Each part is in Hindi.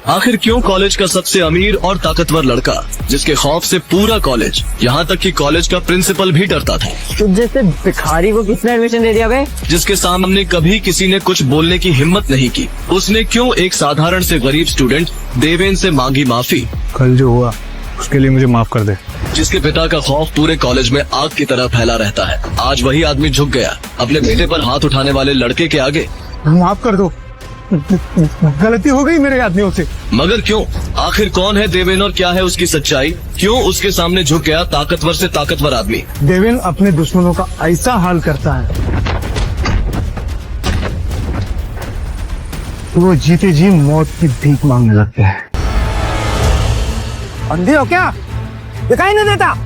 आखिर क्यों कॉलेज का सबसे अमीर और ताकतवर लड़का, जिसके खौफ से पूरा कॉलेज, यहाँ तक कि कॉलेज का प्रिंसिपल भी डरता था, तुझ जैसे भिखारी को किसने एडमिशन दे दिया बे? जिसके सामने कभी किसी ने कुछ बोलने की हिम्मत नहीं की, उसने क्यों एक साधारण से गरीब स्टूडेंट देवेन से मांगी माफी? कल जो हुआ उसके लिए मुझे माफ कर दे। जिसके पिता का खौफ पूरे कॉलेज में आग की तरह फैला रहता है, आज वही आदमी झुक गया अपने बेटे पर हाथ उठाने वाले लड़के के आगे। माफ कर दो, गलती हो गई मेरे आदमियों से। मगर क्यों? आखिर कौन है देवेन और क्या है उसकी सच्चाई? क्यों उसके सामने झुक गया ताकतवर से ताकतवर आदमी? देवेन अपने दुश्मनों का ऐसा हाल करता है तो वो जीते जी मौत की भीख मांगने लगते हैं। अंधे हो क्या? दिखाई नहीं देता?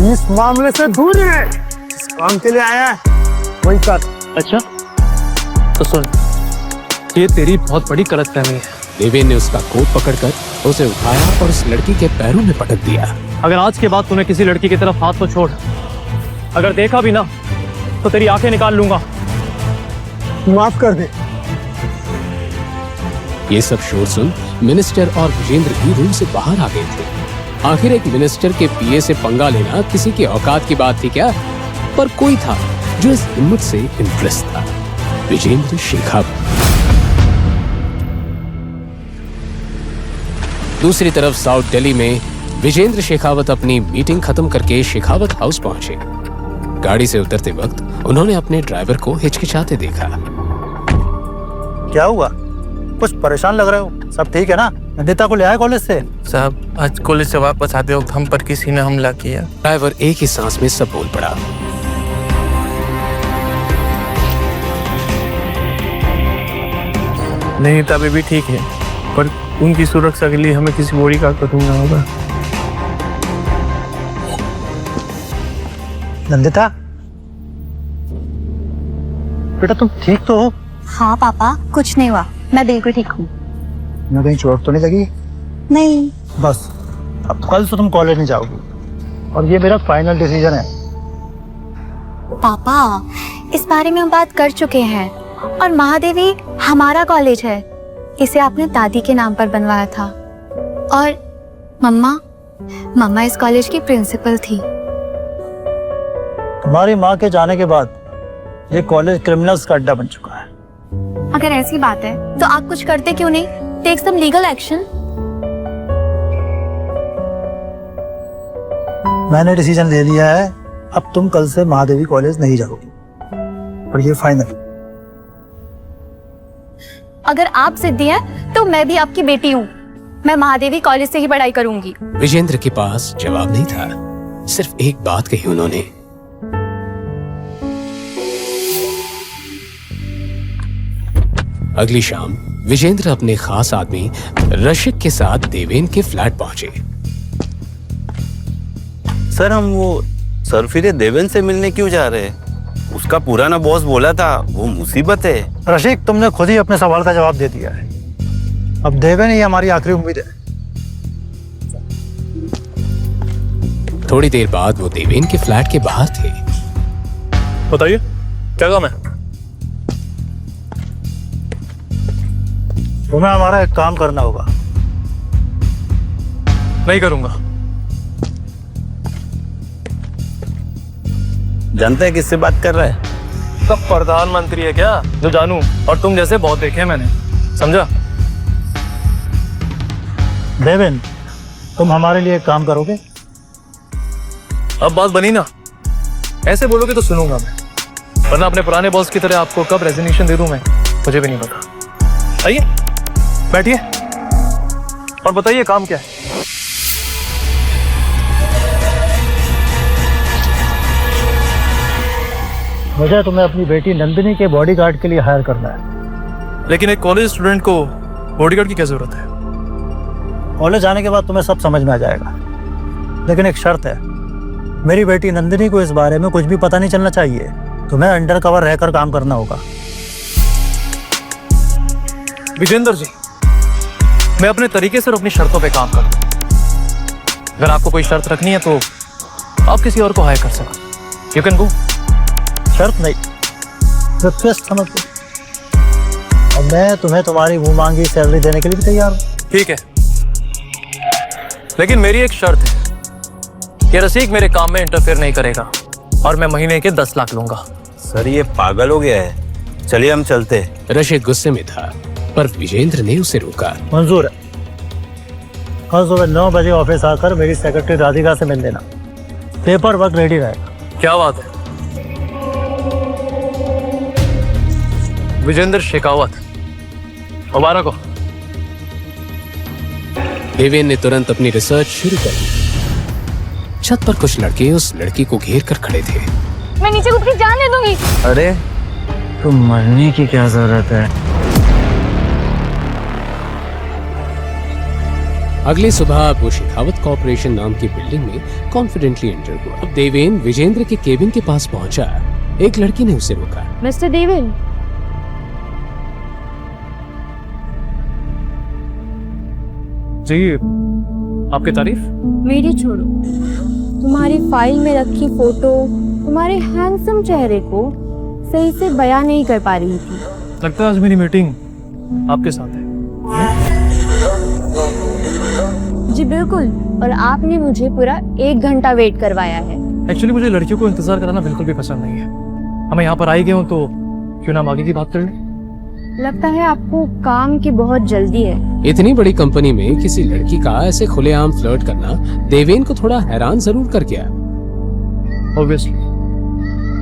इस मामले से दूर है, इस काम के लिए आया है वही कर। अच्छा तो सुन, ये तेरी बहुत बड़ी गलतफहमी है। देवेन ने उसका कोट पकड़कर उसे उठाया और उस लड़की के पैरों में पटक दिया। अगर आज के बाद तूने किसी लड़की की तरफ हाथ तो छोड़, अगर देखा भी ना तो तेरी आंखें निकाल लूंगा। माफ कर दे। ये सब शोर सुन मिनिस्टर और विजेंद्र भी रूम से बाहर आ गए थे। आखिर एक मिनिस्टर के पीए से पंगा लेना किसी की औकात की बात थी क्या? पर कोई था जो इस हिम्मत से इम्प्रेस था, विजेंद्र शेखावत। दूसरी तरफ साउथ दिल्ली में विजेंद्र शेखावत अपनी मीटिंग खत्म करके शेखावत हाउस पहुंचे। गाड़ी से उतरते वक्त उन्होंने अपने ड्राइवर को हिचकिचाते देखा। क्या हुआ? कुछ परेशान लग रहे हो? सब ठीक है ना? नंदिता को ले आए कॉलेज से? साहब, आज कॉलेज से वापस आते वक्त हम पर किसी ने हमला किया। ड्राइवर एक ही सांस में सब बोल पड़ा। नहीं, तभी भी ठीक है, पर उनकी सुरक्षा के लिए हमें किसी बॉडी गार्ड को ढूंढना होगा। नंदिता बेटा, तुम ठीक तो हो? हाँ पापा, कुछ नहीं हुआ, मैं बिल्कुल ठीक हूँ। मैं कहीं चोट तो नहीं लगी? नहीं। बस अब कल से तुम कॉलेज नहीं जाओगी और ये मेरा फाइनल डिसीजन है। पापा, इस बारे में हम बात कर चुके हैं और महादेवी हमारा कॉलेज है, इसे आपने दादी के नाम पर बनवाया था। और मम्मा इस कॉलेज की प्रिंसिपल थी। तुम्हारी माँ के जाने के बाद ये कॉलेज क्रिमिनल्स का अड्डा बन चुका है। अगर ऐसी बात है तो आप कुछ करते क्यों नहीं? Take some legal action. मैंने डिसीजन ले लिया है, अब तुम कल से महादेवी कॉलेज नहीं जाओगी और ये फाइनल। अगर आप जिद्दी हैं तो मैं भी आपकी बेटी हूँ, मैं महादेवी कॉलेज से ही पढ़ाई करूंगी। विजेंद्र के पास जवाब नहीं था, सिर्फ एक बात कही उन्होंने। अगली शाम विजेंद्र अपने खास आदमी रशिक के साथ देवेन के फ्लैट पहुंचे। सर, हम वो सरफिरे देवेन से मिलने क्यों जा रहे हैं? उसका पुराना बॉस बोला था वो मुसीबत है। रशिक, तुमने खुद ही अपने सवाल का जवाब दे दिया है। अब देवेन ही हमारी आखिरी उम्मीद है। थोड़ी देर बाद वो देवेन के फ्लैट के बाहर थे। बताइए क्या काम है? तुम्हें हमारा एक काम करना होगा। नहीं करूंगा। जानते हैं किससे बात कर रहा है? सब प्रधानमंत्री है क्या जो जानू? और तुम जैसे बहुत देखे मैंने, समझा? देवेन, तुम हमारे लिए एक काम करोगे? अब बात बनी ना, ऐसे बोलोगे तो सुनूंगा मैं, वरना अपने पुराने बॉस की तरह आपको कब रेजिग्नेशन दे दूं मैं, मुझे भी नहीं पता। आइए बैठिए और बताइए काम क्या है? मुझे तुम्हें अपनी बेटी नंदिनी के बॉडीगार्ड के लिए हायर करना है। लेकिन एक कॉलेज स्टूडेंट को बॉडीगार्ड की क्या जरूरत है? कॉलेज आने के बाद तुम्हें सब समझ में आ जाएगा, लेकिन एक शर्त है, मेरी बेटी नंदिनी को इस बारे में कुछ भी पता नहीं चलना चाहिए। तुम्हें अंडर कवर रहकर काम करना होगा। विजेंद्र जी, मैं अपने तरीके से और अपनी शर्तों पे काम करूं। अगर आपको कोई शर्त रखनी है तो आप किसी और को हायर कर सकते। You can go. शर्त नहीं, रिक्वेस्ट समझ लो। और मैं तुम्हें तुम्हारी मुंह मांगी सैलरी देने के लिए भी तैयार हूँ। ठीक है, लेकिन मेरी एक शर्त है कि रसीक मेरे काम में इंटरफेयर नहीं करेगा और मैं महीने के 10 लाख लूंगा। सर ये पागल हो गया है, चलिए हम चलते हैं। रशीद गुस्से में था, पर विजेंद्र ने उसे रोका। मंजूर है। कल सुबह 9 बजे ऑफिस आकर मेरी सेक्रेटरी राधिका से मिल लेना, पेपर वर्क रेडी रहेगा। क्या बात है। विजेंद्र शेखावत, मुबारक हो। देवेन ने तुरंत अपनी रिसर्च शुरू कर दी। छत पर कुछ लड़के उस लड़की को घेर कर खड़े थे। मैं नीचे कूद के जान दे दूंगी। अरे तो मरने की क्या जरूरत है? अगली सुबह वो शेखावत कॉर्पोरेशन नाम की बिल्डिंग में कॉन्फिडेंटली एंटर हुआ। अब देवेन विजेंद्र के केबिन के पास पहुंचा। एक लड़की ने उसे रोका। मिस्टर देवेन, जी, आपकी तारीफ। मेरी छोड़ो, तुम्हारी फाइल में रखी फोटो तुम्हारे हैंडसम चेहरे को सही से बयां नहीं कर पा रही थी। लगता है आज मेरी मीटिंग आपके साथ है। जी बिल्कुल, और आपने मुझे पूरा 1 घंटा वेट करवाया है। एक्चुअली मुझे लड़कियों को इंतजार कराना बिल्कुल भी पसंद नहीं है। हमें यहाँ पर आई गए हो तो क्यों ना हम आगे की बात कर लें। लगता है आपको काम की बहुत जल्दी है। इतनी बड़ी कंपनी में किसी लड़की का ऐसे खुलेआम फ्लर्ट करना देवेन को थोड़ा हैरान जरूर कर गया। ऑब्वियसली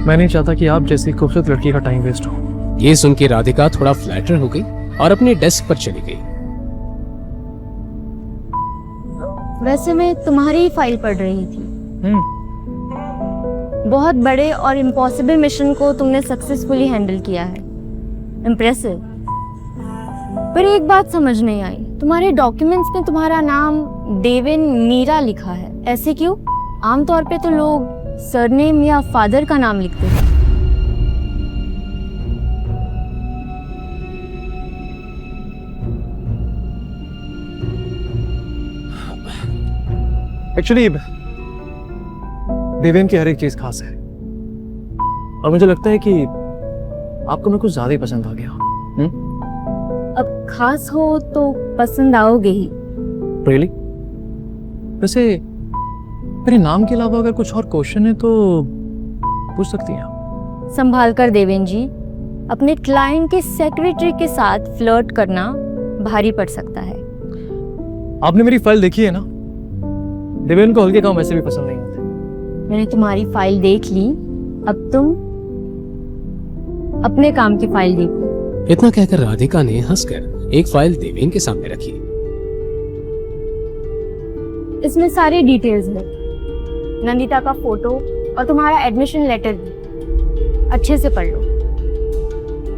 मैं नहीं चाहता कि आप जैसी खूबसूरत लड़की का टाइम वेस्ट हो। ये सुन के राधिका थोड़ा फ्लैटर हो गई और अपने डेस्क पर चली गई। वैसे मैं तुम्हारी ही फाइल पढ़ रही थी। बहुत बड़े और इम्पॉसिबल मिशन को तुमने सक्सेसफुली हैंडल किया है। इम्प्रेसिव। पर एक बात समझ नहीं आई, तुम्हारे डॉक्यूमेंट्स में तुम्हारा नाम देवेन मीरा लिखा है, ऐसे क्यों? आमतौर पे तो लोग सरनेम या फादर का नाम लिखते हैं। एक्चुअली देवेन की हर एक चीज खास है और मुझे लगता है कि आपको मैं कुछ ज्यादा ही पसंद आ गया। अब खास हो तो पसंद आओगे ही। रियली? वैसे मेरे नाम के अलावा अगर कुछ और क्वेश्चन है तो पूछ सकती हैं आप। संभाल कर देवेन जी, अपने क्लाइंट के सेक्रेटरी के साथ फ्लर्ट करना भारी पड़ सकता है। आपने मेरी फाइल देखी है ना? देवेन को हल्के काम वैसे भी पसंद नहीं होते। मैंने तुम्हारी फाइल देख ली, अब तुम अपने काम की फाइल देखो। इतना कहकर राधिका ने हंसकर एक फाइल देवेन के सामने रखी। इसमें सारी डिटेल्स है, नंदिता का फोटो और तुम्हारा एडमिशन लेटर भी। अच्छे से पढ़ लो।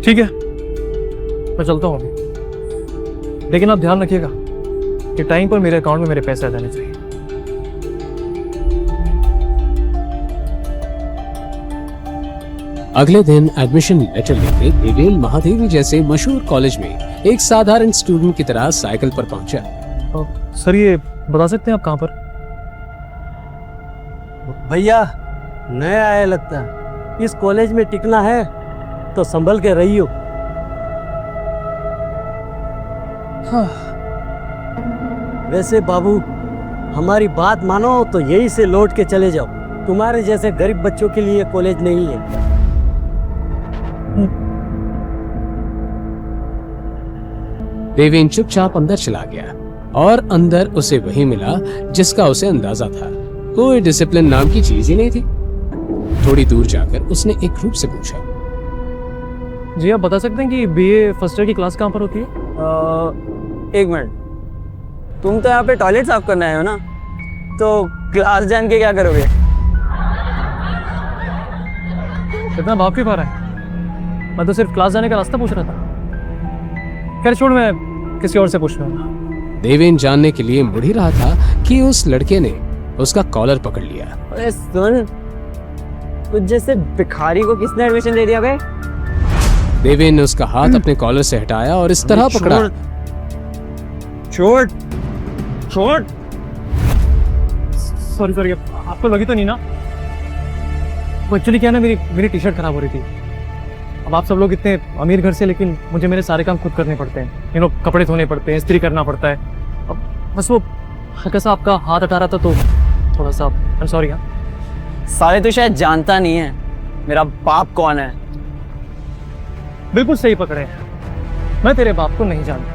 ठीक है, मैं चलता हूँ अभी, लेकिन आप ध्यान रखिएगा कि टाइम पर मेरे अकाउंट में मेरे पैसे आ जाने चाहिए। अगले दिन एडमिशन लेटर लेकर देवेन महादेवी जैसे मशहूर कॉलेज में एक साधारण स्टूडेंट की तरह साइकिल पर पहुंचा। सर ये बता सकते हैं आप कहाँ पर? भैया नया आया लगता है, इस कॉलेज में टिकना है तो संभल के रहियो। वैसे बाबू हमारी बात मानो तो यहीं से लौट के चले जाओ, तुम्हारे जैसे गरीब बच्चों के लिए कॉलेज नहीं है। देवेन चुपचाप अंदर चला गया और अंदर उसे वही मिला जिसका उसे अंदाजा था। कोई डिसिप्लिन नाम की चीज ही नहीं थी। थोड़ी दूर जाकर उसने एक ग्रुप से पूछा, जी आप बता सकते हैं कि बीए फर्स्ट ईयर की क्लास कहाँ पर होती है? एक मिनट, तुम तो यहाँ पे टॉयलेट साफ करने आए हो ना, तो क्लास जान के क्या करोगे? इतना भाव क्यों पा रहा है? मैं तो सिर्फ क्लास जाने का रास्ता पूछ रहा था। खैर छोड़, मैं किसी और से पूछ लूंगा। देवेन जानने के लिए मुड़ ही रहा था कि उस लड़के ने उसका कॉलर पकड़ लिया। अरे सुन, तुझ जैसे भिखारी को किसने एडमिशन दे दिया बे? देवेन ने उसका हाथ अपने कॉलर से हटाया और इस तरह पकड़ा। छोड़ छोड़। सॉरी आपको लगी तो नहीं ना? वो एक्चुअली क्या है ना, मेरी टी शर्ट खराब हो रही थी। अब आप सब लोग इतने अमीर घर से, लेकिन मुझे मेरे सारे काम खुद करने पड़ते हैं। कपड़े धोने पड़ते हैं, इस्त्री करना पड़ता है। अब बस वो हल्का सा आपका हाथ हटा रहा था तो थोड़ा सा आई एम सॉरी। हाँ साले तो शायद जानता नहीं है मेरा बाप कौन है। बिल्कुल सही पकड़े हैं, मैं तेरे बाप को नहीं जानता,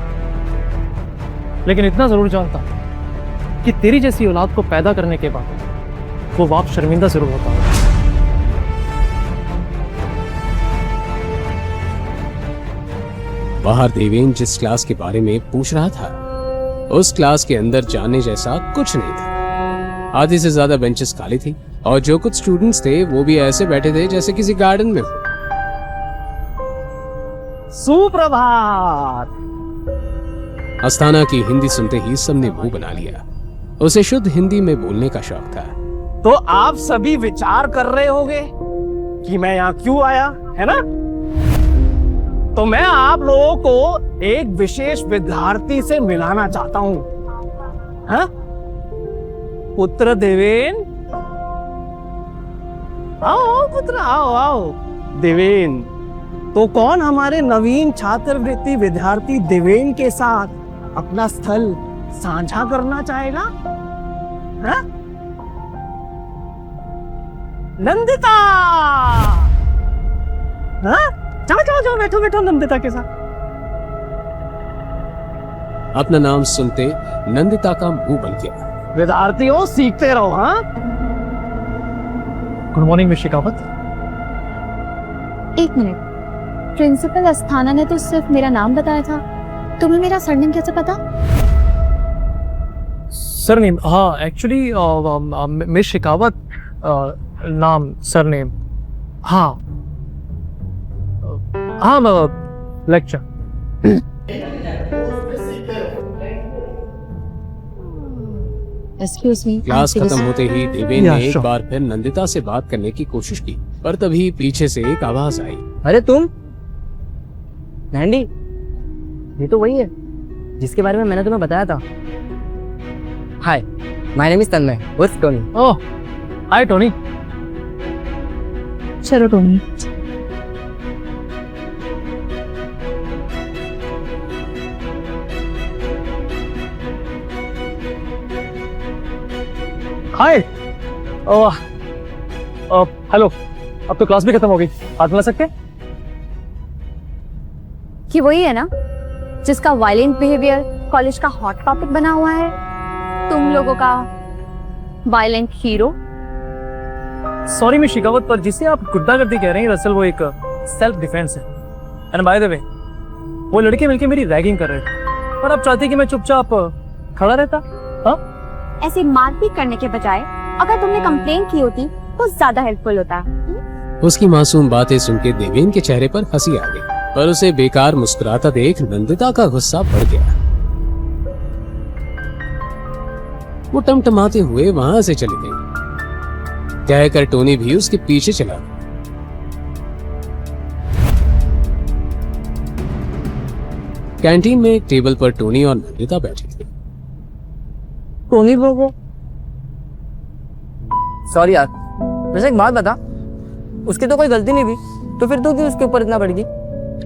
लेकिन इतना जरूर जानता कि तेरी जैसी औलाद को पैदा करने के बाद वो बाप शर्मिंदा जरूर होता है। बाहर देवेन जिस क्लास के बारे में पूछ रहा था उस क्लास के अंदर जाने जैसा कुछ नहीं था। आधी से ज्यादा बेंचेस खाली थी और जो कुछ स्टूडेंट्स थे वो भी ऐसे बैठे थे जैसे किसी गार्डन में हो। सुप्रभात। अस्थाना की हिंदी सुनते ही सबने मुंह बना लिया। उसे शुद्ध हिंदी में बोलने का शौक था। तो आप सभी विचार कर रहे होंगे कि मैं यहाँ क्यों आया, है ना? तो मैं आप लोगों को एक विशेष विद्यार्थी से मिलाना चाहता हूं। हाँ? पुत्र देवेन, आओ पुत्र, आओ आओ। देवेन, तो कौन हमारे नवीन छात्रवृत्ति विद्यार्थी देवेन के साथ अपना स्थल साझा करना चाहेगा? हाँ? नंदिता। हाँ? चलो चलो चलो, बैठो बैठो नंदिता के साथ। अपना नाम सुनते नंदिता का मुंह बन गया। विद्यार्थियों, सीखते रहो। हाँ, गुड मॉर्निंग मिस शेखावत। एक मिनट, प्रिंसिपल अस्थाना ने तो सिर्फ मेरा नाम बताया था, तुम्हें मेरा सरनेम कैसे पता? सरनेम? हाँ एक्चुअली मिस शेखावत नाम, सरनेम। हाँ हाँ लेक्चर। Excuse me. क्लास खत्म होते ही देवेन ने एक बार फिर नंदिता से बात करने की कोशिश की, पर तभी पीछे से एक आवाज आई। अरे तुम नैंडी, ये तो वही है जिसके बारे में मैंने तुम्हें बताया था। हाय, माय नेम इज तन्मय, उर्फ टोनी। ओह हाय टोनी। चलो टोनी। हाय। हेलो, अब तो क्लास भी खत्म हो गई, हाथ मिला सकते? कि वही है ना जिसका वायलेंट बिहेवियर कॉलेज का हॉट टॉपिक बना हुआ है, तुम लोगों का violent hero. Sorry miss Shekhawat, पर जिसे आप गुंडागर्दी कह रहे हैं दरअसल वो एक सेल्फ डिफेंस है। एंड बाय द वे, वो लड़के मिलके मेरी रैगिंग कर रहे थे और आप चाहते कि मैं चुपचाप खड़ा रहता? हाँ, ऐसी मारपीट करने के बजाय अगर तुमने कंप्लेन की होती तो ज्यादा हेल्पफुल होता। उसकी मासूम बातें सुनकर देवेन के चेहरे पर हंसी आ गई, पर उसे बेकार मुस्कुराता देख नंदिता का गुस्सा बढ़ गया। वो टमटमाते हुए वहां से चली गई। कहकर टोनी भी उसके पीछे चला। कैंटीन में एक टेबल पर टोनी और नंदिता बैठे थे। टोनी बोलो। सॉरी यार, वैसे एक बात बता, उसकी तो कोई गलती नहीं थी, तो फिर तू क्यों उसके ऊपर इतना बढ़ गई?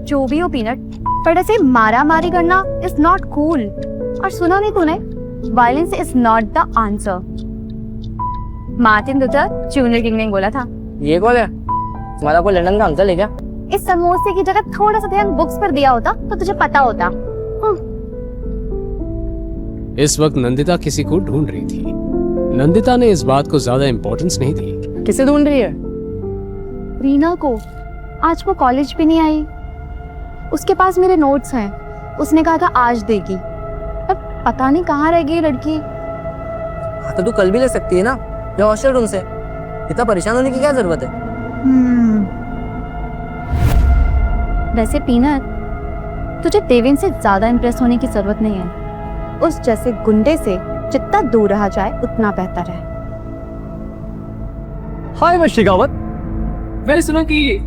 जो भी हो पीनट, पर ऐसे मारा मारी करना इज नॉट कूल। और सुना नहीं तूने, violence is not the answer. Martin Luther junior king ने बोला था। ये कौन है? तुम्हारा कोई लंदन का अंकल है क्या? इस समोसे की जगह थोड़ा सा ध्यान बुक्स पर दिया होता तो तुझे पता होता। इस वक्त नंदिता किसी को ढूंढ रही थी। नंदिता ने इस बात को ज्यादा इम्पोर्टेंस नहीं दी। किसे ढूंढ रही है? रीना को। आज वो कॉलेज भी नहीं आई। उसके पास मेरे नोट्स हैं, उसने कहा था आज देगी। अब पता नहीं कहाँ रह गई लड़की। तो तू कल भी ले सकती है ना, या हॉस्टल रूम से। इतना परेशान होने की क्या जरूरत है? वैसे पीनट, तुझे देवेन से ज्यादा इम्प्रेस होने की जरूरत नहीं है। उस जैसे गुंडे से जितना दूर रहा जाए उतना बेहतर है। हाय मिस शेखावत, मैंने सुना कि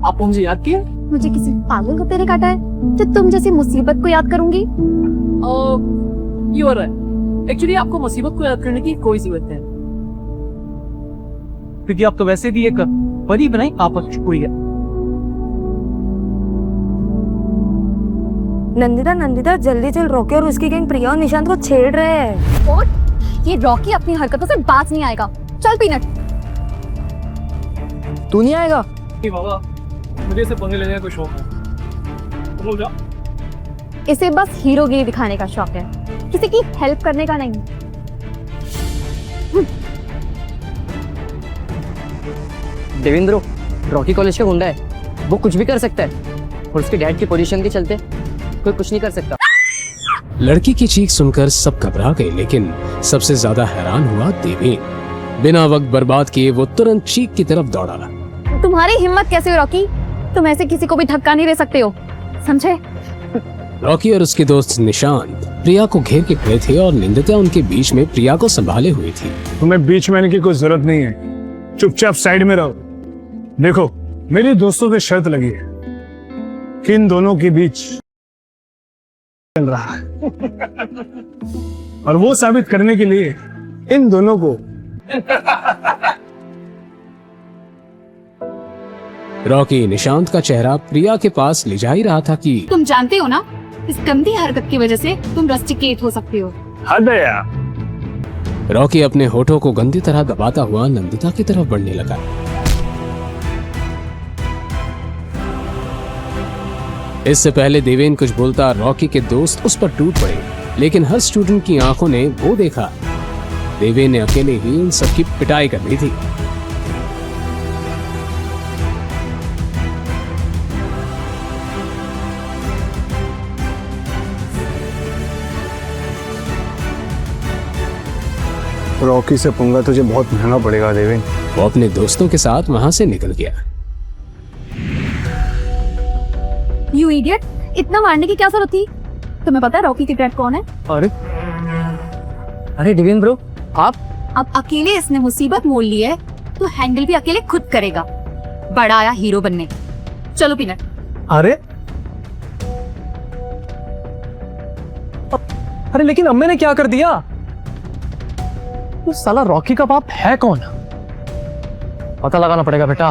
आप मुझे याद किया। मुझे किसी पागल को तेरे काटा है जो तुम जैसी मुसीबत को याद करूंगी? You are right. एक्चुअली आपको मुसीबत को याद करने की कोई जरूरत नहीं। क्योंकि आप तो वैसे भी एक परी बनाई आपस हुई है। नंदिता नंदिता जल्दी चल, रॉकी और उसकी गैंग प्रिया और निशांत को छेड़ रहे हैं। और ये रॉकी अपनी हरकतों से बाज नहीं आएगा। चल पीनट। तू नहीं आएगा? कि बाबा मुझे इसे पंगे लेने का कोई शौक है। तुम लोग जाओ। इसे बस हीरोगिरी दिखाने का शौक है, किसी की हेल्प करने का नहीं। देवेंद्र रॉकी कॉलेज का गुंडा है, वो कुछ भी कर सकता है और उसके डैड की पोजीशन के चलते कोई कुछ नहीं कर सकता। लड़की की चीख सुनकर सब घबरा गए, लेकिन सबसे ज्यादा हैरान हुआ देवेन। बिना वक्त बर्बाद किए वो तुरंत चीख की तरफ दौड़ा। तुम्हारी हिम्मत कैसे हुई रॉकी? तुम ऐसे किसी को भी धक्का नहीं दे सकते हो, समझे? रॉकी और उसके दोस्त निशांत प्रिया को घेर के खड़े थे और निंदिता उनके बीच में प्रिया को संभाले हुई थी। तुम्हें बीच में आने की कोई जरूरत नहीं है, चुपचाप साइड में रहो। देखो मेरी दोस्तों से शर्त लगी है कि इन दोनों के बीच चल रहा है और वो साबित करने के लिए इन दोनों को रॉकी निशांत का चेहरा प्रिया के पास ले जा ही रहा था कि तुम जानते हो ना, इस गंदी हरकत की वजह से तुम रस्टिकेट हो सकते हो। हद है यार। रॉकी अपने होठों को गंदी तरह दबाता हुआ नंदिता की तरफ बढ़ने लगा। इससे पहले देवेन कुछ बोलता रॉकी के दोस्त उस पर टूट पड़े, लेकिन हर स्टूडेंट की आंखों ने वो देखा देवेन ने अकेले ही इन सबकी पिटाई कर दी थी। रॉकी से पंगा तुझे बहुत महंगा पड़ेगा देवेन। वो अपने दोस्तों के साथ वहां से निकल गया। यू इडियट, इतना मारने की क्या जरूरत थी? तुम्हें पता है रॉकी के डैड कौन है? अरे देवेंद्र ब्रो, आप अब अकेले इसने मुसीबत मोल ली है तो हैंडल भी अकेले खुद करेगा। बड़ा आया हीरो बनने। चलो पीनट। अरे लेकिन अम्मे ने क्या कर दिया? तो साला रॉकी का बाप है कौन? पता लगाना पड़ेगा बेटा।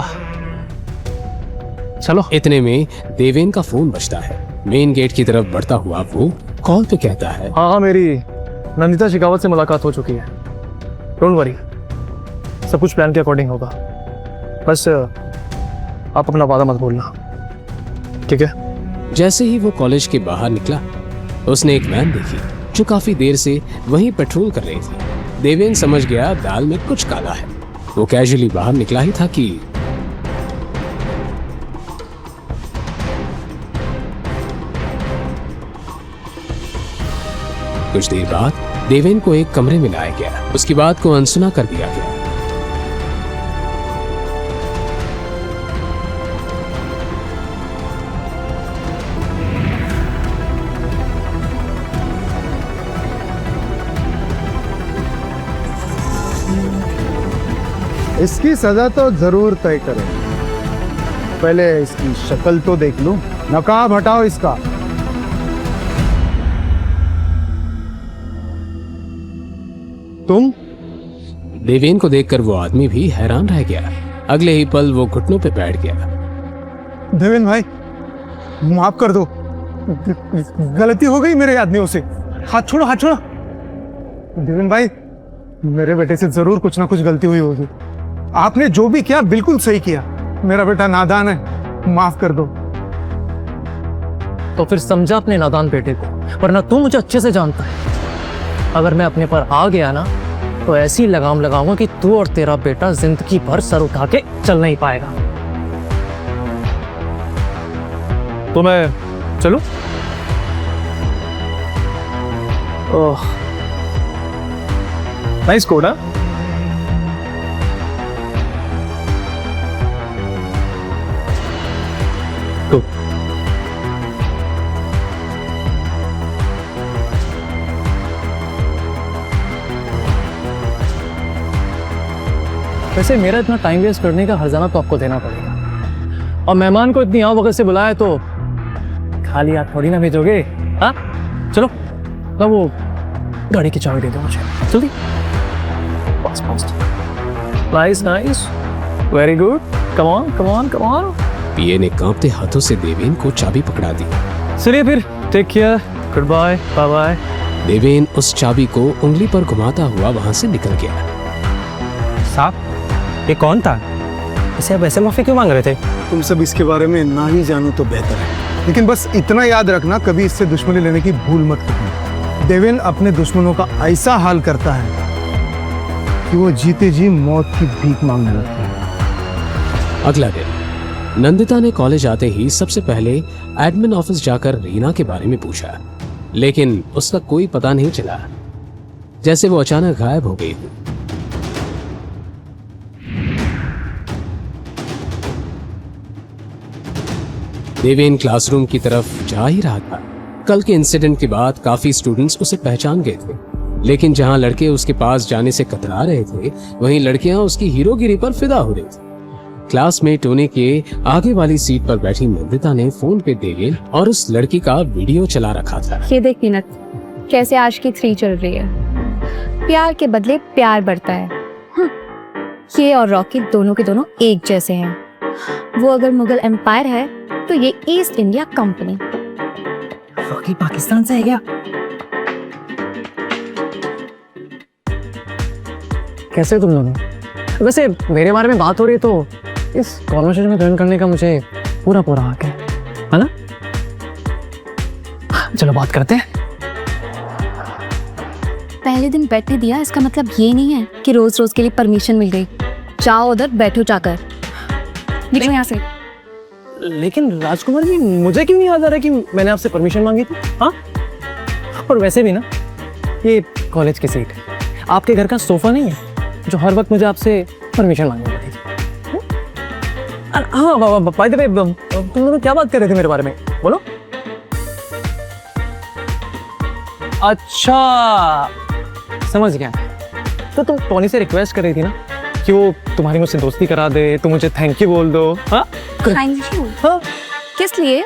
चलो। इतने में देवेन का फोन बजता है। मेन गेट की तरफ बढ़ता हुआ वो कॉल पे कहता है, हाँ मेरी नंदिता शेखावत से मुलाकात हो चुकी है। डोंट वरी, सब कुछ प्लान के अकॉर्डिंग होगा। बस आप अपना वादा मत भूलना, ठीक है? जैसे ही वो कॉलेज के बाहर निकला उसने एक वैन देखी जो काफी देर से वहीं पेट्रोल कर रही थी। देवेन समझ गया दाल में कुछ काला है। वो कैजुअली बाहर निकला ही था कि कुछ देर बाद देवेन को एक कमरे में लाया गया। उसकी बात को अनसुना कर दिया गया। इसकी सजा तो जरूर तय करें। पहले इसकी शक्ल तो देख लूं। नकाब हटाओ इसका। तुम? देवेन को देखकर वो आदमी भी हैरान रह गया। अगले ही पल वो घुटनों पे बैठ गया। देवेन भाई माफ कर दो, गलती हो गई मेरे आदमियों से। हाथ छोड़ो, हाथ छोड़ो। देवेन भाई मेरे बेटे से जरूर कुछ ना कुछ गलती हुई होगी। आपने जो भी किया बिल्कुल सही किया। मेरा बेटा नादान है, माफ कर दो। तो फिर समझा अपने नादान बेटे को, वरना तू मुझे अच्छे से जानता है। अगर मैं अपने पर आ गया ना तो ऐसी लगाम लगाऊंगा कि तू और तेरा बेटा जिंदगी भर सर उठा के चल नहीं पाएगा। तो मैं चलूं? Oh nice code. तो वैसे मेरा इतना टाइम वेस्ट करने का हर्जाना तो आपको देना पड़ेगा। और मेहमान को इतनी वक्त से बुलाया तो खाली हाथ थोड़ी ना भेजोगे। हाँ चलो, तो वो गाड़ी की चाबी दे दो मुझे जल्दी। Nice nice. Very good, come on come on come on. PA ने कांपते हाथों से देवेन को चाबी पकड़ा दी। चलिए फिर, take care, good bye, bye bye. Deven उस चाबी को उंगली पर घुमाता हुआ वहां से निकल गया। साहब, ये कौन था? इसे अब ऐसे माफी क्यों मांग रहे थे? तुम सब इसके बारे में ना ही जानो तो बेहतर है, लेकिन बस इतना याद रखना, कभी इससे दुश्मनी लेने की भूल मत करना। देवेन अपने दुश्मनों का ऐसा हाल करता है कि वो जीते जी मौत की भीख मांगने लगता है। अगला दिन नंदिता ने कॉलेज आते ही सबसे पहले एडमिन ऑफिस जाकर रीना के बारे में पूछा, लेकिन उसका कोई पता नहीं चला, जैसे वो अचानक गायब हो गई। देवेन क्लासरूम की तरफ जा ही रहा था। कल के इंसिडेंट के बाद काफी स्टूडेंट्स उसे पहचान गए थे, लेकिन जहां लड़के उसके पास जाने से कतरा रहे थे, वहीं लड़कियां उसकी हीरोगिरी पर फिदा हो रही थी। क्लास में टोनी के आगे वाली सीट पर बैठी नंदिता ने फोन पे देवेन और उस लड़की का वीडियो चला रखा था। ये देख नीनत, कैसे आशिकी 3 चल रही है। प्यार के बदले प्यार बढ़ता है। ये और रॉकी दोनों के दोनों एक जैसे हैं। वो अगर मुगल एम्पायर है तो ये east India company. Rocky Pakistan से है क्या? कैसे हो तुम दोनों? वैसे मेरे बारे में बात हो रही है तो इस कॉन्वर्सेशन में ज्वाइन करने का मुझे पूरा हक है ना? चलो बात करते हैं। पहले दिन बैठने दिया, इसका मतलब ये नहीं है कि रोज रोज के लिए परमिशन मिल गई। जाओ उधर बैठो जाकर, निकलो यहाँ से। लेकिन राजकुमार जी, मुझे क्यों नहीं याद आ रहा कि मैंने आपसे परमिशन मांगी थी? हाँ, और वैसे भी ना, ये कॉलेज की सीट है, आपके घर का सोफा नहीं है जो हर वक्त मुझे आपसे परमिशन मांगनी पड़ेगी। हाँ, बाय द वे, तुम लोग क्या बात कर रहे थे मेरे बारे में? बोलो। अच्छा, समझ गया। तो तुम टोनी से रिक्वेस्ट कर रही थी ना कि वो तुम्हारी मुझसे दोस्ती करा दे, तो मुझे थैंक यू बोल दो। हाँ, थैंक यू। हाँ? किस लिए?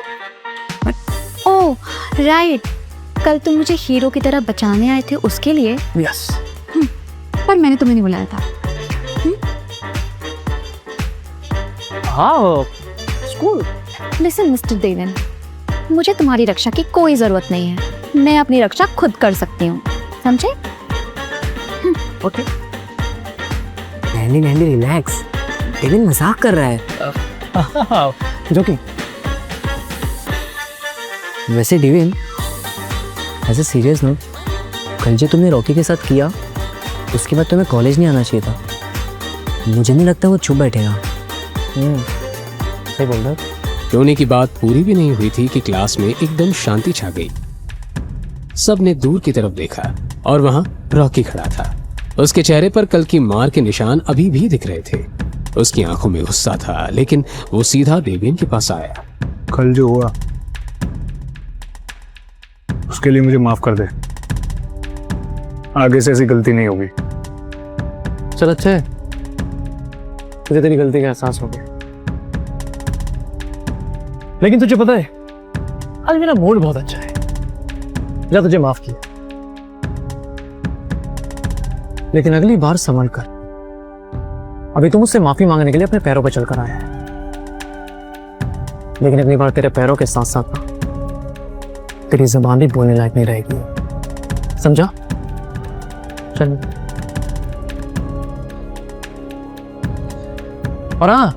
ओह राइट, कल तुम मुझे हीरो की तरह बचाने आए थे, उसके लिए। यस। पर मैंने तुम्हें नहीं बुलाया था। हाँ, स्कूल। लिसन मिस्टर देवन, मुझे तुम्हारी रक्षा की कोई जरूरत नहीं है। मैं अपनी रक्षा खुद कर सकती हूँ, समझे? ओके। नैंडी रिलैक्स, देवन मजाक कर रहा है। जोकिंग। वैसे देवन, एज ए सीरियस नोट, कल जो तुमने रॉकी के साथ किया, उसके बाद तुम्हें कॉलेज नहीं आना चाहिए था। मुझे नहीं लगता वो चुप बैठेगा। सही बोल रहा। टोनी की बात पूरी भी नहीं हुई थी कि क्लास में एकदम शांति छा गई। सबने दूर की तरफ देखा और वहां रॉकी खड़ा था। उसके चेहरे पर कल की मार के निशान अभी भी दिख रहे थे। उसकी आंखों में गुस्सा था, लेकिन वो सीधा देवेन के पास आया। कल जो हुआ उसके लिए मुझे माफ कर दे, आगे से ऐसी गलती नहीं होगी। चल अच्छा है, तुझे तेरी गलती का एहसास हो गया। लेकिन तुझे पता है, आज मेरा मूड बहुत अच्छा है। जा, तुझे माफ किया, लेकिन अगली बार संभल कर। अभी तुम मुझसे माफी मांगने के लिए अपने पैरों पर चलकर आया है, लेकिन अगली बार तेरे पैरों के साथ साथ ना तेरी जुबान भी बोलने लायक नहीं रहेगी, समझा? चल। और हाँ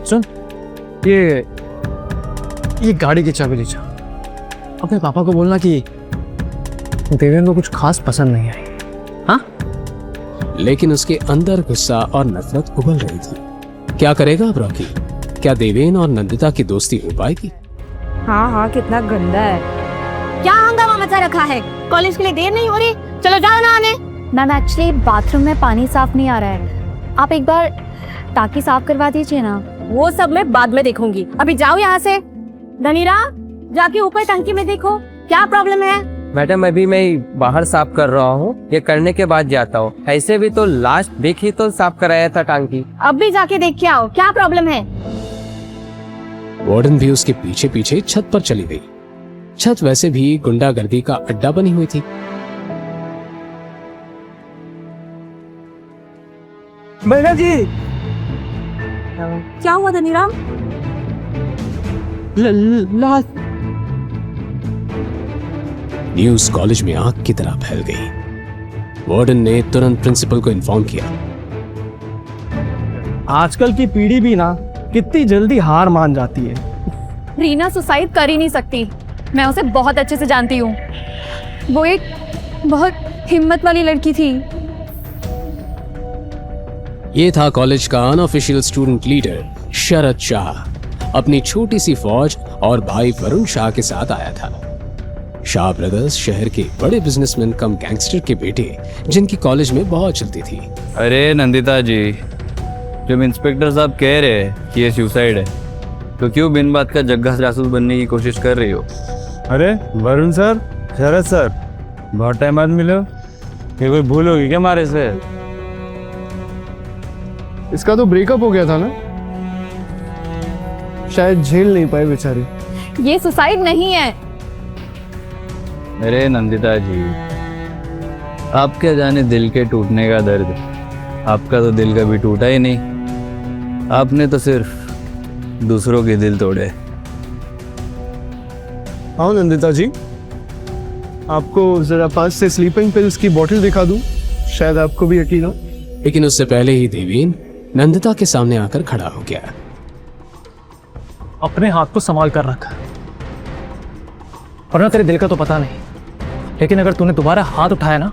सुन, ये गाड़ी की चाबी ले जा। अपने पापा को बोलना कि देवेन को कुछ खास पसंद नहीं आई। हाँ? लेकिन उसके अंदर गुस्सा और नफरत उबल रही थी। क्या करेगा अब रॉकी? क्या देवेन और नंदिता की दोस्ती हो पाएगी? हाँ, कितना गंदा है। क्या हंगामा मचा रखा है? कॉलेज के लिए देर नहीं हो रही? चलो जाओ नहाने। मैम, एक्चुअली बाथरूम में पानी साफ नहीं आ रहा है, आप एक बार टाकी साफ करवा दीजिए ना। वो सब मैं बाद में देखूंगी, अभी जाओ यहाँ से। धनीरा, जाके ऊपर टंकी में देखो क्या प्रॉब्लम है। मैडम, अभी मैं बाहर साफ कर रहा हूँ, ये करने के बाद जाता हूँ। ऐसे भी तो लास्ट वीक ही तो साफ कराया था टांकी। अब भी जाके देख के आओ क्या प्रॉब्लम है। वार्डन भी उसके पीछे पीछे छत पर चली गई। छत वैसे भी गुंडागर्दी का अड्डा बनी हुई थी। भैया जी क्या हुआ धनीराम? न्यूज कॉलेज में आग की तरह फैल गई। वार्डन ने तुरंत प्रिंसिपल को इन्फॉर्म किया। आजकल की पीढ़ी भी ना कितनी जल्दी हार मान जाती है। रीना सुसाइड कर ही नहीं सकती, मैं उसे बहुत अच्छे से जानती हूँ। वो एक बहुत हिम्मत वाली लड़की थी। ये था कॉलेज का अनऑफिशियल स्टूडेंट लीडर शरद शाह। अपनी छोटी सी फौज और भाई वरुण शाह के साथ आया था। शाह ब्रदर्स शहर के बड़े बिजनेसमैन कम गैंगस्टर के बेटे, जिनकी कॉलेज में बहुत चलती थी। अरे नंदिता जी, जब इंस्पेक्टर साहब कह रहे हैं कि ये सुसाइड है, तो क्यों बिन बात का जग्गा जासूस बनने की कोशिश कर रही हो? अरे वरुण सर, शरद सर, बहुत टाइम बाद मिले हो। ये कोई भूल होगी क्या हमारे से? इसका तो ब्रेकअप हो गया था ना, शायद झेल नहीं पाए बेचारे। ये सुसाइड नहीं है। अरे नंदिता जी, आप क्या जाने दिल के टूटने का दर्द। आपका तो दिल कभी टूटा ही नहीं, आपने तो सिर्फ दूसरों के दिल तोड़े। हाँ नंदिता जी, आपको जरा पास से स्लीपिंग पिल्स की बोतल दिखा दूं, शायद आपको भी यकीन हो। लेकिन उससे पहले ही देवेन नंदिता के सामने आकर खड़ा हो गया। अपने हाथ को संभाल कर रख, वरना तेरे दिल का तो पता नहीं, लेकिन अगर तूने दोबारा हाथ उठाया ना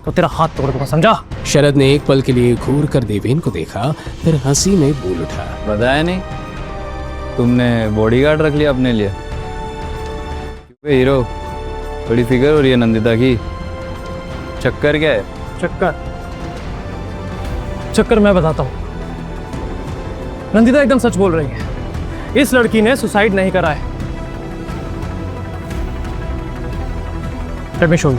तो तेरा हाथ तोड़ दूंगा, समझा? शरद ने एक पल के लिए घूर कर देवेन को देखा, फिर हंसी में बोल उठा। बताया नहीं, तुमने बॉडीगार्ड रख लिया अपने लिए। हीरो, बड़ी फिक्र हो रही है नंदिता की। चक्कर क्या है? चक्कर मैं बताता हूँ। नंदिता एकदम सच बोल रही है, इस लड़की ने सुसाइड नहीं करा है। Let me show you.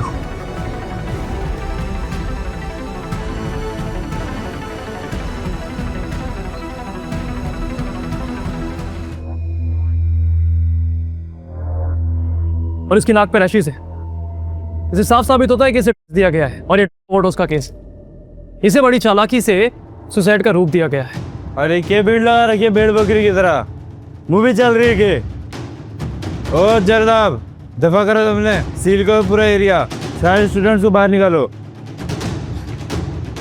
और इसकी नाक पे रैशेस है, इसे साफ साबित होता है कि इसे दिया गया है, और ये ओवरडोज का केस। इसे बड़ी चालाकी से सुसाइड का रूप दिया गया है। अरे क्या भीड़ लगा रखी है भेड़ बकरी की तरह? मूवी चल रही है के? ओ जरदाब, दफा करो तुमने, सील करो पूरा एरिया, सारे स्टूडेंट्स को बाहर निकालो।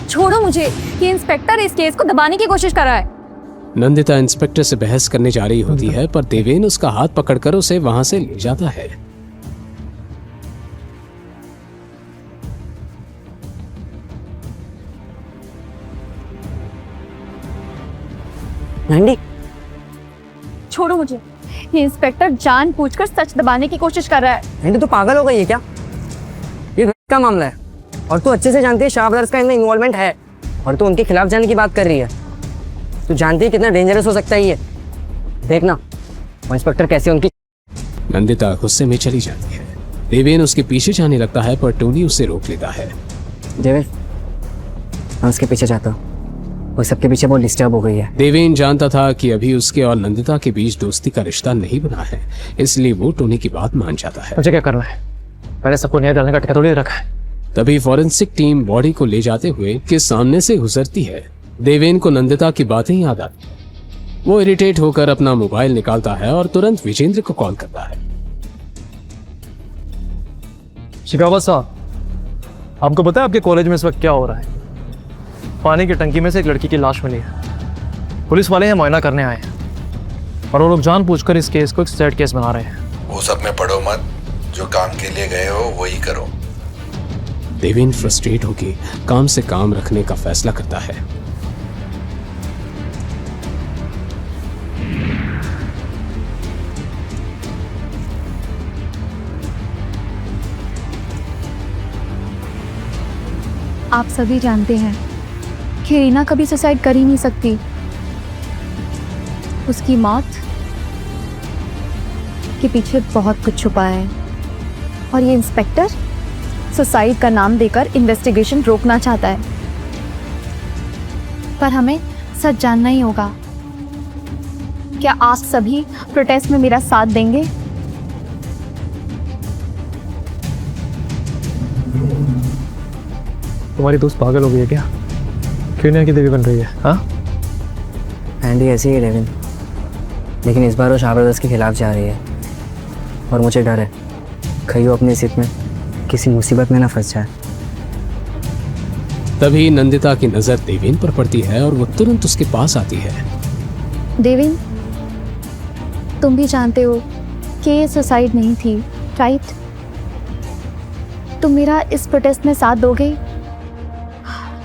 छोड़ो मुझे, ये इंस्पेक्टर इस केस को दबाने की कोशिश कर रहा है। नंदिता इंस्पेक्टर से बहस करने जा रही होती है, पर देवेन उसका हाथ पकड़कर उसे वहां से ले जाता है। छोड़ो मुझे, ये इंस्पेक्टर जानबूझकर सच दबाने की कोशिश कर रहा है। नहीं तो पागल हो गई है क्या? ये का मामला है और तू अच्छे से जानती है शाह ब्रदर्स का इनमें इन्वॉल्वमेंट है, और तू उनके खिलाफ जाने की बात कर रही है। तू जानती है कितना डेंजरस हो सकता है ये। देखना वो इंस्पेक्टर कैसे उनकी। नंदिता गुस्से में चली जाती है। देवेन उसके पीछे जाने लगता है, पर टोनी उसे रोक लेता है। देवेन, मैं उसके पीछे जाता हूँ, वो सबके पीछे बहुत डिस्टर्ब हो गई है। देवेन जानता था कि अभी उसके और नंदिता के बीच दोस्ती का रिश्ता नहीं बना है, इसलिए वो टोनी की बात मान जाता है। मुझे क्या करना है? मैंने सबको न्याय डालने का ठेका थोड़ी रखा है। तभी फॉरेंसिक टीम बॉडी को ले जाते हुए के सामने से गुजरती है। देवेन को नंदिता की बातें याद आती। वो इरिटेट होकर अपना मोबाइल निकालता है और तुरंत विजेंद्र को कॉल करता है। शिकावत साहब, आपको पता है आपके कॉलेज में इस वक्त क्या हो रहा है? पानी की टंकी में से एक लड़की की लाश मिली है। पुलिस वाले यहाँ मुआयना करने आए हैं और वो लोग जानबूझकर इस केस को एक सैड केस बना रहे हैं। वो सब में पढ़ो मत, जो काम के लिए गए हो वही करो। देवेन फ्रस्ट्रेट होकर काम से काम रखने का फैसला करता है। आप सभी जानते हैं कि रीना कभी सुसाइड कर ही नहीं सकती। उसकी मौत के पीछे बहुत कुछ छुपा है, और ये इंस्पेक्टर सुसाइड का नाम देकर इन्वेस्टिगेशन रोकना चाहता है। पर हमें सच जानना ही होगा। क्या आप सभी प्रोटेस्ट में मेरा साथ देंगे? तुम्हारी दोस्त पागल हो गई है क्या? क्यों नहीं की देवी बन रही है? हाँ, आंटी ऐसी है डेविन, लेकिन इस बार वो शाबरदस्त के खिलाफ जा रही है और मुझे डर है कहीं वो अपनी जिद में किसी मुसीबत में ना फंस जाए। तभी नंदिता की नजर देवेन पर पड़ती है और वो तुरंत उसके पास आती है। देवेन, तुम भी जानते हो कि ये सुसाइड नहीं थी, राइट? तुम मेरा इस प्रोटेस्ट में साथ दोगे?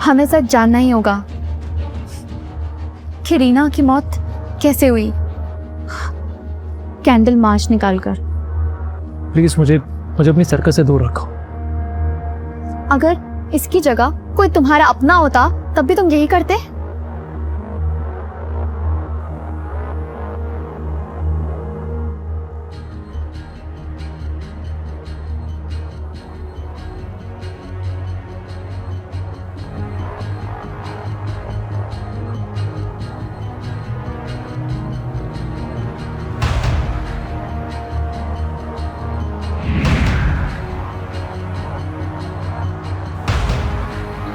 हमें सच जानना ही होगा कि रीना की मौत कैसे हुई, कैंडल मार्च निकालकर। प्लीज मुझे अपनी सर्कस से दूर रखो। अगर इसकी जगह कोई तुम्हारा अपना होता तब भी तुम यही करते?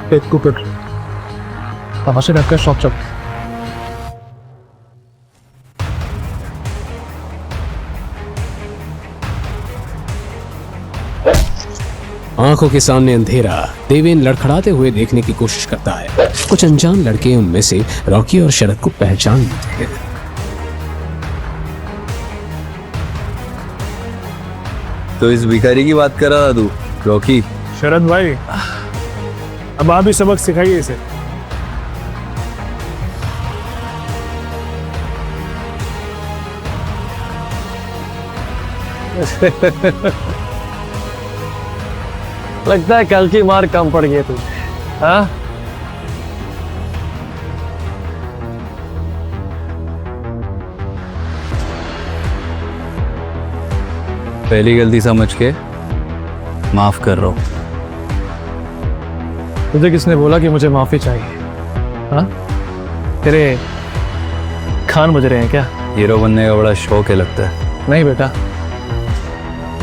एक कुकर तमाशे रखकर शॉप चौक। आंखों के सामने अंधेरा। देवेन लड़खड़ाते हुए देखने की कोशिश करता है। कुछ अनजान लड़के उनमें से रॉकी और शरद को पहचान लेते हैं। तो इस भिखारी की बात कर रहा था तू, रॉकी? शरद भाई, अब आप ही सबक सिखाइए इसे। लगता है कल की मार कम पड़ गई तुझे। हाँ, पहली गलती समझ के माफ कर रहा हूं। तुझे किसने बोला कि मुझे माफी चाहिए? हाँ, तेरे खान बज रहे हैं क्या? हीरो बनने का बड़ा शौक है लगता है। नहीं बेटा,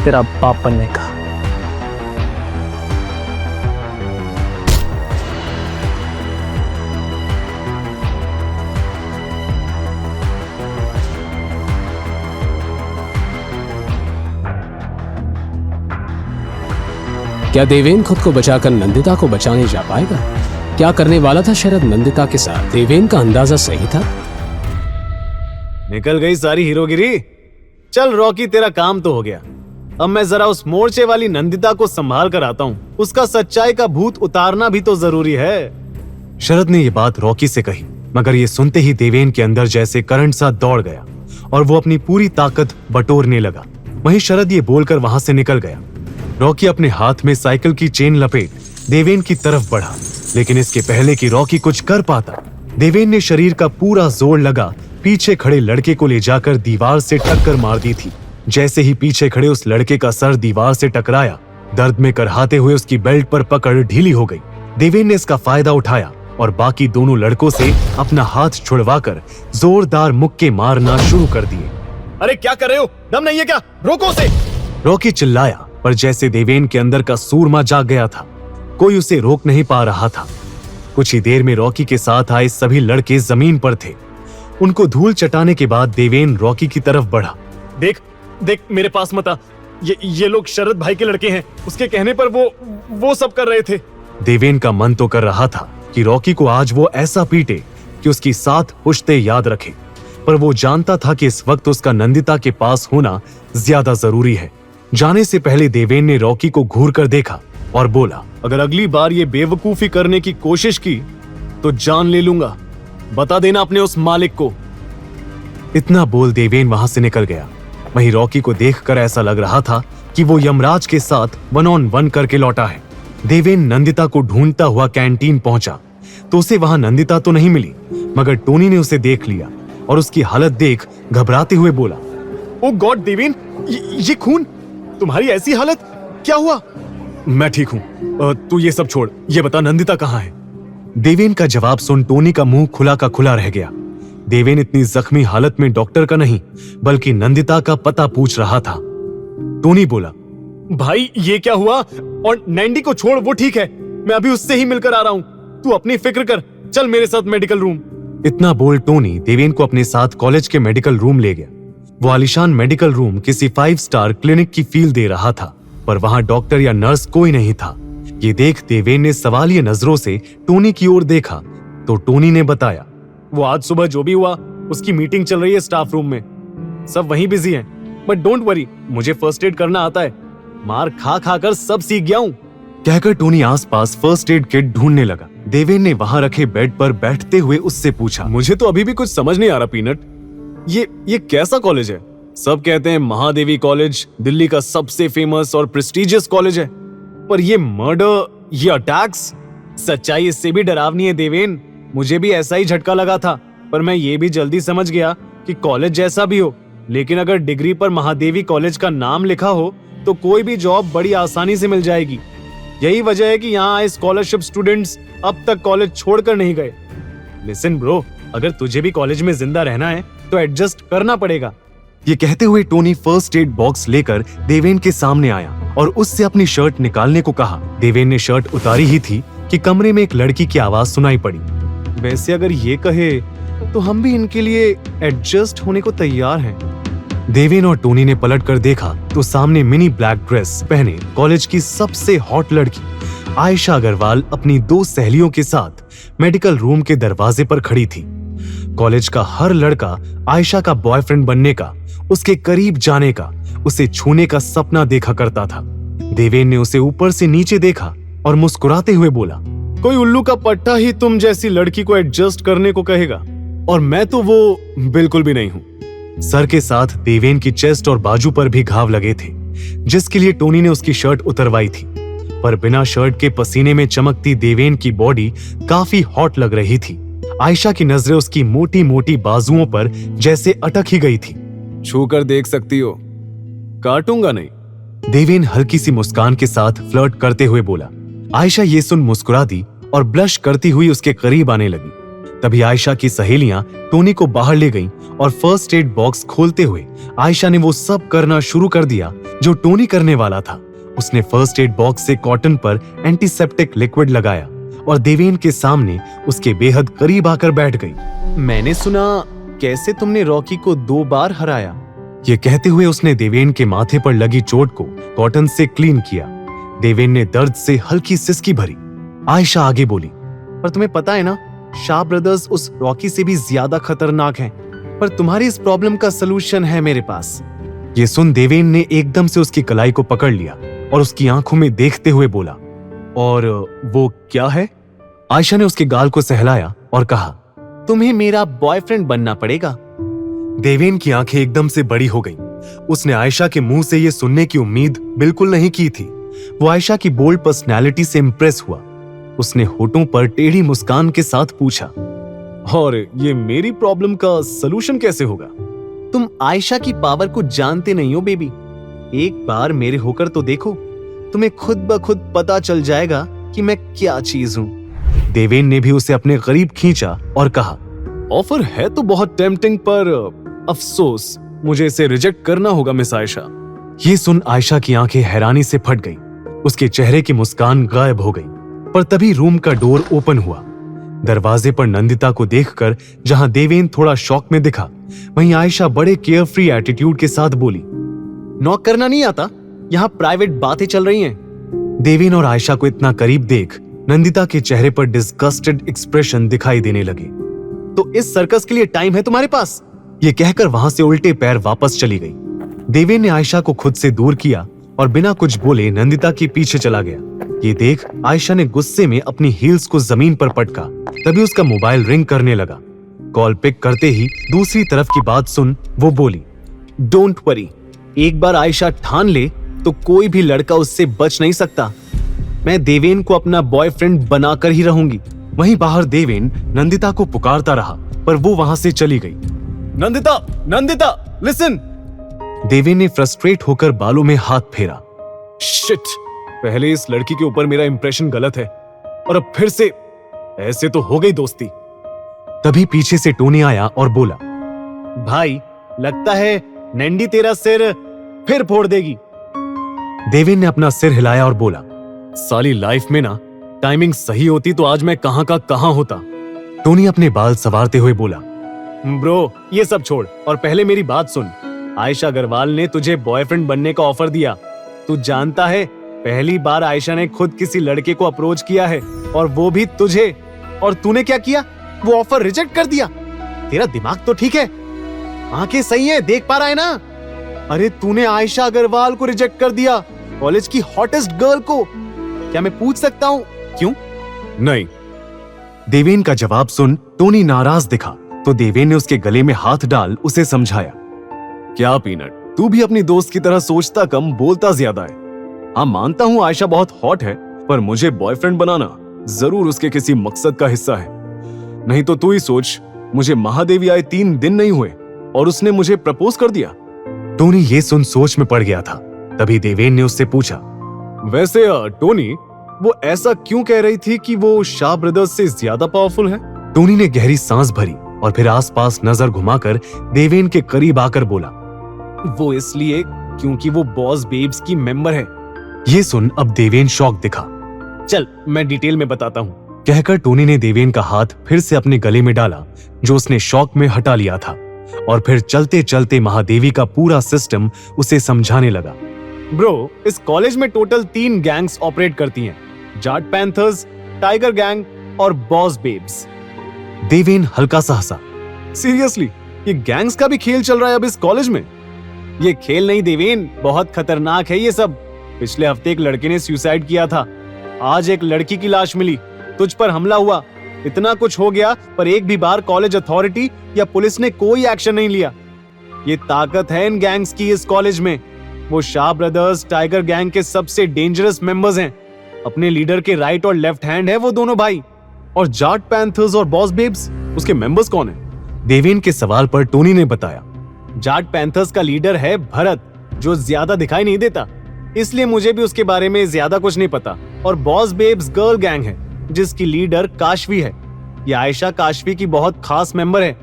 तेरा बाप बनने का। क्या देवेन खुद को बचाकर नंदिता को बचाने जा पाएगा? क्या करने वाला था शरद नंदिता के साथ? देवेन का अंदाजा सही था। निकल गई सारी हीरोगिरी। चल रॉकी, तेरा काम तो हो गया। अब मैं जरा उस मोर्चे वाली नंदिता को संभाल कर आता हूँ। उसका सच्चाई का भूत उतारना भी तो जरूरी है। शरद ने ये बात रॉकी से कही, मगर ये सुनते ही देवेन के अंदर जैसे करंट सा दौड़ गया और वो अपनी पूरी ताकत बटोरने लगा। वहीं शरद ये बोलकर वहां से निकल गया। रॉकी अपने हाथ में साइकिल की चेन लपेट देवेन की तरफ बढ़ा, लेकिन इसके पहले कि रॉकी कुछ कर पाता, देवेन ने शरीर का पूरा जोर लगा पीछे खड़े लड़के को ले जाकर दीवार से टक्कर मार दी थी। जैसे ही पीछे खड़े उस लड़के का सर दीवार से टकराया, दर्द में करहाते हुए उसकी बेल्ट पर पकड़ ढीली हो गई। देवेन ने इसका फायदा उठाया और बाकी दोनों लड़कों से अपना हाथ छुड़वाकर जोरदार मुक्के मारना शुरू कर दिए। अरे क्या कर रहे हो? दम नहीं है क्या? रोको उसे! रॉकी चिल्लाया, पर जैसे देवेन के अंदर का सूरमा जाग गया था, कोई उसे रोक नहीं पा रहा था। कुछ ही देर में रॉकी के साथ आए सभी लड़के जमीन पर थे। उनको धूल चटाने के बाद देवेन रॉकी की तरफ बढ़ा। देख देख, मेरे पास मत आ। ये लोग शरद भाई के लड़के हैं। उसके कहने पर वो सब कर रहे थे। देवेन का मन तो कर रहा था कि रॉकी को आज वो ऐसा पीटे कि उसकी साथ पुश्ते याद रखे, पर वो जानता था कि इस वक्त उसका नंदिता के पास होना ज्यादा जरूरी है। जाने से पहले देवेन ने रॉकी को घूर कर देखा और बोला, अगर अगली बार ये बेवकूफी करने की कोशिश की तो जान ले लूंगा। बता देना अपने उस मालिक को। इतना बोल देवेन वहां से निकल गया। वहीं रॉकी को देखकर ऐसा लग रहा था कि वो यमराज के साथ 1-on-1 करके लौटा है। देवेन नंदिता को ढूंढता हुआ कैंटीन पहुंचा तो उसे वहां नंदिता तो नहीं मिली, मगर टोनी ने उसे देख लिया और उसकी हालत देख घबराते हुए बोला, ओ गॉड देवेन, ये खून! तुम्हारी ऐसी हालत, क्या हुआ? मैं ठीक हूं, तू ये सब छोड़, ये बता नंदिता कहाँ है? देवेन का जवाब सुन टोनी का मुंह खुला का खुला रह गया। देवेन इतनी जख्मी हालत में डॉक्टर का नहीं बल्कि नंदिता का पता पूछ रहा था। टोनी बोला, भाई ये क्या हुआ? और नैंडी को छोड़, वो ठीक है। मैं अभी उससे ही मिलकर आ रहा हूँ। तू अपनी फिक्र कर, चल मेरे साथ मेडिकल रूम। इतना बोल टोनी देवेन को अपने साथ कॉलेज के मेडिकल रूम ले गया। वो आलीशान मेडिकल रूम किसी 5 स्टार क्लिनिक की फील दे रहा था, पर वहां डॉक्टर या नर्स कोई नहीं था। ये देख देवेन ने सवालिया नजरों से टोनी की ओर देखा तो टोनी ने बताया, वो आज सुबह जो भी हुआ उसकी मीटिंग चल रही है स्टाफ रूम में, सब वहीं बिजी हैं। बट डोंट वरी, मुझे फर्स्ट एड करना आता है, मार खा खा कर सब सीख गया हूँ। कहकर टोनी आसपास फर्स्ट एड किट ढूंढने लगा। देवेन ने वहां रखे बेड पर बैठते हुए उससे पूछा, मुझे तो अभी भी कुछ समझ नहीं आ रहा पीनट, ये कैसा कॉलेज है? सब कहते हैं महादेवी कॉलेज दिल्ली का सबसे फेमस और प्रेस्टिजियस कॉलेज है, पर ये मर्डर, ये अटैक्स, सच्चाई इससे भी डरावनी है देवेन। मुझे भी ऐसा ही झटका लगा था, पर मैं ये भी जल्दी समझ गया कि कॉलेज जैसा भी हो, लेकिन अगर डिग्री पर महादेवी कॉलेज का नाम लिखा हो तो कोई भी जॉब बड़ी आसानी से मिल जाएगी। यही वजह है कि यहाँ आए स्कॉलरशिप स्टूडेंट्स अब तक कॉलेज छोड़कर नहीं गए। लिसन ब्रो, अगर तुझे भी कॉलेज में जिंदा रहना है तो एडजस्ट करना पड़ेगा। ये कहते हुए टोनी फर्स्ट एड बॉक्स लेकर देवेन के सामने आया और उससे अपनी शर्ट निकालने को कहा। देवेन ने शर्ट उतारी ही थी कि कमरे में एक लड़की की आवाज सुनाई पड़ी। वैसे अगर ये कहे तो हम भी इनके लिए एडजस्ट होने को तैयार हैं। देवेन और टोनी ने पलट कर देखा तो सामने मिनी ब्लैक ड्रेस पहने कॉलेज की सबसे हॉट लड़की आयशा अग्रवाल अपनी 2 सहेलियों के साथ मेडिकल रूम के दरवाजे पर खड़ी थी। कॉलेज का हर लड़का आयशा का बॉयफ्रेंड बनने का, उसके करीब जाने का, उसे छूने का सपना देखा करता था। देवेन ने उसे ऊपर से नीचे देखा और मुस्कुराते हुए बोला, कोई उल्लू का पट्टा ही तुम जैसी लड़की को एडजस्ट करने को कहेगा, और मैं तो वो बिल्कुल भी नहीं हूँ। सर के साथ देवेन की चेस्ट और बाजू पर भी घाव लगे थे, जिसके लिए टोनी ने उसकी शर्ट उतरवाई थी, पर बिना शर्ट के पसीने में चमकती देवेन की बॉडी काफी हॉट लग रही थी। आयशा की नजरें उसकी मोटी मोटी बाजुओं पर जैसे अटक ही गई थी। छू कर देख सकती हो, काटूंगा नहीं। देवेन हल्की सी मुस्कान के साथ फ्लर्ट करते हुए बोला। आयशा ये सुन मुस्कुरा दी और ब्लश करती हुई उसके करीब आने लगी। तभी आयशा की सहेलियां टोनी को बाहर ले गईं और फर्स्ट एड बॉक्स खोलते हुए आयशा ने वो सब करना शुरू कर दिया जो टोनी करने वाला था। उसने फर्स्ट एड बॉक्स से कॉटन पर एंटीसेप्टिक लिक्विड लगाया और देवेन के सामने उसके बेहद करीब आकर बैठ गई। मैंने सुना कैसे तुमने रॉकी को 2 बार हराया। ये कहते हुए उसने देवेन के माथे पर लगी चोट को कॉटन से क्लीन किया। देवेन ने दर्द से हल्की सिसकी भरी। आयशा आगे बोली, पर तुम्हें पता है ना, शाह ब्रदर्स उस रॉकी से भी ज्यादा खतरनाक हैं, पर तुम्हारी इस प्रॉब्लम का सलूशन है मेरे पास। ये सुन देवेन ने एकदम से उसकी कलाई को पकड़ लिया और उसकी आंखों में देखते हुए बोला, और वो क्या है? आयशा ने उसके गाल को सहलाया और कहा, तुम्हें मेरा बॉयफ्रेंड बनना पड़ेगा। देवेन की आंखें एकदम से बड़ी हो गईं। उसने आयशा के मुंह से ये सुनने की उम्मीद बिल्कुल नहीं की थी। वो आयशा की बोल्ड पर्सनैलिटी से इंप्रेस हुआ। उसने होठों पर टेढ़ी मुस्कान के साथ पूछा, और ये मेरी प्रॉब्लम का सलूशन कैसे होगा? तुम आयशा की पावर को जानते नहीं हो बेबी। एक बार मेरे होकर तो देखो, तुम्हें खुद ब खुद पता चल जाएगा कि मैं क्या चीज हूँ। देवेन ने भी उसे अपने करीब खींचा और कहा, ऑफर है तो बहुत टेम्पटिंग, पर अफसोस मुझे इसे रिजेक्ट करना होगा मिस आयशा। ये सुन आयशा की आंखें हैरानी से फट गईं। उसके चेहरे की मुस्कान गायब हो गई। पर तभी रूम का डोर ओपन हुआ। दरवाजे पर नंदिता को देखकर जहां देवेन थोड़ा शॉक में दिखा, वहीं आयशा बड़े केयर फ्री एटीट्यूड के साथ बोली, नॉक करना नहीं आता, यहाँ प्राइवेट बातें चल रही हैं। देवेन और आयशा को इतना करीब देख नंदिता के चेहरे पर डिस्गस्टेड एक्सप्रेशन दिखाई देने लगे। तो इस सर्कस के लिए टाइम है तुम्हारे पास? ये कहकर वहां से उल्टे पैर वापस चली गई। देवेन ने आयशा को खुद से दूर किया और बिना कुछ बोले नंदिता के पीछे चला गया। ये देख आयशा ने गुस्से में अपनी हील्स को जमीन पर पटका। तभी उसका मोबाइल रिंग करने लगा। कॉल पिक करते ही दूसरी तरफ की बात सुन वो बोली, डोंट वरी, एक बार आयशा ठान ले तो कोई भी लड़का उससे बच नहीं सकता। मैं देवेन को अपना बॉयफ्रेंड बनाकर ही रहूंगी। वहीं बाहर देवेन नंदिता को पुकारता रहा, पर वो वहां से चली गई। नंदिता, नंदिता, लिसन। देवेन ने फ्रस्ट्रेट होकर बालों में हाथ फेरा। शिट, पहले इस लड़की के ऊपर मेरा इंप्रेशन गलत है और अब फिर से ऐसे तो हो गई दोस्ती। तभी पीछे से टोनी आया और बोला, भाई लगता है नैंडी तेरा सिर फिर फोड़ देगी। देवेन ने अपना सिर हिलाया और बोला, साली लाइफ में ना टाइमिंग सही होती तो आज मैं कहां का कहां होता। टोनी अपने बाल संवारते हुए बोला, ब्रो ये सब छोड़ और पहले मेरी बात सुन। आयशा अग्रवाल ने तुझे बॉयफ्रेंड बनने का ऑफर दिया। तू जानता है पहली बार आयशा ने खुद किसी लड़के को अप्रोच किया है और वो भी तुझे, और तूने क्या किया? वो ऑफर रिजेक्ट कर दिया। तेरा दिमाग तो ठीक है, आंखें सही है, देख पा रहा है ना? अरे तूने आयशा अग्रवाल को रिजेक्ट कर दिया, कॉलेज की हॉटेस्ट गर्ल को। क्या मैं पूछ सकता हूँ क्यों? नहीं। देवेन का जवाब सुन टोनी नाराज दिखा तो देवेन ने उसके गले में हाथ डाल उसे समझाया, क्या पीनट, तू भी अपनी दोस्त की तरह सोचता कम बोलता ज्यादा है। हाँ मानता हूँ आयशा बहुत हॉट है, पर मुझे बॉयफ्रेंड बनाना जरूर उसके किसी मकसद का हिस्सा है। नहीं तो तू ही सोच, मुझे महादेवी आए 3 दिन नहीं हुए और उसने मुझे प्रपोज कर दिया। टोनी ये सुन सोच में पड़ गया था। तभी देवेन ने उससे पूछा, वैसे टोनी वो ऐसा क्यों कह रही थी कि वो शाह ब्रदर्स से ज्यादा पावरफुल है? टोनी ने गहरी सांस भरी और फिर आसपास नजर घुमाकर देवेन के करीब आकर बोला, वो इसलिए क्योंकि वो बॉस बेब्स की मेंबर है। ये सुन अब देवेन शॉक दिखा। चल मैं डिटेल में बताता हूँ, कहकर टोनी ने देवेन का हाथ फिर से अपने गले में डाला जो उसने शॉक में हटा लिया था, और फिर चलते चलते महादेवी का पूरा सिस्टम उसे समझाने लगा। ब्रो, इस कॉलेज में टोटल 3 गैंग्स ऑपरेट करती हैं, जाट पैंथर्स, टाइगर गैंग और बॉस बेब्स। देवेन हल्का सा हंसा। सीरियसली, ये गैंग्स का भी खेल चल रहा है अब इस कॉलेज में? ये खेल नहीं देवेन, बहुत खतरनाक है ये सब। पिछले हफ्ते एक लड़के ने सुसाइड किया था, आज एक लड़की की लाश मिली, तुझ पर हमला हुआ, इतना कुछ हो गया पर एक भी बार कॉलेज अथॉरिटी या पुलिस ने कोई एक्शन नहीं लिया। ये ताकत है इन गैंग्स की इस कॉलेज में। वो शाह ब्रदर्स टाइगर गैंग के सबसे डेंजरस मेंबर्स हैं। अपने लीडर के राइट और लेफ्ट हैंड है वो दोनों भाई। और जाट पैंथर्स और बॉस बेब्स, उसके मेंबर्स कौन है? देवेन के सवाल पर टोनी ने बताया, जाट पैंथर्स का लीडर है भरत, जो ज्यादा दिखाई नहीं देता, इसलिए मुझे भी उसके बारे में ज्यादा कुछ नहीं पता। और बॉस बेब्स गर्ल गैंग है जिसकी लीडर काशवी है। ये आयशा काशवी की बहुत खास मेंबर है।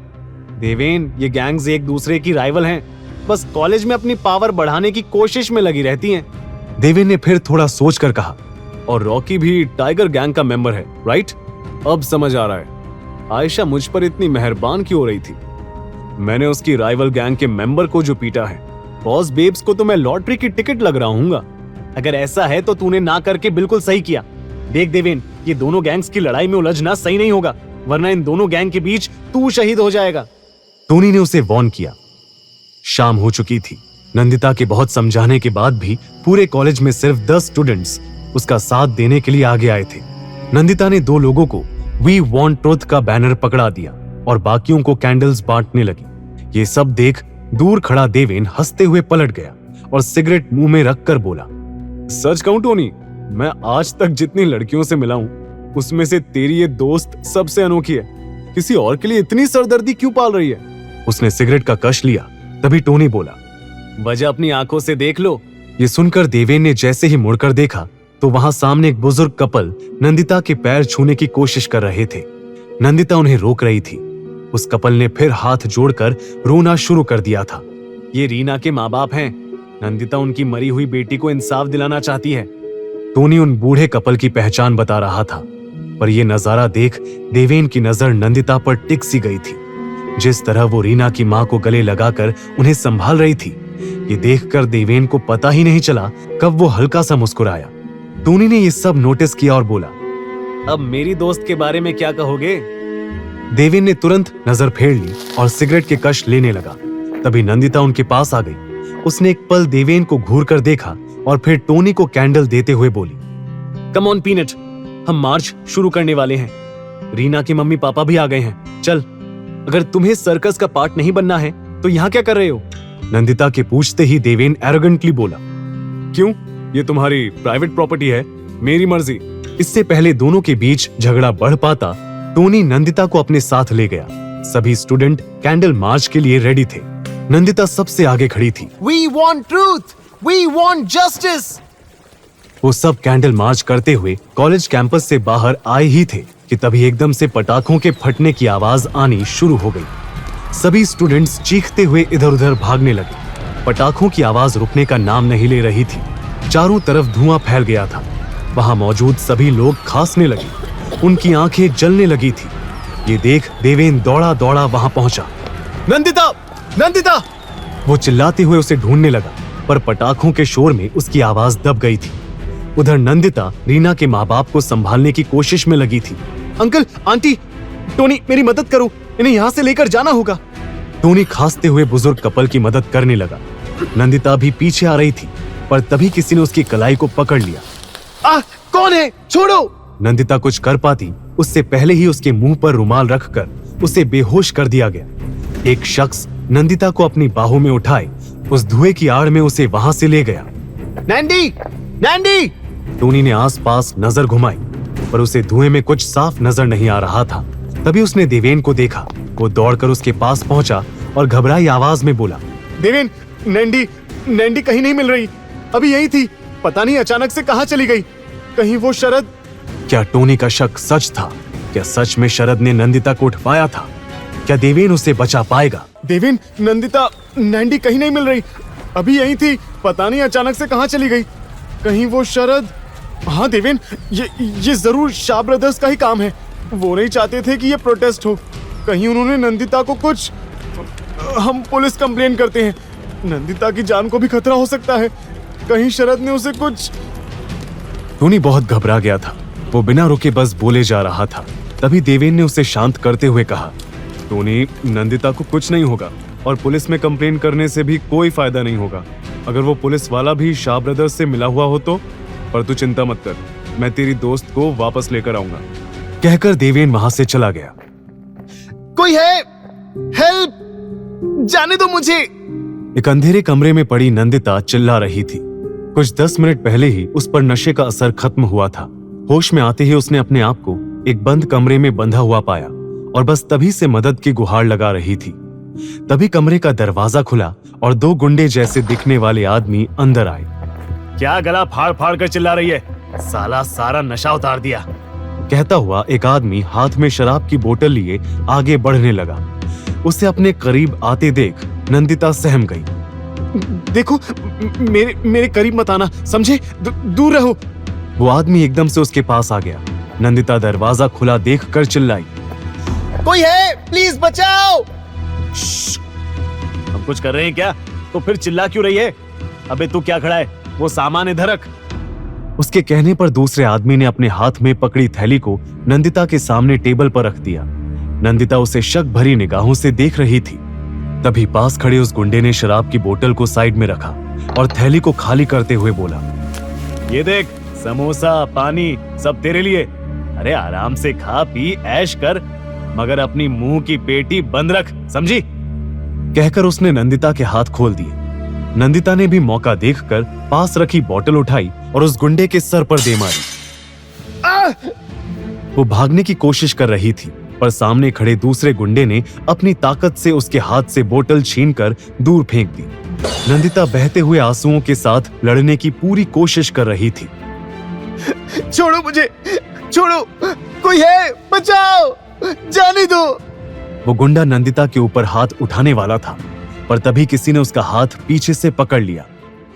देवेन, ये गैंग्स एक दूसरे की राइवल हैं, बस कॉलेज में अपनी पावर बढ़ाने की कोशिश में लगी रहती हैं। देवेन ने फिर थोड़ा सोचकर कहा, और रॉकी भी टाइगर गैंग का मेंबर है, राइट? अब समझ आ रहा है आयशा मुझ पर इतनी मेहरबान क्यों हो रही थी। मैंने उसकी राइवल गैंग के मेंबर को जो पीटा है, बॉस बेब्स को तो मैं लॉटरी की टिकट लग रहा हूँगा। अगर ऐसा है तो तूने ना करके बिल्कुल सही किया। देख देवेन, ये दोनों गैंग्स की लड़ाई में उलझना सही नहीं होगा, वरना इन दोनों गैंग के बीच तू शहीद हो जाएगा। टोनी ने उसे वार्न किया। शाम हो चुकी थी। नंदिता के बहुत समझाने के बाद भी पूरे कॉलेज में सिर्फ 10 स्टूडेंट्स उसका साथ देने के लिए आगे आए थे। नंदिता ने 2 लोगों को वी वांट ट्रुथ का बैनर पकड़ा दिया और बाकियों को कैंडल्स बांटने लगी। ये सब देख दूर खड़ा देवेन हंसते हुए पलट गया और सिगरेट मुंह में रखकर बोला, सच कहूं टोनी, मैं आज तक जितनी लड़कियों से मिला हूं उसमें से तेरी ये दोस्त सबसे अनोखी है। किसी और के लिए इतनी सरदर्दी क्यों पाल रही है? उसने सिगरेट का कश लिया। तभी टोनी बोला, वजह अपनी आंखों से देख लो। ये सुनकर देवेन ने जैसे ही मुड़कर देखा तो वहां सामने एक बुजुर्ग कपल नंदिता के पैर छूने की कोशिश कर रहे थे। नंदिता उन्हें रोक रही थी। उस कपल ने फिर हाथ जोड़कर रोना शुरू कर दिया था। ये रीना के माँ बाप हैं। नंदिता उनकी मरी हुई बेटी को इंसाफ दिलाना चाहती है। टोनी उन बूढ़े कपल की पहचान बता रहा था, पर यह नजारा देख देवेन की नजर नंदिता पर टिक सी गई थी। जिस तरह वो रीना की मां को गले लगाकर उन्हें संभाल रही थी, ये देखकर देवेन को पता ही नहीं चला कब वो हल्का सा मुस्कुराया। टोनी ने ये सब नोटिस किया और बोला, अब मेरी दोस्त के बारे में क्या कहोगे? देवेन ने तुरंत नजर फेर ली और सिगरेट के कश लेने लगा। तभी नंदिता उनके पास आ गई। उसने एक पल देवेन को घूर कर देखा और फिर टोनी को कैंडल देते हुए बोली, कम ऑन पीनट, हम मार्च शुरू करने वाले हैं। रीना के मम्मी पापा भी आ गए हैं। चल, अगर तुम्हें सर्कस का पार्ट नहीं बनना है तो यहाँ क्या कर रहे हो? नंदिता के पूछते ही देवेन एरोगेंटली बोला, क्यों? ये तुम्हारी प्राइवेट प्रॉपर्टी है, मेरी मर्जी। इससे पहले दोनों के बीच झगड़ा बढ़ पाता, टोनी नंदिता को अपने साथ ले गया। सभी स्टूडेंट कैंडल मार्च के लिए रेडी थे। नंदिता सबसे आगे खड़ी थी। We want truth, we want justice। वो सब कैंडल मार्च करते हुए कॉलेज कैंपस से बाहर आए ही थे कि तभी एकदम से पटाखों के फटने की आवाज आनी शुरू हो गई। सभी स्टूडेंट्स चीखते हुए इधर उधर भागने लगे। पटाखों की आवाज रुकने का नाम नहीं ले रही थी। चारों तरफ धुआं फैल गया था। वहां मौजूद सभी लोग खांसने लगे। उनकी आंखें जलने लगी थी। ये देख देवेन दौड़ा दौड़ा वहां पहुंचा। नंदिता, नंदिता! वो चिल्लाते हुए उसे ढूंढने लगा, पर पटाखों के शोर में उसकी आवाज दब गई थी। उधर नंदिता रीना के माँ बाप को संभालने की कोशिश में लगी थी। अंकल, आंटी, टोनी, मेरी मदद करो, इन्हें यहाँ से लेकर जाना होगा। टोनी खांसते हुए बुजुर्ग कपल की मदद करने लगा। नंदिता भी पीछे आ रही थी, पर तभी किसी ने उसकी कलाई को पकड़ लिया। कौन है? छोड़ो! नंदिता कुछ कर पाती उससे पहले ही उसके मुंह पर रुमाल रखकर उसे बेहोश कर दिया गया। एक शख्स नंदिता को अपनी बाहों में उठाए उस धुएं की आड़ में उसे वहां से ले गया। नैंडी! नैंडी! टोनी ने आसपास नजर घुमाई, पर उसे धुएं में कुछ साफ नजर नहीं आ रहा था। तभी उसने देवेन को देखा। वो दौड़कर उसके पास पहुंचा और घबराई आवाज में बोला, देवेन, नैंडी, नैंडी कहीं नहीं मिल रही। अभी यही थी, पता नहीं अचानक से कहाँ चली गई। कहीं वो शरद? क्या टोनी का शक सच था? क्या सच में शरद ने नंदिता को उठवाया था? क्या देवेन उसे बचा पाएगा? देवेन, नंदिता, नैंडी कहीं नहीं मिल रही। अभी यही थी, पता नहीं अचानक से कहाँ चली गई। कहीं वो शरद? हाँ देवेन, ये जरूर शाह ब्रदर्स का ही काम है। वो नहीं चाहते थे कि ये प्रोटेस्ट हो। कहीं उन्होंने नंदिता को कुछ... हम पुलिस कंप्लेन करते हैं। नंदिता की जान को भी खतरा हो सकता है। कहीं शरद ने उसे कुछ... टोनी बहुत घबरा गया था। वो बिना रुके बस बोले जा रहा था। तभी देवेन ने उसे शांत करते हुए कहा, टोनी, नंदिता को कुछ नहीं होगा और पुलिस में कंप्लेन करने से भी कोई फायदा नहीं होगा। अगर वो पुलिस वाला भी शाह ब्रदर्स से मिला हुआ हो तो? पर तू चिंता मत कर, मैं तेरी दोस्त को वापस लेकर आऊंगा। कहकर देवेन वहां से चला गया। कोई है? हेल्प! जाने दो मुझे! एक अंधेरे कमरे में पड़ी नंदिता चिल्ला रही थी। कुछ 10 मिनट पहले ही उस पर नशे का असर खत्म हुआ था। होश में आते ही उसने अपने आप को एक बंद कमरे में बंधा हुआ पाया और बस तभी से मदद की गुहार लगा रही थी। तभी कमरे का दरवाजा खुला और 2 गुंडे जैसे दिखने वाले आदमी अंदर आए। क्या गला फाड़ फाड़ कर चिल्ला रही है? साला सारा नशा उतार दिया। कहता हुआ एक आदमी हाथ में शराब की बोतल लिए आगे बढ़ने लगा। उसे अपने करीब आते देख नंदिता सहम गई। देखो, मेरे करीब मत आना, समझे? दूर रहो। वो आदमी एकदम से उसके पास आ गया। नंदिता दरवाजा खुला देखकर चिल्लाई, कोई है? प्लीज बचाओ! हम कुछ कर रहे हैं क्या? तो फिर चिल्ला क्यों रही है? अबे तू क्या खड़ा है? वो सामान इधर रख। उसके कहने पर दूसरे आदमी ने अपने हाथ में पकड़ी थैली को नंदिता के सामने टेबल पर रख दिया। नंदिता उसे शक भरी निगाहों से देख रही थी। तभी पास खड़े उस गुंडे ने शराब की बोतल को साइड में रखा और थैली को खाली करते हुए बोला, ये देख, समोसा, पानी सब तेरे लिए। अरे आराम से खा पी ऐश कर, मगर अपनी मुंह की पेटी बंद रख, समझी? कहकर उसने नंदिता के हाथ खोल दिए। नंदिता ने भी मौका देखकर पास रखी बोतल उठाई और उस गुंडे के सर पर दे मारी। वो भागने की कोशिश कर रही थी, पर सामने खड़े दूसरे गुंडे ने अपनी ताकत से उसके हाथ से बोतल छीनकर दूर फेंक दी। नंदिता बहते हुए आंसुओं के साथ लड़ने की पूरी कोशिश कर रही थी। छोड़ो मुझे, छोड़ो, कोई है? बचाओ, जाने दो। वो गुंडा नंदिता के ऊपर हाथ उठाने वाला था, पर तभी किसी ने उसका हाथ पीछे से पकड़ लिया।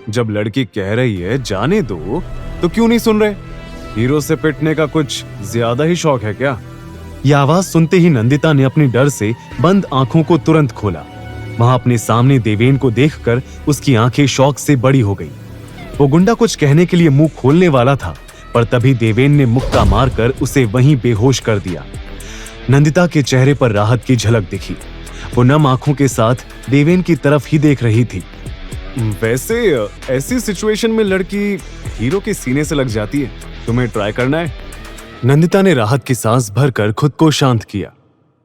जब लड़की कह रही है जाने दो, तो क्यों नहीं सुन रहे? हीरो से पिटने का कुछ ज्यादा ही शौक है क्या? यह आवाज सुनते ही नंदिता ने अपनी डर से बंद आंखों को तुरंत खोला। वहां अपने सामने देवेन को देखकर उसकी आंखें शौक से बड़ी हो गई। वो गुंडा कुछ कहने के लिए मुंह खोलने वाला था, पर तभी देवेन ने मुक्का मारकर उसे वहीं बेहोश कर दिया। नंदिता के चेहरे पर राहत की झलक दिखी। वो नम आंखों के साथ देवेन की तरफ ही देख रही थी। वैसे ऐसी सिचुएशन में लड़की हीरो के सीने से लग जाती है। तुम्हें ट्राई करना है? नंदिता ने राहत की सांस भरकर खुद को शांत किया।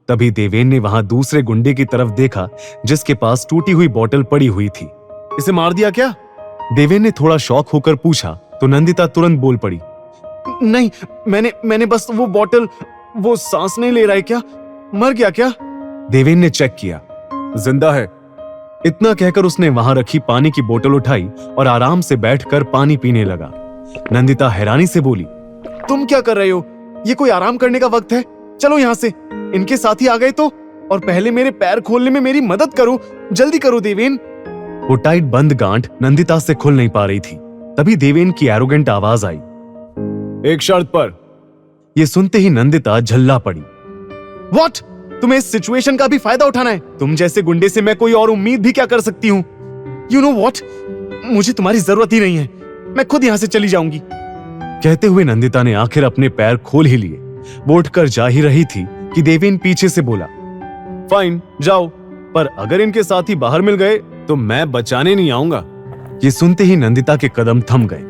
तभी देवेन ने वहां दूसरे गुंडे की तरफ देखा, जिसके पास टूटी हुई बोतल पड़ी हुई थी। इसे मार दिया क्या? देवेन ने थोड़ा शॉक होकर पूछा, तो नंदिता तुरंत बोल पड़ी, नहीं, मैंने बस वो बोतल, वो सांस नहीं ले रहा है क्या? मर गया क्या? देवेन ने चेक किया, जिंदा है। इतना कहकर उसने वहां रखी पानी की बोतल उठाई और आराम से बैठकर पानी पीने लगा। नंदिता हैरानी से बोली, तुम क्या कर रहे हो? ये कोई आराम करने का वक्त है? चलो यहाँ से। इनके साथी आ गए तो? और पहले मेरे पैर खोलने में मेरी मदद करो, जल्दी करो देवेन। वो टाइट बंद गांठ नंदिता से खुल नहीं पा रही थी। तभी देवेन की एरोगेंट आवाज आई, एक शर्त पर। यह सुनते ही नंदिता झल्ला पड़ी। व्हाट? तुम्हें इस सिचुएशन का भी फायदा उठाना है? तुम जैसे गुंडे से मैं कोई और उम्मीद भी क्या कर सकती हूँ? यू नो व्हाट, मुझे तुम्हारी जरूरत ही नहीं है, मैं खुद यहाँ से चली जाऊंगी। कहते हुए नंदिता ने आखिर अपने पैर खोल ही लिए। वो उठकर जा ही रही थी कि देवेन पीछे से बोला, फाइन जाओ, पर अगर इनके साथी बाहर मिल गए तो मैं बचाने नहीं आऊंगा। ये सुनते ही नंदिता के कदम थम गए।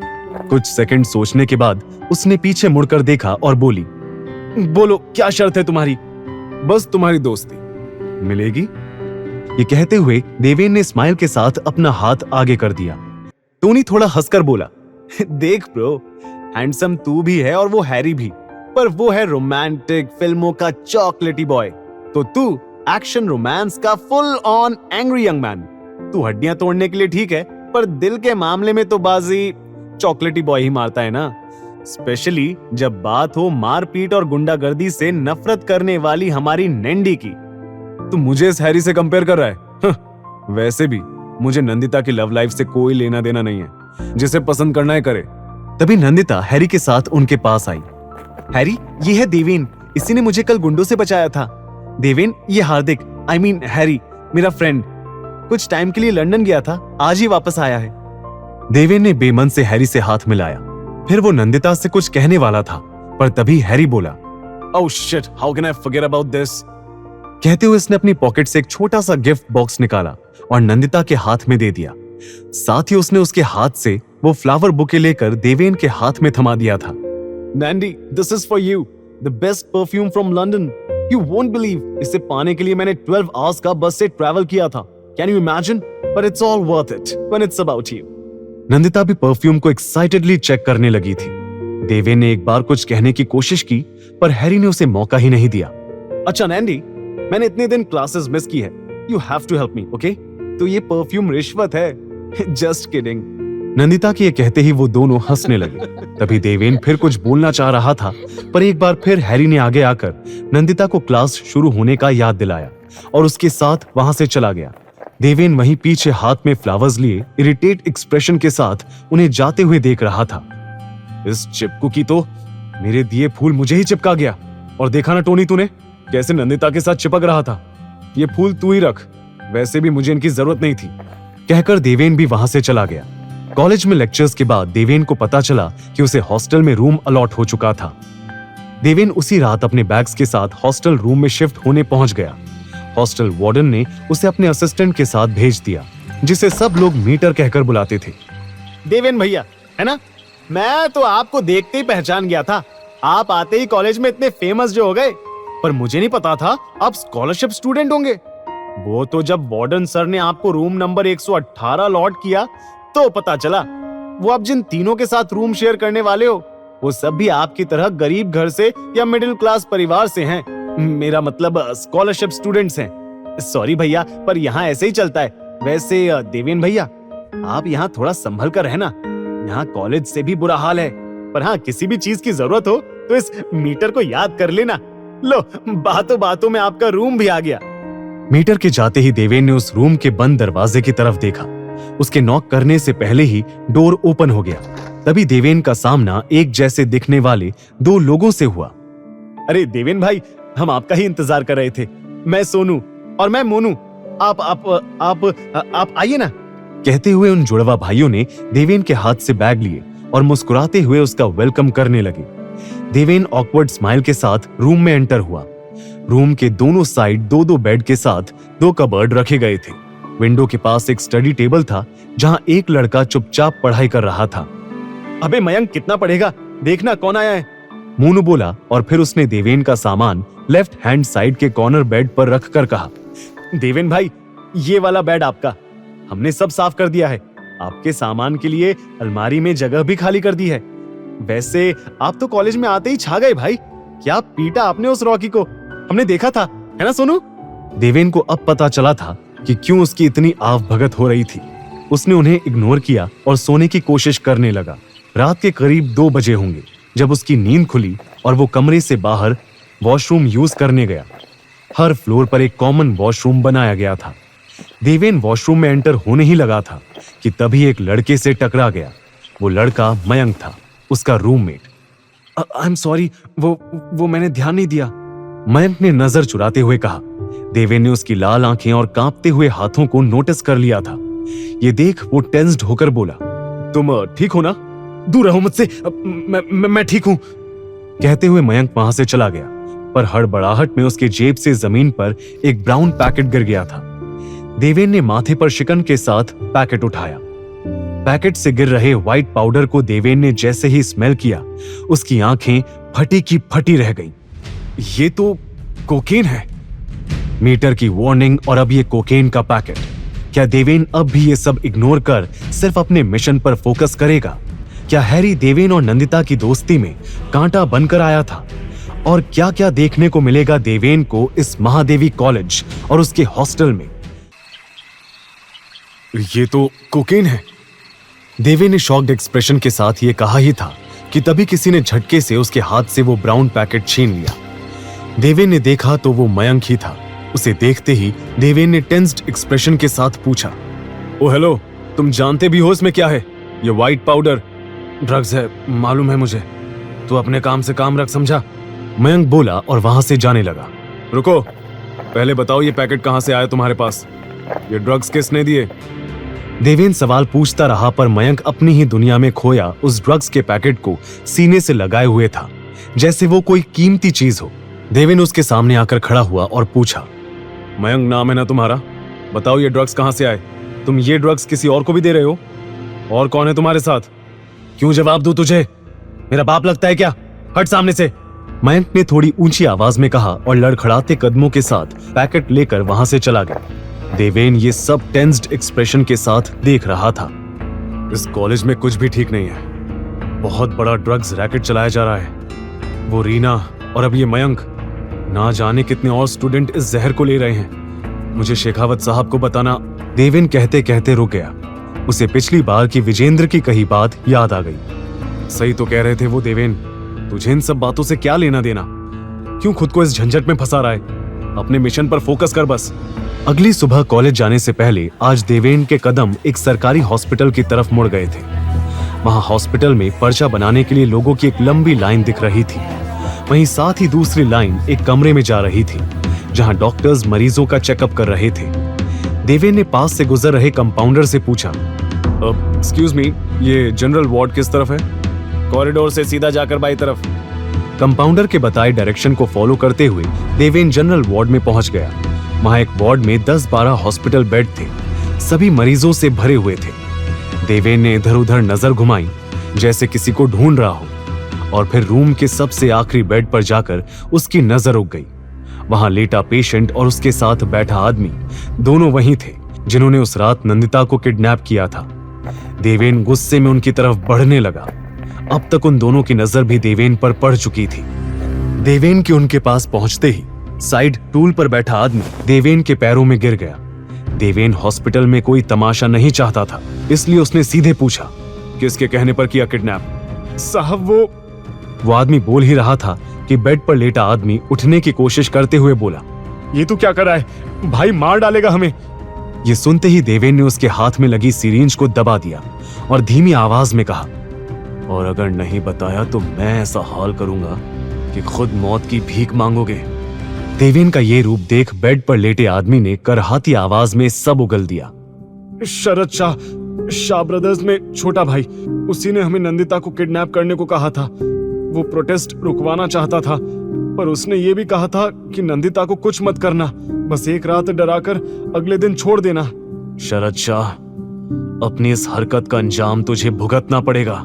कुछ सेकंड सोचने के बाद उसने पीछे मुड़कर देखा और बोली, बोलो क्या शर्त है तुम्हारी? बस तुम्हारी दोस्ती मिलेगी। ये कहते हुए देवेन ने स्माइल के साथ अपना हाथ आगे कर दिया। टोनी थोड़ा हंसकर बोला, देख ब्रो, हैंडसम तू भी है और वो हैरी भी, पर वो है रोमांटिक फिल्मों का चॉकलेटी बॉय, तो तू एक्शन रोमांस का full on angry young man. तू हड्डियां तोड़ने के लिए ठीक है, पर दिल के मामले में तो बाजी चॉकलेटी बॉय ही मारता है ना, स्पेशली जब बात हो मारपीट और गुंडागर्दी से नफरत करने वाली हमारी नैंडी की। तू मुझे इस हैरी से कंपेयर कर रहा है? वैसे भी मुझे नंदिता की लव लाइफ से कोई लेना देना नहीं है, जिसे पसंद करना है करे। तभी नंदिता हैरी के साथ उनके पास आई। हैरी, ये है देवेन, इसी ने मुझे कल गुंडों से बचाया था। देवेन, ये हार्दिक, आई मीन हैरी, मेरा फ्रेंड, कुछ टाइम के लिए लंदन गया था, आज ही वापस आया है। देवेन ने बेमन से हैरी से हाथ मिलाया। फिर वो नंदिता से कुछ कहने वाला था, पर तभी हैरी बोला, oh shit, how can I forget about this? कहते हुए उसने अपनी पॉकेट से एक छोटा सा गिफ्ट बॉक्स निकाला और नंदिता के हाथ में दे दिया। साथ ही उसने उसके हाथ से वो फ्लावर बुके लेकर देवेन के हाथ में थमा दिया था। Nandi, this is for you, the best perfume from London. You won't believe, इसे पाने के लिए मैंने 12 आवर्स का बस से ट्रैवल किया था। Can you imagine? But it's all worth it when it's about you. Nandita भी परफ्यूम को एक्साइटेडली चेक करने लगी थी। देवेन ने एक बार कुछ कहने की कोशिश की, पर हैरी ने उसे मौका ही नहीं दिया। अच्छा नैंडी, मैंने इतने दिन क्लासेस मिस की है, you have to help me, okay? तो ये परफ्यूम रिश्वत है। Just kidding. नंदिता के ये कहते ही वो दोनों हंसने लगे। तभी देवेन फिर कुछ बोलना चाह रहा था, पर एक बार फिर हैरी ने आगे आकर नंदिता को क्लास शुरू होने का याद दिलाया और उसके साथ वहां से चला गया। देवेन वहीं पीछे हाथ में फ्लावर्स लिए इरिटेट एक्सप्रेशन के साथ उन्हें जाते हुए देख रहा था। इस चिपकू की तो मेरे दिए फूल मुझे ही चिपका गया। और देखा ना टोनी तूने कैसे नंदिता के साथ चिपक रहा था। ये फूल तू ही रख, वैसे भी मुझे इनकी जरूरत नहीं थी। कहकर देवेन भी वहां से चला गया। कॉलेज में लेक्चर्स के बाद देवेन को पता चला कि उसे हॉस्टल में रूम अलॉट हो चुका था। देवेन उसी रात अपने बैग्स के साथ हॉस्टल रूम में शिफ्ट होने पहुंच गया। हॉस्टल वार्डन ने उसे अपने असिस्टेंट के साथ भेज दिया, जिसे सब लोग मीटर कहकर बुलाते थे। देवेन भैया, है ना? मैं तो आपको देखते ही पहचान गया था। आप आते ही कॉलेज में इतने फेमस जो हो गए, पर मुझे नहीं पता था आप स्कॉलरशिप स्टूडेंट होंगे। वो तो जब वार्डन सर ने आपको रूम नंबर 118 अलॉट किया तो पता चला। वो आप जिन तीनों के साथ रूम शेयर करने वाले हो, वो सब भी आपकी तरह गरीब घर से या मिडिल क्लास परिवार से हैं। मेरा मतलब स्कॉलरशिप स्टूडेंट्स हैं। सॉरी भैया, पर यहाँ ऐसे ही चलता है। वैसे देवेन भैया, आप यहाँ थोड़ा संभल कर रहना। यहाँ कॉलेज से भी बुरा हाल है, पर हाँ, किसी भी चीज की जरूरत हो तो इस मीटर को याद कर लेना। लो, बातों बातों में आपका रूम भी आ गया। मीटर के जाते ही देवेन ने उस रूम के बंद दरवाजे की तरफ देखा। उसके नॉक करने से पहले ही डोर ओपन हो गया। तभी देवेन का सामना एक जैसे दिखने वाले दो लोगों से हुआ। अरे देवेन भाई, हम आपका ही इंतजार कर रहे थे। मैं सोनू और मैं मोनू। आप आइए ना। कहते हुए उन जुड़वा भाइयों ने देवेन के हाथ से बैग लिए और मुस्कुराते हुए उसका वेलकम करने लगे। देवेन ऑकवर्ड स्माइल के साथ रूम में एंटर हुआ। रूम के दोनों साइड दो दो बेड के साथ 2 कबर्ड रखे गए थे। विंडो के पास एक स्टडी टेबल था, जहां एक लड़का चुपचाप पढ़ाई कर रहा था। अबे मयंक, कितना पढ़ेगा, देखना कौन आया है। मोनू बोला और फिर उसने देवेन का सामान लेफ्ट हैंड साइड के कॉर्नर बेड पर रखकर कहा, देवेन भाई, ये वाला बेड आपका। हमने सब साफ कर दिया है। आपके सामान के लिए अलमारी में जगह भी खाली कर दी है। वैसे आप तो कॉलेज में आते ही छा गए भाई। क्या पीटा आपने उस रॉकी को, हमने देखा था, है ना सोनू? देवेन को अब पता चला था कि क्यों उसकी इतनी आव भगत हो रही थी। उसने उन्हें इग्नोर किया और सोने की कोशिश करने लगा। रात के करीब 2 बजे होंगे जब उसकी नींद खुली और वो कमरे से बाहर वॉशरूम यूज करने गया। हर फ्लोर पर एक कॉमन वॉशरूम बनाया गया था। देवेन वॉशरूम में एंटर होने ही लगा था कि तभी एक लड़के से टकरा गया। वो लड़का मयंक था, उसका रूममेट। आई एम सॉरी, वो मैंने ध्यान नहीं दिया। मयंक ने नजर चुराते हुए कहा। देवेन ने उसकी लाल आंखें और कांपते हुए हाथों को नोटिस कर लिया था। ये देख वो टेंस्ड होकर बोला, तुम ठीक हो ना? दूर रहो मुझसे, मैं ठीक हूं। कहते हुए मयंक वहां से चला गया, पर हड़बड़ाहट में उसकी जेब से जमीन पर एक ब्राउन पैकेट गिर गया था। देवेन ने माथे पर शिकन के साथ पैकेट उठाया। पैकेट से गिर रहे व्हाइट पाउडर को देवेन ने जैसे ही स्मेल किया, उसकी आंखें फटी की फटी रह गईं। ये तो कोकेन है। मीटर की वार्निंग और अब ये कोकेन का पैकेट। क्या देवेन अब भी ये सब इग्नोर कर सिर्फ अपने मिशन पर फोकस करेगा? क्या हैरी देवेन और नंदिता की दोस्ती में कांटा बनकर आया था? और क्या क्या देखने को मिलेगा देवेन को इस महादेवी कॉलेज और उसके हॉस्टल में? ये तो कोकेन है। देवेन ने शॉक्ड एक्सप्रेशन के साथ ये कहा ही था कि तभी किसी ने झटके से उसके हाथ से वो ब्राउन पैकेट छीन लिया। देवेन ने देखा तो वो मयंक ही था। उसे देखते ही देवेन ने टेंस्ड एक्सप्रेशन के साथ पूछा, ओ हेलो, तुम जानते भी हो इसमें क्या है? ये व्हाइट पाउडर ड्रग्स है, मालूम है मुझे। तू अपने काम से काम रख, समझा? मयंक बोला और वहां से जाने लगा। रुको, पहले बताओ ये पैकेट कहां से आया तुम्हारे पास? ये ड्रग्स किसने दिए? देवेन सवाल पूछता रहा, पर मयंक अपनी ही दुनिया में खोया उस ड्रग्स के पैकेट को सीने से लगाए हुए था, जैसे वो कोई कीमती चीज हो। देवेन उसके सामने आकर खड़ा हुआ और पूछा, मयंक नाम है ना तुम्हारा? बताओ ये ड्रग्स कहां से आए? तुम ये ड्रग्स किसी और को भी दे रहे हो? और कौन है तुम्हारे साथ? क्यों जवाब दूं तुझे? मेरा बाप लगता है क्या? हट सामने से। मयंक ने थोड़ी ऊंची आवाज में कहा और लड़खड़ाते कदमों के साथ पैकेट लेकर वहां से चला गया। देवेन ये सब टेंस्ड एक्सप्रेशन के साथ देख रहा था। इस कॉलेज में कुछ भी ठीक नहीं है। बहुत बड़ा ड्रग्स रैकेट चलाया जा रहा है। वो रीना और अब ये मयंक, ना जाने कितने और स्टूडेंट इस जहर को ले रहे हैं। मुझे शेखावत साहब को बताना। देवेन कहते कहते रुक गया। उसे पिछली बार की विजेंद्र की कही बात याद आ गई। सही तो कह रहे थे वो देवेन, तुझे इन सब बातों से क्या लेना देना? क्यों खुद को इस झंझट में फंसा रहा है? अपने मिशन पर फोकस कर बस। अगली सुबह कॉलेज जाने से पहले आज देवेन के कदम एक सरकारी हॉस्पिटल की तरफ मुड़ गए थे। वहां हॉस्पिटल में पर्चा बनाने के लिए लोगों की एक लंबी लाइन दिख रही थी। वहीं साथ ही दूसरी लाइन एक कमरे में जा रही थी, जहां डॉक्टर्स मरीजों का चेकअप कर रहे थे। देवेन ने पास से गुजर रहे कंपाउंडर से पूछा, एक्सक्यूज मी, ये जनरल वार्ड किस तरफ है? कॉरिडोर से सीधा जाकर बाई तरफ। कंपाउंडर के बताए डायरेक्शन को फॉलो करते हुए देवेन जनरल वार्ड में पहुंच गया। वहां एक वार्ड में 10-12 हॉस्पिटल बेड थे, सभी मरीजों से भरे हुए थे। देवेन ने इधर उधर नजर घुमाई, जैसे किसी को ढूंढ रहा हो, और फिर रूम के सबसे आखिरी बेड पर जाकर उसकी नजर रुक गई। वहां लेटा पेशेंट और उसके साथ बैठा आदमी, दोनों वही थे जिन्होंने उस रात नंदिता को किडनैप किया था। देवेन गुस्से में उनकी तरफ बढ़ने लगा। अब तक उन दोनों की नजर भी देवेन पर पड़ चुकी थी। देवेन के उनके पास पहुंचते ही साइड टूल पर बैठा आदमी देवेन के पैरों में गिर गया। देवेन हॉस्पिटल में कोई तमाशा नहीं चाहता था, इसलिए उसने सीधे पूछा, किसके कहने पर किया किडनैप? साहब वो आदमी बोल ही रहा था कि बेड पर लेटा आदमी उठने की कोशिश करते हुए बोला, ये तू क्या कर रहा है? भाई मार डालेगा हमें। ये सुनते ही देवेन ने उसके हाथ में लगी सिरिंज को दबा दिया और धीमी आवाज में कहा, और अगर नहीं बताया तो मैं ऐसा हाल करूंगा कि खुद मौत की भीख मांगोगे। देवेन का ये रूप देख बेड पर लेटे आदमी ने करहाती आवाज में सब उगल दिया। शरद शाह ब्रदर्स में छोटा भाई, उसी ने हमें नंदिता को किडनैप करने को कहा था। वो प्रोटेस्ट रुकवाना चाहता था, पर उसने ये भी कहा था कि नंदिता को कुछ मत करना, बस एक रात डराकर अगले दिन छोड़ देना। शरद शाह, अपनी इस हरकत का अंजाम तुझे भुगतना पड़ेगा।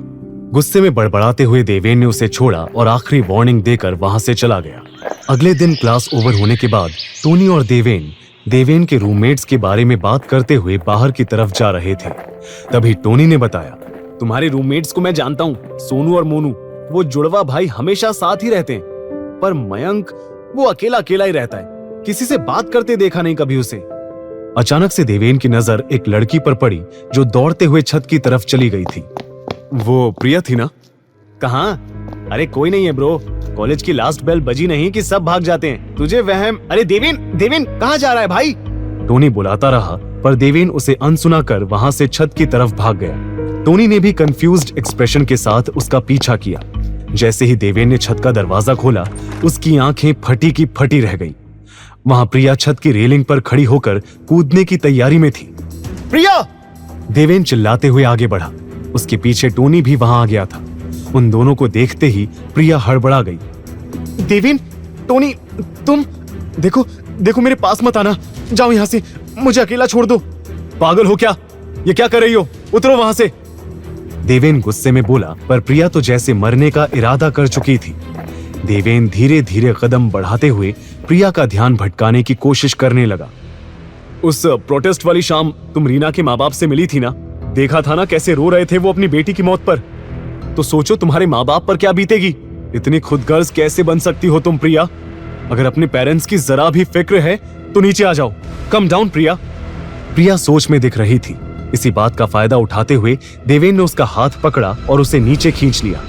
गुस्से में बड़बड़ाते हुए देवेन ने उसे छोड़ा और आखिरी वार्निंग देकर वहां से चला गया। अगले दिन क्लास ओवर होने के बाद टोनी और देवेन के रूममेट्स के बारे में बात करते हुए बाहर की तरफ जा रहे थे। तभी टोनी ने बताया, तुम्हारे रूममेट्स को मैं जानता हूँ, सोनू और मोनू, वो जुड़वा भाई हमेशा साथ ही रहते हैं, पर मयंक वो अकेला अकेला ही रहता है, किसी से बात करते देखा नहीं कभी उसे। अचानक से देवेन की नजर एक लड़की पर पड़ी जो दौड़ते हुए छत की तरफ चली गई थी। वो प्रिया थी ना? कहाँ? अरे कोई नहीं है ब्रो, कॉलेज की लास्ट बेल बजी नहीं कि सब भाग जाते हैं, तुझे वहम। अरे देवेन कहाँ जा रहा है भाई? टोनी बुलाता रहा, पर देवेन उसे अनसुना कर वहां से छत की तरफ भाग गया। टोनी ने भी कंफ्यूज्ड एक्सप्रेशन के साथ उसका पीछा किया। जैसे ही देवेन ने छत का दरवाजा खोला, उसकी आंखें फटी की फटी रह गईं। वहां प्रिया छत की रेलिंग पर खड़ी होकर कूदने की तैयारी में थी। प्रिया! देवेन चिल्लाते हुए आगे बढ़ा। उसके पीछे टोनी भी वहां आ गया था। उन दोनों को देखते ही प्रिया हड़बड़ा गई। देवेन, टोनी, तुम देखो देखो, मेरे पास मत आना, जाओ यहां से, मुझे अकेला छोड़ दो। पागल हो क्या? ये क्या कर रही हो? उतरो वहां से। देवेन गुस्से में बोला, पर प्रिया तो जैसे मरने का इरादा कर चुकी थी। देवेन धीरे धीरे कदम बढ़ाते हुए प्रिया का ध्यान भटकाने की कोशिश करने लगा। उस प्रोटेस्ट वाली शाम तुम रीना के माँ बाप से मिली थी ना? देखा था ना कैसे रो रहे थे वो अपनी बेटी की मौत पर। तो सोचो तुम्हारे माँ बाप पर क्या बीतेगी। इतनी खुदगर्ज कैसे बन सकती हो तुम प्रिया? अगर अपने पेरेंट्स की जरा भी फिक्र है तो नीचे आ जाओ। कम डाउन प्रिया। प्रिया सोच में दिख रही थी। इसी बात का फायदा उठाते हुए देवेन ने उसका हाथ पकड़ा और उसे नीचे खींच लिया।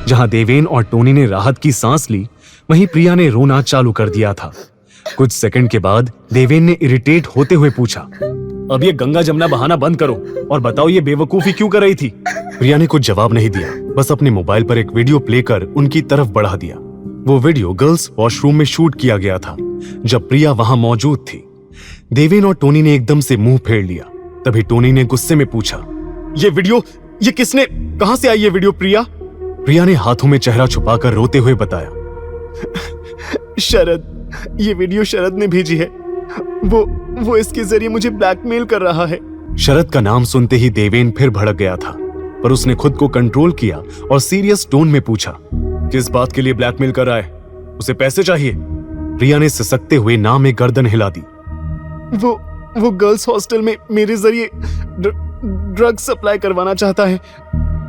जहां देवेन और टोनी ने राहत की सांस ली, वहीं प्रिया ने रोना चालू कर दिया था। कुछ सेकंड के बाद देवेन ने इरिटेट होते हुए पूछा, अब ये गंगा जमुना बहाना बंद करो और बताओ ये बेवकूफी क्यों कर रही थी? प्रिया ने कुछ जवाब नहीं दिया, बस अपने मोबाइल पर एक वीडियो प्ले कर उनकी तरफ बढ़ा दिया। वो वीडियो गर्ल्स वॉशरूम में शूट किया गया था, जब प्रिया वहां मौजूद थी। देवेन और टोनी ने एकदम से मुंह फेर लिया। तभी टोनी ने गुस्से में पूछा, ये वीडियो, ये किसने, कहां से आई ये वीडियो प्रिया? प्रिया ने हाथों में चेहरा छुपाकर रोते हुए बताया, शरद, ये वीडियो शरद ने भेजी है। वो इसके जरिए मुझे ब्लैकमेल कर रहा है। शरद का नाम सुनते ही देवेन फिर भड़क गया था, पर उसने खुद को कंट्रोल किया और सीरियस टोन में पूछा, किस बात के लिए ब्लैकमेल कर रहा है? उसे पैसे चाहिए? प्रिया ने सिसकते हुए ना में गर्दन हिला दी। वो गर्ल्स हॉस्टल में मेरे जरिए ड्रग सप्लाई करवाना चाहता है।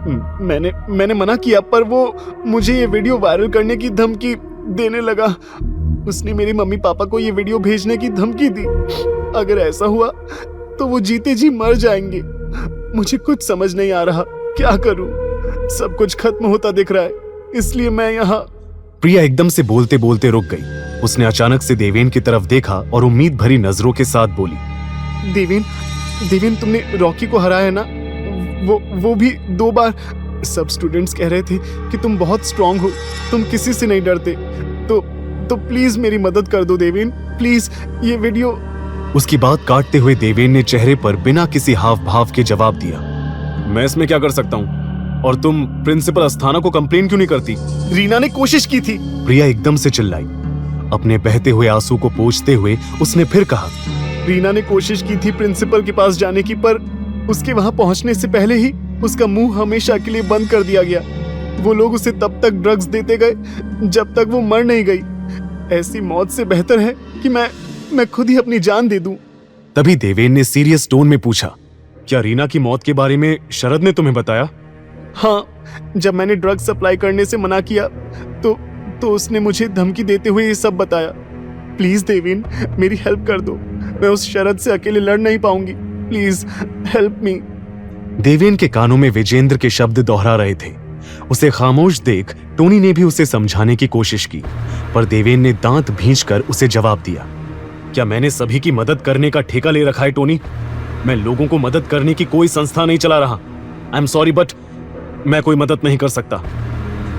मैंने मना किया, पर वो मुझे ये वीडियो वायरल करने की धमकी देने लगा। उसने मेरे मम्मी पापा को ये वीडियो भेजने की धमकी दी। अगर ऐसा हुआ तो वो जीते जी मर जाएंगे। मुझे कुछ समझ नहीं आ रहा, क्या करूं? सब कुछ खत्म होता दिख रहा है, इसलिए मैं यहाँ। प्रिया एकदम से बोलते बोलते रुक गई। उसने अचानक से देवेन की तरफ देखा और उम्मीद भरी नजरों के साथ बोली, देवेन, तुमने रॉकी को हराया ना? वो भी 2 बार। सब स्टूडेंट्स कह रहे थे कि तुम बहुत स्ट्रांग हो, तुम किसी से नहीं डरते। तो प्लीज मेरी मदद कर दो देवेन, प्लीज। ये वीडियो। उसकी बात काटते हुए देवेन ने चेहरे पर बिना किसी हाव भाव के जवाब दिया, मैं इसमें क्या कर सकता हूँ? और तुम प्रिंसिपल अस्थाना को कंप्लेन क्यों नहीं करती? रीना ने कोशिश की थी। प्रिया एकदम से चिल्लाई। अपने बहते हुए आंसू को पोंछते हुए उसने फिर कहा, रीना ने कोशिश की थी प्रिंसिपल के पास जाने की, पर उसके वहां पहुंचने से पहले ही उसका मुंह हमेशा के लिए बंद कर दिया गया। वो लोग उसे तब तक ड्रग्स देते गए जब तक वो मर नहीं गई। ऐसी मौत से बेहतर है कि मैं खुद ही अपनी जान दे दूं। तभी देवेन ने सीरियस टोन में पूछा, क्या रीना की मौत के बारे में शरद ने तुम्हें बताया? हाँ, जब मैंने ड्रग सप्लाई करने से मना किया तो उसने मुझे धमकी देते हुए ये सब बताया। प्लीज देवेन, मेरी हेल्प कर दो। मैं उस शरद से अकेले लड़ नहीं पाऊंगी। Please help me. देवेन के कानों में विजेंद्र के शब्द दोहरा रहे थे। उसे खामोश देख टोनी ने भी उसे समझाने की कोशिश की, पर देवेन ने दांत भींचकर उसे जवाब दिया, क्या मैंने सभी की मदद करने का ठेका ले रखा है टोनी? मैं लोगों को मदद करने की कोई संस्था नहीं चला रहा। आई एम सॉरी, बट मैं कोई मदद नहीं कर सकता।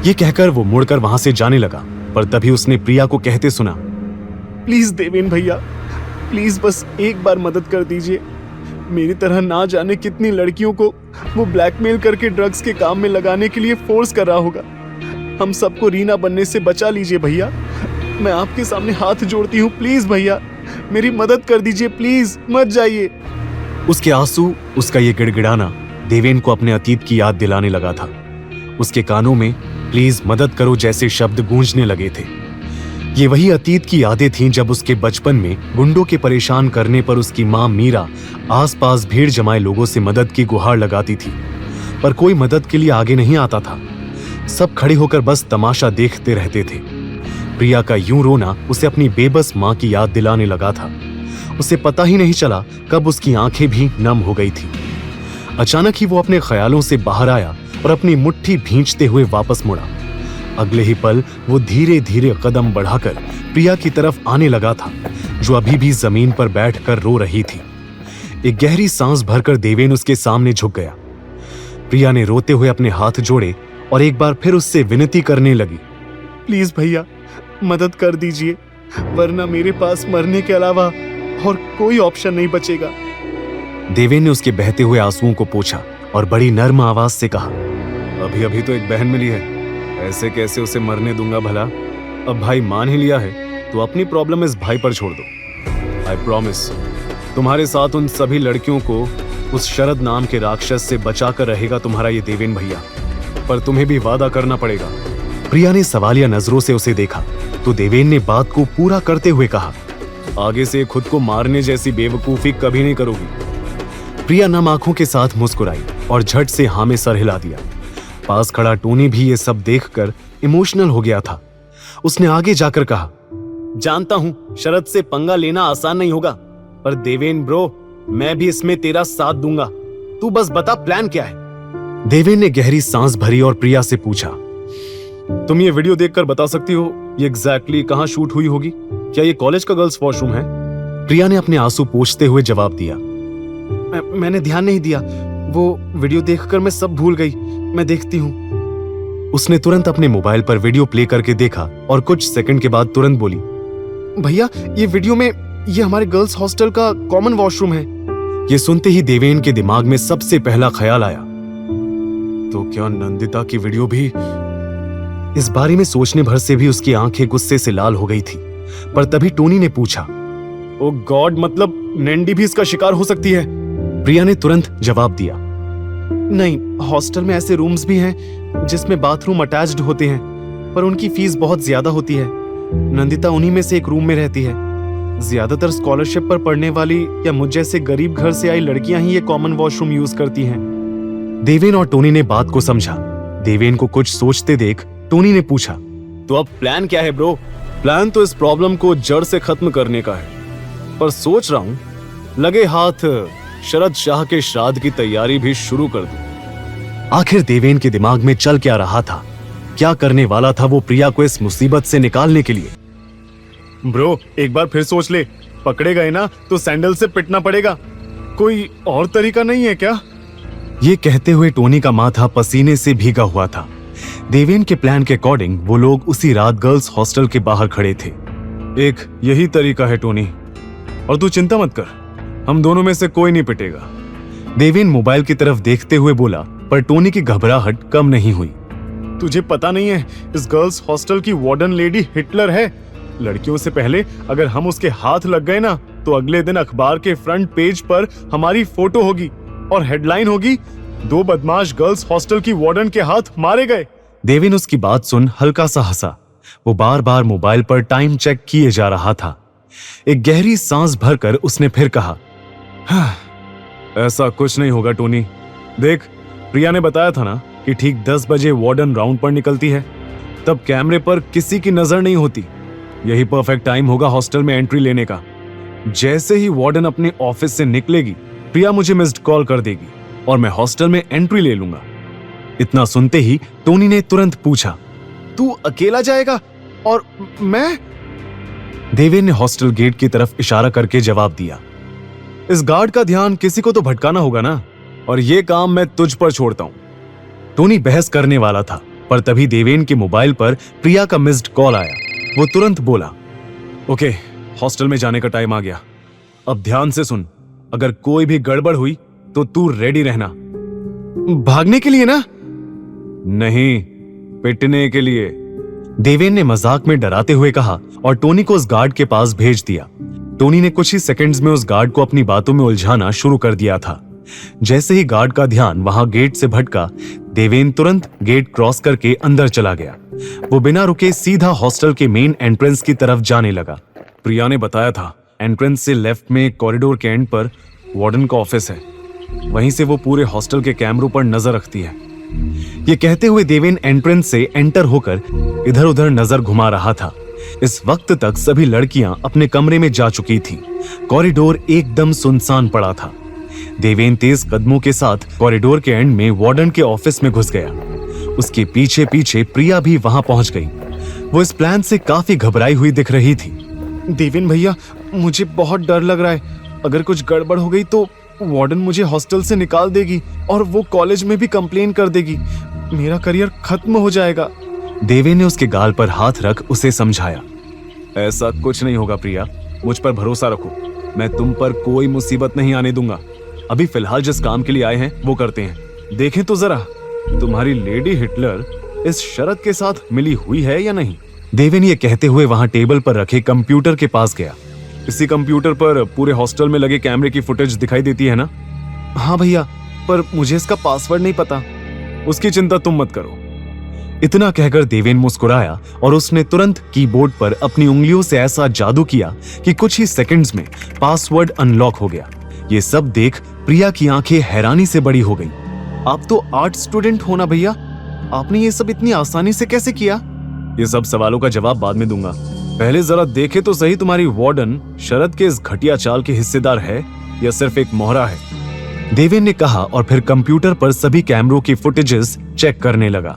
ये कहकर वो मुड़कर वहां से जाने लगा, पर तभी उसने प्रिया को कहते सुना, प्लीज देवेन भैया, प्लीज बस एक बार मदद कर दीजिए। मेरी तरह ना जाने कितनी लड़कियों को वो ब्लैकमेल करके ड्रग्स के काम में लगाने के लिए फोर्स कर रहा होगा। हम सबको रीना बनने से बचा लीजिए भैया। मैं आपके सामने हाथ जोड़ती हूँ, प्लीज भैया मेरी मदद कर दीजिए, प्लीज मत जाइए। उसके आंसू, उसका ये गिड़गिड़ाना देवेन को अपने अतीत की याद दिलाने लगा था। उसके कानों में प्लीज मदद करो जैसे शब्द गूंजने लगे थे। ये वही अतीत की यादें थीं जब उसके बचपन में गुंडों के परेशान करने पर उसकी मां मीरा आसपास भीड़ जमाए लोगों से मदद की गुहार लगाती थी, पर कोई मदद के लिए आगे नहीं आता था। सब खड़े होकर बस तमाशा देखते रहते थे। प्रिया का यूं रोना उसे अपनी बेबस मां की याद दिलाने लगा था। उसे पता ही नहीं चला कब उसकी आंखें भी नम हो गई थी। अचानक ही वो अपने ख्यालों से बाहर आया और अपनी मुट्ठी भींचते हुए वापस मुड़ा। अगले ही पल वो धीरे धीरे कदम बढ़ाकर प्रिया की तरफ आने लगा था, जो अभी भी जमीन पर बैठकर रो रही थी। एक गहरी सांस भरकर देवेन उसके सामने झुक गया। प्रिया ने रोते हुए अपने हाथ जोड़े और एक बार फिर उससे विनती करने लगी। प्लीज भैया मदद कर दीजिए, वरना मेरे पास मरने के अलावा और कोई ऑप्शन नहीं बचेगा। देवेन ने उसके बहते हुए आंसुओं को पोंछा और बड़ी नर्म आवाज से कहा, अभी अभी तो एक बहन मिली है, ऐसे कैसे उसे मरने दूंगा भला। अब भाई मान ही लिया है तो अपनी प्रॉब्लम इस भाई पर छोड़ दो। आई प्रॉमिस तुम्हारे साथ उन सभी लड़कियों को उस शरद नाम के राक्षस से बचाकर रहेगा तुम्हारा ये देवेन भैया, पर तुम्हें भी वादा करना पड़ेगा। प्रिया ने सवालिया नजरों से उसे देखा तो देवेन ने बात को पूरा करते हुए कहा, आगे से खुद को मारने जैसी बेवकूफी कभी नहीं करोगी। प्रिया नम आंखों के साथ मुस्कुराई और झट से हाँ में सर हिला दिया। पास खड़ा टोनी भी ये सब देखकर इमोशनल हो गया था। उसने आगे जाकर कहा, जानता हूं शरद से पंगा लेना आसान नहीं होगा, पर देवेन ब्रो मैं भी इसमें तेरा साथ दूंगा। तू बस बता प्लान क्या है। देवेन ने गहरी सांस भरी और प्रिया से पूछा, तुम ये वीडियो देखकर बता सकती हो ये एग्जैक्टली कहां शूट हुई होगी? क्या ये कॉलेज का गर्ल्स वॉशरूम है? प्रिया ने अपने आंसू पोंछते हुए जवाब दिया, मैंने ध्यान नहीं दिया, वो वीडियो देखकर मैं सब भूल गई, मैं देखती हूँ। उसने तुरंत अपने मोबाइल पर वीडियो प्ले करके देखा और कुछ सेकंड के बाद तुरंत बोली, भैया ये वीडियो में ये हमारे गर्ल्स हॉस्टल का कॉमन वॉशरूम है। ये सुनते ही देवेन के दिमाग में सबसे पहला ख्याल आया, तो क्या नंदिता की वीडियो भी? इस बारे में सोचने भर से भी उसकी आंखें गुस्से से लाल हो गई थी। पर तभी टोनी ने पूछा, ओ गॉड, मतलब नैंडी भी इसका शिकार हो सकती है? प्रिया ने तुरंत जवाब दिया, नहीं, हॉस्टल में ऐसे रूम्स भी हैं जिसमें बाथरूम अटैच्ड होते हैं, पर उनकी फीस बहुत ज्यादा होती है। नंदिता उन्हीं में से एक रूम में रहती है। ज्यादातर स्कॉलरशिप पर पढ़ने वाली या मुझ जैसे गरीब घर से आई लड़कियां ही ये कॉमन वॉशरूम यूज करती हैं। देवेन और टोनी ने बात को समझा। देवेन को कुछ सोचते देख टोनी ने पूछा, तो अब प्लान क्या है ब्रो? प्लान तो इस प्रॉब्लम को जड़ से खत्म करने का है, पर सोच रहा हूं लगे हाथ शरद शाह के श्राद्ध की तैयारी भी शुरू कर दूं। आखिर देवेन के दिमाग में चल क्या रहा था? क्या करने वाला था वो प्रिया को इस मुसीबत से निकालने के लिए? ब्रो एक बार फिर सोच ले, पकड़े गए ना तो सैंडल से पिटना पड़ेगा, कोई और तरीका नहीं है क्या? ये कहते हुए टोनी का माथा पसीने से भीगा हुआ था। देवेन के प्लान के अकॉर्डिंग वो लोग उसी रात गर्ल्स हॉस्टल के बाहर खड़े थे। एक यही तरीका है टोनी, और तू चिंता मत कर, हम दोनों में से कोई नहीं पिटेगा। देवेन मोबाइल की तरफ देखते हुए बोला, पर टोनी की घबराहट कम नहीं हुई। तुझे पता नहीं है इस गर्ल्स हॉस्टल की वार्डन लेडी हिटलर है। लड़कियों से पहले अगर हम उसके हाथ लग गए ना तो अगले दिन अखबार के फ्रंट पेज पर हमारी फोटो होगी और हेडलाइन होगी, 2 बदमाश गर्ल्स हॉस्टल की वार्डन के हाथ मारे गए। देवेन उसकी बात सुन हल्का सा हंसा। वो बार बार मोबाइल पर टाइम चेक किए जा रहा था। एक गहरी सांस भरकर उसने फिर कहा, ऐसा कुछ नहीं होगा टोनी। देख, प्रिया ने बताया था ना कि ठीक 10 बजे वार्डन राउंड पर निकलती है, तब कैमरे पर किसी की नजर नहीं होती। यही परफेक्ट टाइम होगा हॉस्टल में एंट्री लेने का। जैसे ही वार्डन अपने ऑफिस से निकलेगी, प्रिया मुझे मिस्ड कॉल कर देगी और मैं हॉस्टल में एंट्री ले लूंगा। इतना सुनते ही टोनी ने तुरंत पूछा, तू अकेला जाएगा और मैं? देवेन ने हॉस्टल गेट की तरफ इशारा करके जवाब दिया, इस गार्ड का ध्यान किसी को तो भटकाना होगा ना, और ये काम मैं तुझ पर छोड़ता हूं। टोनी बहस करने वाला था, पर तभी देवेन के मोबाइल पर प्रिया का मिस्ड कॉल आया। वो तुरंत बोला, ओके, हॉस्टल में जाने का टाइम आ गया। अब ध्यान से सुन, अगर कोई भी गड़बड़ हुई तो तू रेडी रहना। भागने के लिए ना? नहीं, पिटने के लिए। देवेन ने मजाक में डराते हुए कहा और टोनी को उस गार्ड के पास भेज दिया। टोनी ने कुछ ही सेकंड्स में उस गार्ड को अपनी बातों में उलझाना शुरू कर दिया था। जैसे ही गार्ड का ध्यान वहां गेट से भटका, देवेन तुरंत गेट क्रॉस करके अंदर चला गया। वो बिना रुके सीधा हॉस्टल के मेन एंट्रेंस की तरफ जाने लगा। प्रिया ने बताया था, एंट्रेंस से लेफ्ट में कॉरिडोर के एंड पर वार्डन का ऑफिस है। वहीं से वो पूरे हॉस्टल के कैमरों पर नजर रखती है। ये कहते हुए देवेन एंट्रेंस से एंटर होकर इधर उधर नजर घुमा रहा था। इस वक्त तक सभी लड़कियां अपने कमरे में जा चुकी थी। कॉरिडोर एकदम सुनसान पड़ा था। देवेन तेज कदमों के साथ कॉरिडोर के एंड में वार्डन के ऑफिस में घुस गया। उसके पीछे पीछे प्रिया भी वहां पहुंच गई। वो इस प्लान से काफी घबराई हुई दिख रही थी। देवेन भैया, मुझे बहुत डर लग रहा है। अगर कुछ गड़बड़ हो गई तो वार्डन मुझे हॉस्टल से निकाल देगी और वो कॉलेज में भी कंप्लेन कर देगी। मेरा करियर खत्म हो जाएगा। देवेन ने उसके गाल पर हाथ रख उसे समझाया। ऐसा कुछ नहीं होगा प्रिया, मुझ पर भरोसा रखो, मैं तुम पर कोई मुसीबत नहीं आने दूंगा। अभी फिलहाल जिस काम के लिए आए हैं वो करते हैं। देखें तो जरा, तुम्हारी लेडी हिटलर इस शरत के साथ मिली हुई है या नहीं। देवेन ये कहते हुए वहां टेबल पर रखे कंप्यूटर के पास गया। इसी कंप्यूटर पर पूरे हॉस्टल में लगे कैमरे की फुटेज दिखाई देती है ना? हाँ भैया, पर मुझे इसका पासवर्ड नहीं पता। उसकी चिंता तुम मत करो। इतना कहकर देवेन मुस्कुराया और उसने तुरंत कीबोर्ड पर अपनी उंगलियों से ऐसा जादू किया कि कुछ ही सेकंड्स में पासवर्ड अनलॉक हो गया। ये सब देख प्रिया की आंखें हैरानी से बड़ी हो गई। आप तो आर्ट स्टूडेंट हो ना भैया, आपने ये सब इतनी आसानी से कैसे किया? ये सब सवालों का जवाब बाद में दूंगा, पहले जरा देखे तो सही तुम्हारी वार्डन शरद के इस घटिया चाल के हिस्सेदार है या सिर्फ एक मोहरा है। देवेन ने कहा और फिर कंप्यूटर पर सभी कैमरों की फुटेजेस चेक करने लगा।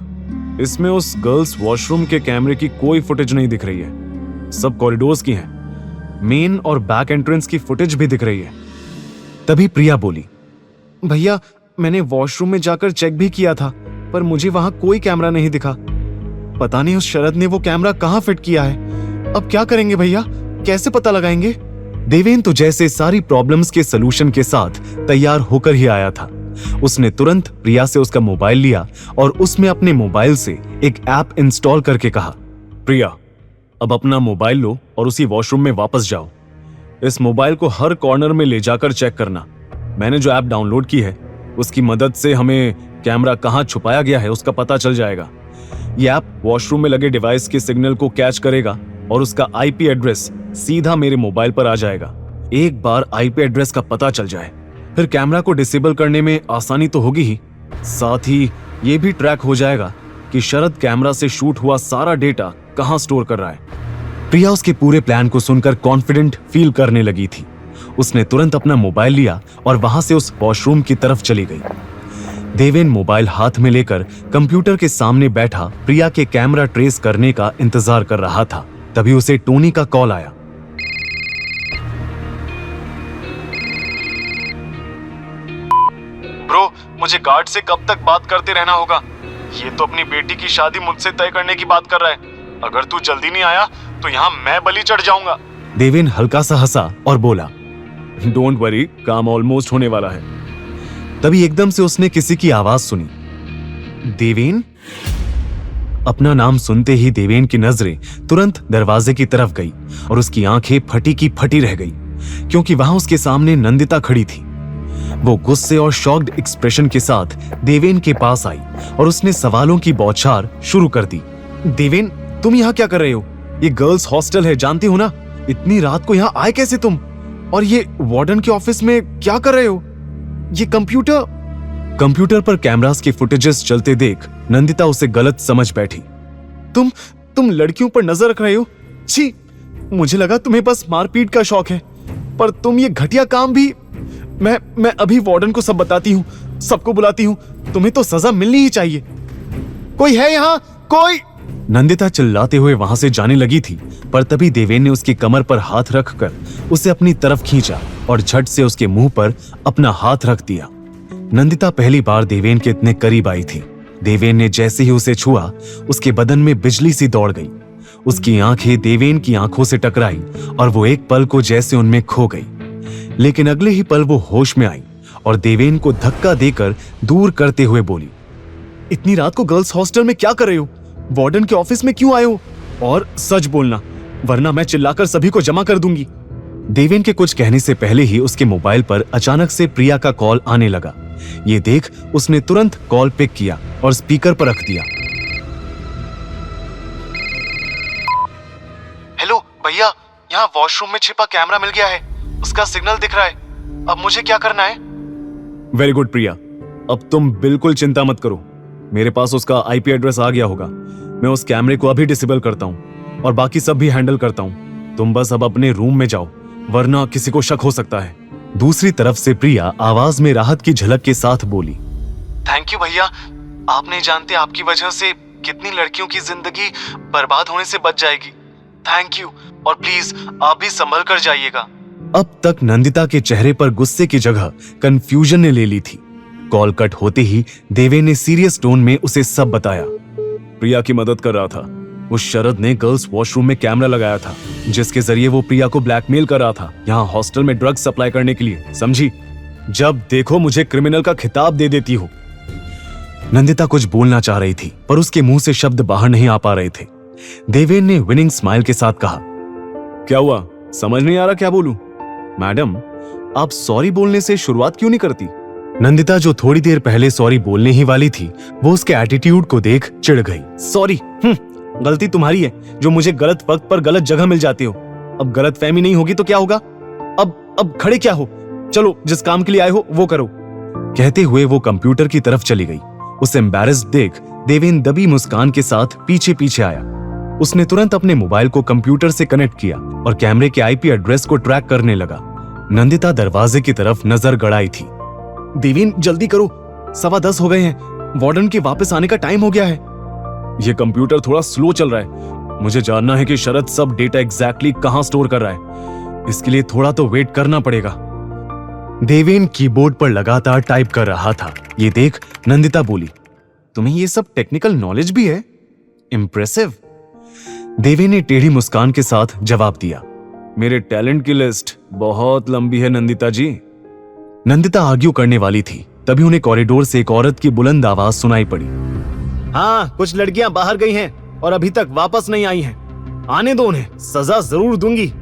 इसमें उस गर्ल्स वॉशरूम के कैमरे की कोई फुटेज नहीं दिख रही है, सब कॉरिडोर्स की हैं। मेन और बैक एंट्रेंस की फुटेज भी दिख रही है। तभी प्रिया बोली, भैया मैंने वॉशरूम में जाकर चेक भी किया था, पर मुझे वहां कोई कैमरा नहीं दिखा। पता नहीं उस शरद ने वो कैमरा कहां फिट किया है। अब क्या करेंगे भैया, कैसे पता लगाएंगे? देवेन तो जैसे सारी प्रॉब्लम्स के सलूशन के साथ तैयार होकर ही आया था। उसने तुरंत प्रिया से उसका मोबाइल लिया और उसमें अपने मोबाइल से एक ऐप इंस्टॉल करके कहा, प्रिया अब अपना मोबाइल लो और उसी वॉशरूम में वापस जाओ। इस मोबाइल को हर कॉर्नर में ले जाकर चेक करना। मैंने जो ऐप डाउनलोड की है उसकी मदद से हमें कैमरा कहां छुपाया गया है उसका पता चल जाएगा। यह ऐप वॉशरूम में लगे डिवाइस के सिग्नल को कैच करेगा और उसका आईपी एड्रेस सीधा मेरे मोबाइल पर आ जाएगा। एक बार आईपी एड्रेस का पता चल जाए फिर कैमरा को डिसेबल करने में आसानी तो होगी ही, साथ ही ये भी ट्रैक हो जाएगा कि शरद कैमरा से शूट हुआ सारा डेटा कहां स्टोर कर रहा है। प्रिया उसके पूरे प्लान को सुनकर कॉन्फिडेंट फील करने लगी थी। उसने तुरंत अपना मोबाइल लिया और वहां से उस वॉशरूम की तरफ चली गई। देवेन मोबाइल हाथ में लेकर कंप्यूटर के सामने बैठा प्रिया के कैमरा ट्रेस करने का इंतजार कर रहा था। तभी उसे टोनी का कॉल आया। ब्रो, मुझे गार्ड से कब तक बात करते रहना होगा? ये तो अपनी बेटी की शादी मुझसे तय करने की बात कर रहा है। अगर तू जल्दी नहीं आया तो यहाँ मैं बलि चढ़ जाऊंगा। देवेन हल्का सा हंसा और बोला, डोंट वरी, काम ऑलमोस्ट होने वाला है। तभी एकदम से उसने किसी की आवाज सुनी। देवेन? अपना नाम सुनते ही देवेन की नजरें तुरंत दरवाजे की तरफ गई और उसकी आंखें फटी की फटी रह गई, क्योंकि वहां उसके सामने नंदिता खड़ी थी। वो गुस्से और शॉक्ड एक्सप्रेशन के साथ देवेन के पास आई और उसने सवालों की बौछार शुरू कर दी। देवेन, तुम यहाँ क्या कर रहे हो? ये गर्ल्स हॉस्टल है, जानती हो ना? इतनी रात को यहाँ आए कैसे तुम? और ये वार्डन के ऑफिस में क्या कर रहे हो? ये कंप्यूटर पर कैमरास की फुटेजेस चलते देख नंदिता उसे गलत समझ बैठी। तुम लड़कियों पर नजर रख रहे हो? छी, मुझे लगा तुम्हें बस मारपीट का शौक है, पर तुम ये घटिया काम भी। मैं अभी वार्डन को सब बताती हूँ, सबको बुलाती हूँ, तुम्हें तो सजा मिलनी ही चाहिए। कोई है यहाँ? कोई? नंदिता चिल्लाते हुए वहां से जाने लगी थी, पर तभी देवेन ने उसकी कमर पर हाथ रखकर उसे अपनी तरफ खींचा और झट से उसके मुंह पर अपना हाथ रख दिया। नंदिता पहली बार देवेन के इतने करीब आई थी। देवेन ने जैसे ही उसे छुआ, उसके बदन में बिजली सी दौड़ गई। उसकी आंखें देवेन की आंखों से टकराई और वो एक पल को जैसे उनमें खो गई। लेकिन अगले ही पल वो होश में आई और देवेन को धक्का देकर दूर करते हुए बोली, इतनी रात को गर्ल्स हॉस्टल में क्या कर रहे हो? वार्डन के ऑफिस में क्यों आए हो? और सच बोलना, वरना मैं चिल्लाकर सभी को जमा कर दूंगी। देवेन के कुछ कहने से पहले ही उसके मोबाइल पर अचानक से प्रिया का कॉल आने लगा। ये देख उसने तुरंत कॉल पिक किया और स्पीकर पर रख दिया। हेलो भैया, यहाँ वॉशरूम में छिपा कैमरा मिल गया है, उसका सिग्नल दिख रहा है। अब मुझे क्या करना है? वेरी गुड प्रिया, अब तुम बिल्कुल चिंता मत करो, मेरे पास उसका आईपी एड्रेस आ गया होगा। मैं उस कैमरे को अभी डिसेबल करता हूँ और बाकी सब भी हैंडल करता हूँ। तुम बस अब अपने रूम में जाओ, वरना किसी को शक हो सकता है। दूसरी तरफ से प्रिया आवाज में राहत की झलक के साथ बोली, थैंक यू भैया, आप नहीं जानते आपकी वजह से कितनी लड़कियों की जिंदगी बर्बाद होने से बच जाएगी। थैंक यू, और प्लीज आप भी संभल कर जाइएगा। अब तक नंदिता के चेहरे पर गुस्से की जगह कंफ्यूजन ने ले ली थी। कॉल कट होते ही देवेन ने सीरियस टोन में उसे सब बताया। प्रिया की मदद कर रहा था। उस शरद ने गर्ल्स वॉशरूम में कैमरा लगाया था, जिसके जरिए वो प्रिया को ब्लैकमेल कर रहा था, यहाँ हॉस्टल में ड्रग्स सप्लाई करने के लिए, समझी? जब देखो मुझे क्रिमिनल का खिताब दे देती हो। नंदिता कुछ बोलना चाह रही थी, पर उसके मुंह से शब्द बाहर नहीं आ पा रहे थे। देवेन ने विनिंग स्माइल के साथ कहा, क्या हुआ? समझ नहीं आ रहा क्या बोलूं? मैडम, आप सॉरी बोलने से शुरुआत क्यों नहीं करती? नंदिता जो थोड़ी देर पहले सॉरी बोलने ही वाली थी, वो उसके एटीट्यूड को देख चिढ़ गई। सॉरी, गलती तुम्हारी है जो मुझे गलत वक्त पर गलत जगह मिल जाती हो। अब गलत फहमी नहीं होगी तो क्या होगा? अब खड़े क्या हो? चलो, जिस काम के लिए आए हो वो करो। कहते हुए वो कंप्यूटर की तरफ चली गई। उसे एम्बैरेस्ड देख देवेन दबी मुस्कान के साथ पीछे पीछे आया। उसने तुरंत अपने मोबाइल को कंप्यूटर से कनेक्ट किया और कैमरे के आईपी एड्रेस को ट्रैक करने लगा। नंदिता दरवाजे की तरफ नजर गड़ाई थी। देवेन, जल्दी करो, 10:15 हो गए हैं। वार्डन के वापस आने का टाइम हो गया है। ये कंप्यूटर थोड़ा स्लो चल रहा है। मुझे जानना है कि शरद सब डेटा एग्जैक्टली कहां स्टोर कर रहा है। इसके लिए थोड़ा तो वेट करना पड़ेगा। देवेन कीबोर्ड पर लगातार टाइप कर रहा था। ये देख नंदिता बोली, तुम्हें ये सब टेक्निकल नॉलेज भी है? इम्प्रेसिव। देवेन ने टेढ़ी मुस्कान के साथ जवाब दिया, मेरे टैलेंट की लिस्ट बहुत लंबी है नंदिता जी। नंदिता आर्ग्यू करने वाली थी, तभी उन्हें कॉरिडोर से एक औरत की बुलंद आवाज सुनाई पड़ी। हाँ, कुछ लड़कियां बाहर गई हैं और अभी तक वापस नहीं आई हैं। आने दो उन्हें, सजा जरूर दूंगी।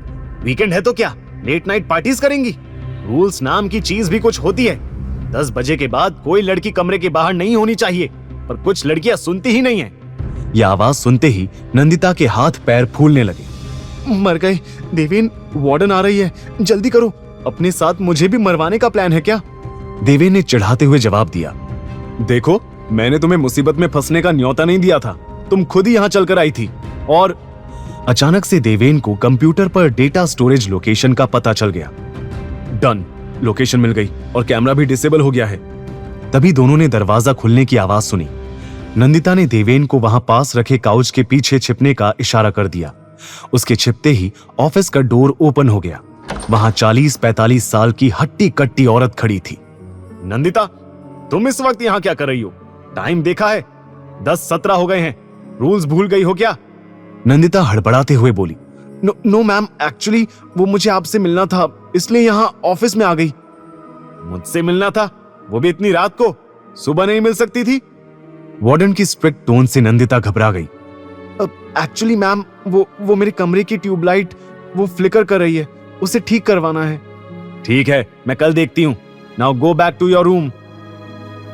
वीकेंड है तो क्या लेट नाइट पार्टीज करेंगी? रूल्स नाम की चीज भी कुछ होती है। 10 बजे के बाद कोई लड़की कमरे के बाहर नहीं होनी चाहिए, पर कुछ लड़कियां सुनती ही नहीं है। यह आवाज सुनते ही नंदिता के हाथ पैर फूलने लगे। मर गए देवेन, वार्डन आ रही है, जल्दी करो। अपने साथ मुझे भी मरवाने का प्लान है क्या? देवेन ने चिढ़ाते हुए जवाब दिया, देखो, मैंने तुम्हें मुसीबत में फंसने का न्योता नहीं दिया था। तुम खुद ही यहाँ चलकर आई थी। और अचानक से देवेन को कंप्यूटर पर डेटा स्टोरेज लोकेशन का पता चल गया। डन, लोकेशन मिल गई और कैमरा भी डिसेबल हो गया है। तभी दोनों ने दरवाजा खुलने की आवाज सुनी। नंदिता ने देवेन को वहां पास रखे काउच के पीछे छिपने का इशारा कर दिया। उसके छिपते ही ऑफिस का डोर ओपन हो गया। वहां 40-45 साल की हट्टी कट्टी औरत खड़ी थी। नंदिता, तुम इस वक्त यहाँ क्या कर रही हो? टाइम देखा है? 10:17 हो गए हैं। रूल्स भूल गई हो क्या? नंदिता हड़बड़ाते हुए बोली, नो मैम, एक्चुअली वो मुझे आपसे मिलना था, इसलिए यहाँ ऑफिस में आ गई। मुझसे मिलना था? वो भी इतनी रात को? सुबह नहीं मिल सकती थी? वार्डन की स्ट्रिक्ट टोन से नंदिता घबरा गई। एक्चुअली मैम, वो मेरे कमरे की ट्यूबलाइट वो फ्लिकर कर रही है, उसे ठीक करवाना है। ठीक है, मैं कल देखती हूँ। Now go back to your room.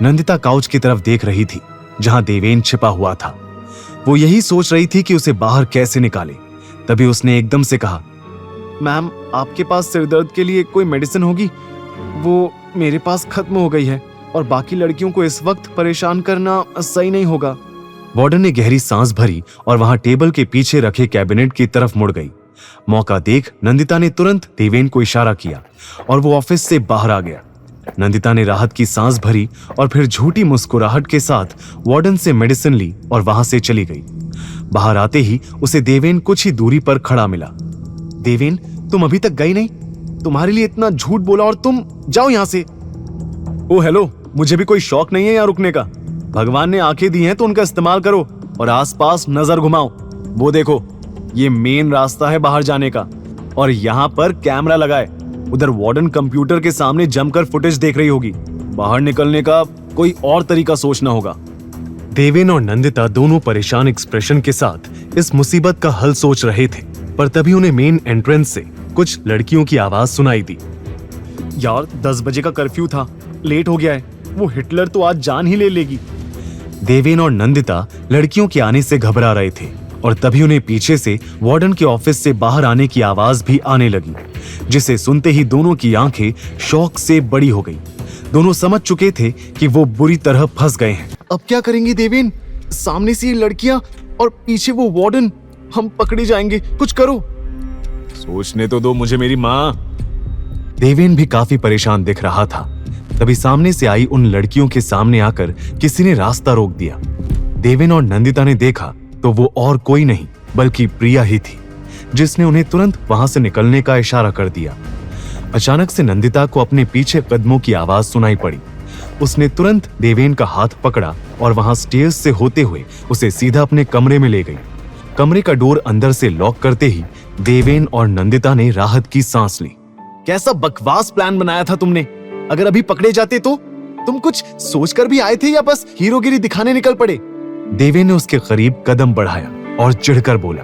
Nandita couch की तरफ देख रही थी जहां देवेन छिपा हुआ था। वो यही सोच रही थी कि उसे बाहर कैसे निकाले। तभी उसने एकदम से कहा, मैम, आपके पास सिरदर्द के लिए कोई मेडिसिन होगी? वो मेरे पास खत्म हो गई है और बाकी लड़कियों को इस वक्त परेशान करना सही नहीं होगा। वार्डन ने गहरी सांस भरी और वहां टेबल के पीछे रखे कैबिनेट की तरफ मुड़ गई। मौका देख नंदिता ने तुरंत देवेन को इशारा किया और वो ऑफिस से बाहर आ गया। नंदिता ने राहत की सांस भरी और फिर झूठी मुस्कुराहट के साथ वार्डन से मेडिसिन ली और वहां से चली गई। बाहर आते ही उसे देवेन कुछ ही दूरी पर खड़ा मिला। देवेन, तुम अभी तक गई नहीं? तुम्हारे लिए इतना झूठ बोला और तुम जाओ यहां से। ओ हेलो, मुझे भी कोई शौक नहीं है यहाँ रुकने का। भगवान ने आंखें दी हैं तो उनका इस्तेमाल करो और आसपास नजर घुमाओ। वो देखो, ये मेन रास्ता है बाहर जाने का और यहाँ पर कैमरा लगा है। उधर वार्डन कंप्यूटर के सामने जमकर फुटेज देख रही होगी। बाहर निकलने का कोई और तरीका सोचना होगा। देवेन और नंदिता दोनों परेशान एक्सप्रेशन के साथ इस मुसीबत का हल सोच रहे थे, पर तभी उन्हें मेन एंट्रेंस से कुछ लड़कियों की आवाज सुनाई दी। यार, 10 बजे का कर्फ्यू था, लेट हो गया है। वो हिटलर तो आज जान ही ले लेगी। देवेन और नंदिता लड़कियों के आने से घबरा रहे थे और तभी उन्हें पीछे से वार्डन के ऑफिस से बाहर आने की आवाज भी आने लगी, जिसे सुनते ही दोनों की आंखें शौक से बड़ी हो गई। दोनों समझ चुके थे कि वो बुरी तरह फंस गए हैं। अब क्या करेंगे देवेन? सामने से ये लड़कियां और पीछे वो वार्डन, हम पकड़े जाएंगे। कुछ करो। सोचने तो दो मुझे मेरी माँ। देवेन भी काफी परेशान दिख रहा था। तभी सामने से आई उन लड़कियों के सामने आकर किसी ने रास्ता रोक दिया। देवेन और नंदिता ने देखा तो वो और कोई नहीं बल्कि प्रिया ही थी, जिसने उन्हें तुरंत वहां से निकलने का इशारा कर दिया। अचानक से नंदिता को अपने पीछे कदमों की आवाज सुनाई पड़ी उसने तुरंत देवेन का हाथ पकड़ा और वहां स्टेयर्स से होते हुए उसे सीधा अपने कमरे में ले गई। कमरे का डोर अंदर से लॉक करते ही देवेन और नंदिता ने राहत की सांस ली। कैसा बकवास प्लान बनाया था तुमने। अगर अभी पकड़े जाते तो तुम कुछ सोचकर भी आए थे या बस हीरोगिरी दिखाने निकल पड़े? देवेन ने उसके करीब कदम बढ़ाया और चिढ़कर बोला,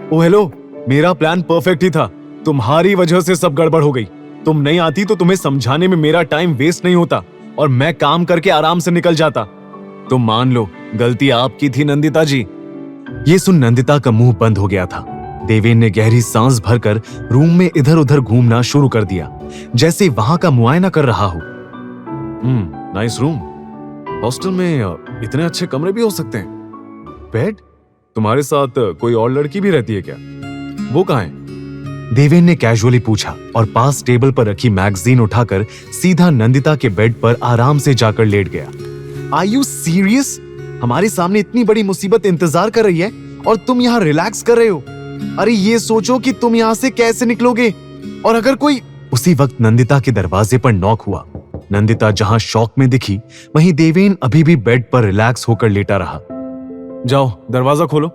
ओ हेलो, मेरा प्लान परफेक्ट ही था। तुम्हारी वजह से सब गड़बड़ हो गई। तुम नहीं आती तो तुम्हें समझाने में मेरा टाइम वेस्ट नहीं होता और मैं काम करके आराम से निकल जाता। तुम मान लो गलती आपकी थी नंदिता जी। ये सुन नंदिता का मुंह बंद हो गया था। देवेन ने गहरी सांस भरकर रूम में इधर उधर घूमना शुरू कर दिया, जैसे वहां का मुआयना कर रहा हो। Nice room. हॉस्टल में इतने अच्छे कमरे भी हो सकते हैं। बेड? तुम्हारे साथ कोई और लड़की भी रहती है क्या? वो कहाँ है? देवेन ने कैजुअली पूछा और पास टेबल पर रखी मैगजीन उठाकर सीधा नंदिता के बेड पर आराम से जाकर लेट गया। Are you serious? हमारे सामने इतनी बड़ी मुसीबत इंतजार कर रही है और तुम यहाँ रिलैक्स कर रहे हो। अरे ये सोचो कि तुम यहाँ से कैसे निकलोगे। और अगर कोई... उसी वक्त नंदिता के दरवाजे पर नॉक हुआ। नंदिता जहां शॉक में दिखी, वहीं देवेन अभी भी बेड पर रिलैक्स होकर लेटा रहा। जाओ दरवाजा खोलो,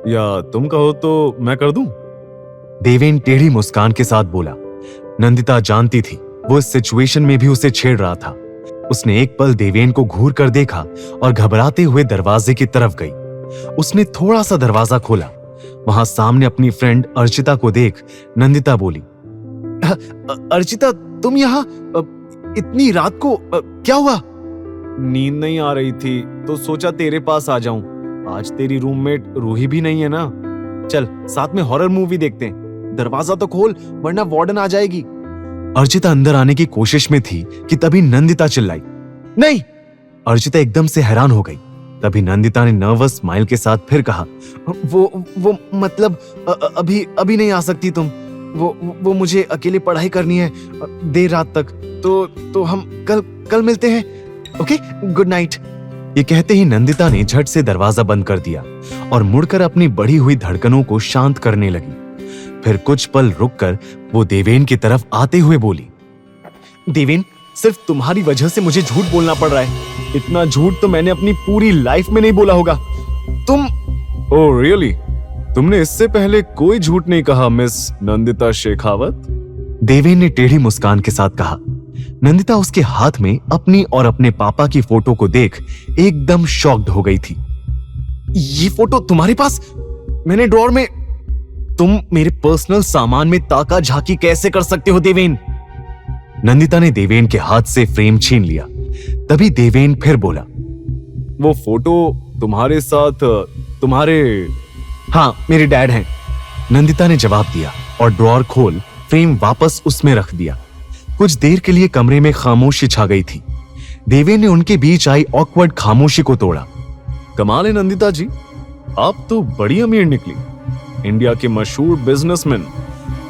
या तुम कहो तो मैं कर दूं? देवेन टेढ़ी मुस्कान के साथ बोला। नंदिता जानती थी वो इस सिचुएशन में भी उसे छेड़ रहा था। उसने एक पल देवेन को घूर कर देखा और घबराते हुए दरवाजे की तरफ गई। उसने थोड़ा सा दरवाजा खोला। वहां सामने अपनी फ्रेंड अर्चिता को देख नंदिता बोली, अर्चिता तुम यहाँ इतनी रात को क्या हुआ? नींद नहीं आ रही थी तो सोचा तेरे पास आ जाऊं। आज तेरी रूममेट रूही भी नहीं है ना। चल साथ में हॉरर मूवी देखते हैं। दरवाजा तो खोल वरना वार्डन आ जाएगी। अर्चिता अंदर आने की कोशिश में थी कि तभी नंदिता चिल्लाई, नहीं। अर्चिता एकदम से हैरान हो गई। तभी नंदिता ने नर्वस स्माइल के साथ फिर कहा, वो मतलब अभी नहीं आ सकती तुम। वो मुझे अकेले पढ़ाई करनी है देर रात तक। तो हम कल मिलते हैं। Okay, good night. ये कहते ही नंदिता ने झट से दरवाजा बंद कर दिया और मुड़कर अपनी बढ़ी हुई धड़कनों को शांत करने लगी। फिर कुछ पल रुककर वो देवेन की तरफ आते हुए बोली, देवेन, सिर्फ तुम्हारी वजह से मुझे झूठ बोलना पड़ रहा है। इतना झूठ तो मैंने अपनी पूरी लाइफ में नहीं बोला होगा। तुम... ओह रियली? तुमने इससे पहले कोई झूठ नहीं कहा मिस नंदिता शेखावत? देवेन ने टेढ़ी मुस्कान के साथ कहा। नंदिता उसके हाथ में अपनी और अपने पापा की फोटो को देख एकदम शॉक्ड हो गई थी। ये फोटो तुम्हारे पास? मैंने ड्रॉर में... तुम मेरे पर्सनल सामान में ताका झांकी कैसे कर सकते हो देवेन? नंदिता ने देवेन के हाथ से फ्रेम छीन लिया। तभी देवेन फिर बोला, वो फोटो तुम्हारे साथ तुम्हारे... हाँ, मेरे डैड हैं। नंदिता ने जवाब दिया और ड्रॉर खोल फ्रेम वापस उसमें रख दिया। कुछ देर के लिए कमरे में खामोशी छा गई थी। देवेन ने उनके बीच आई ऑकवर्ड खामोशी को तोड़ा। कमाल है नंदिता जी, आप तो बड़ी अमीर निकली। इंडिया के मशहूर बिजनेसमैन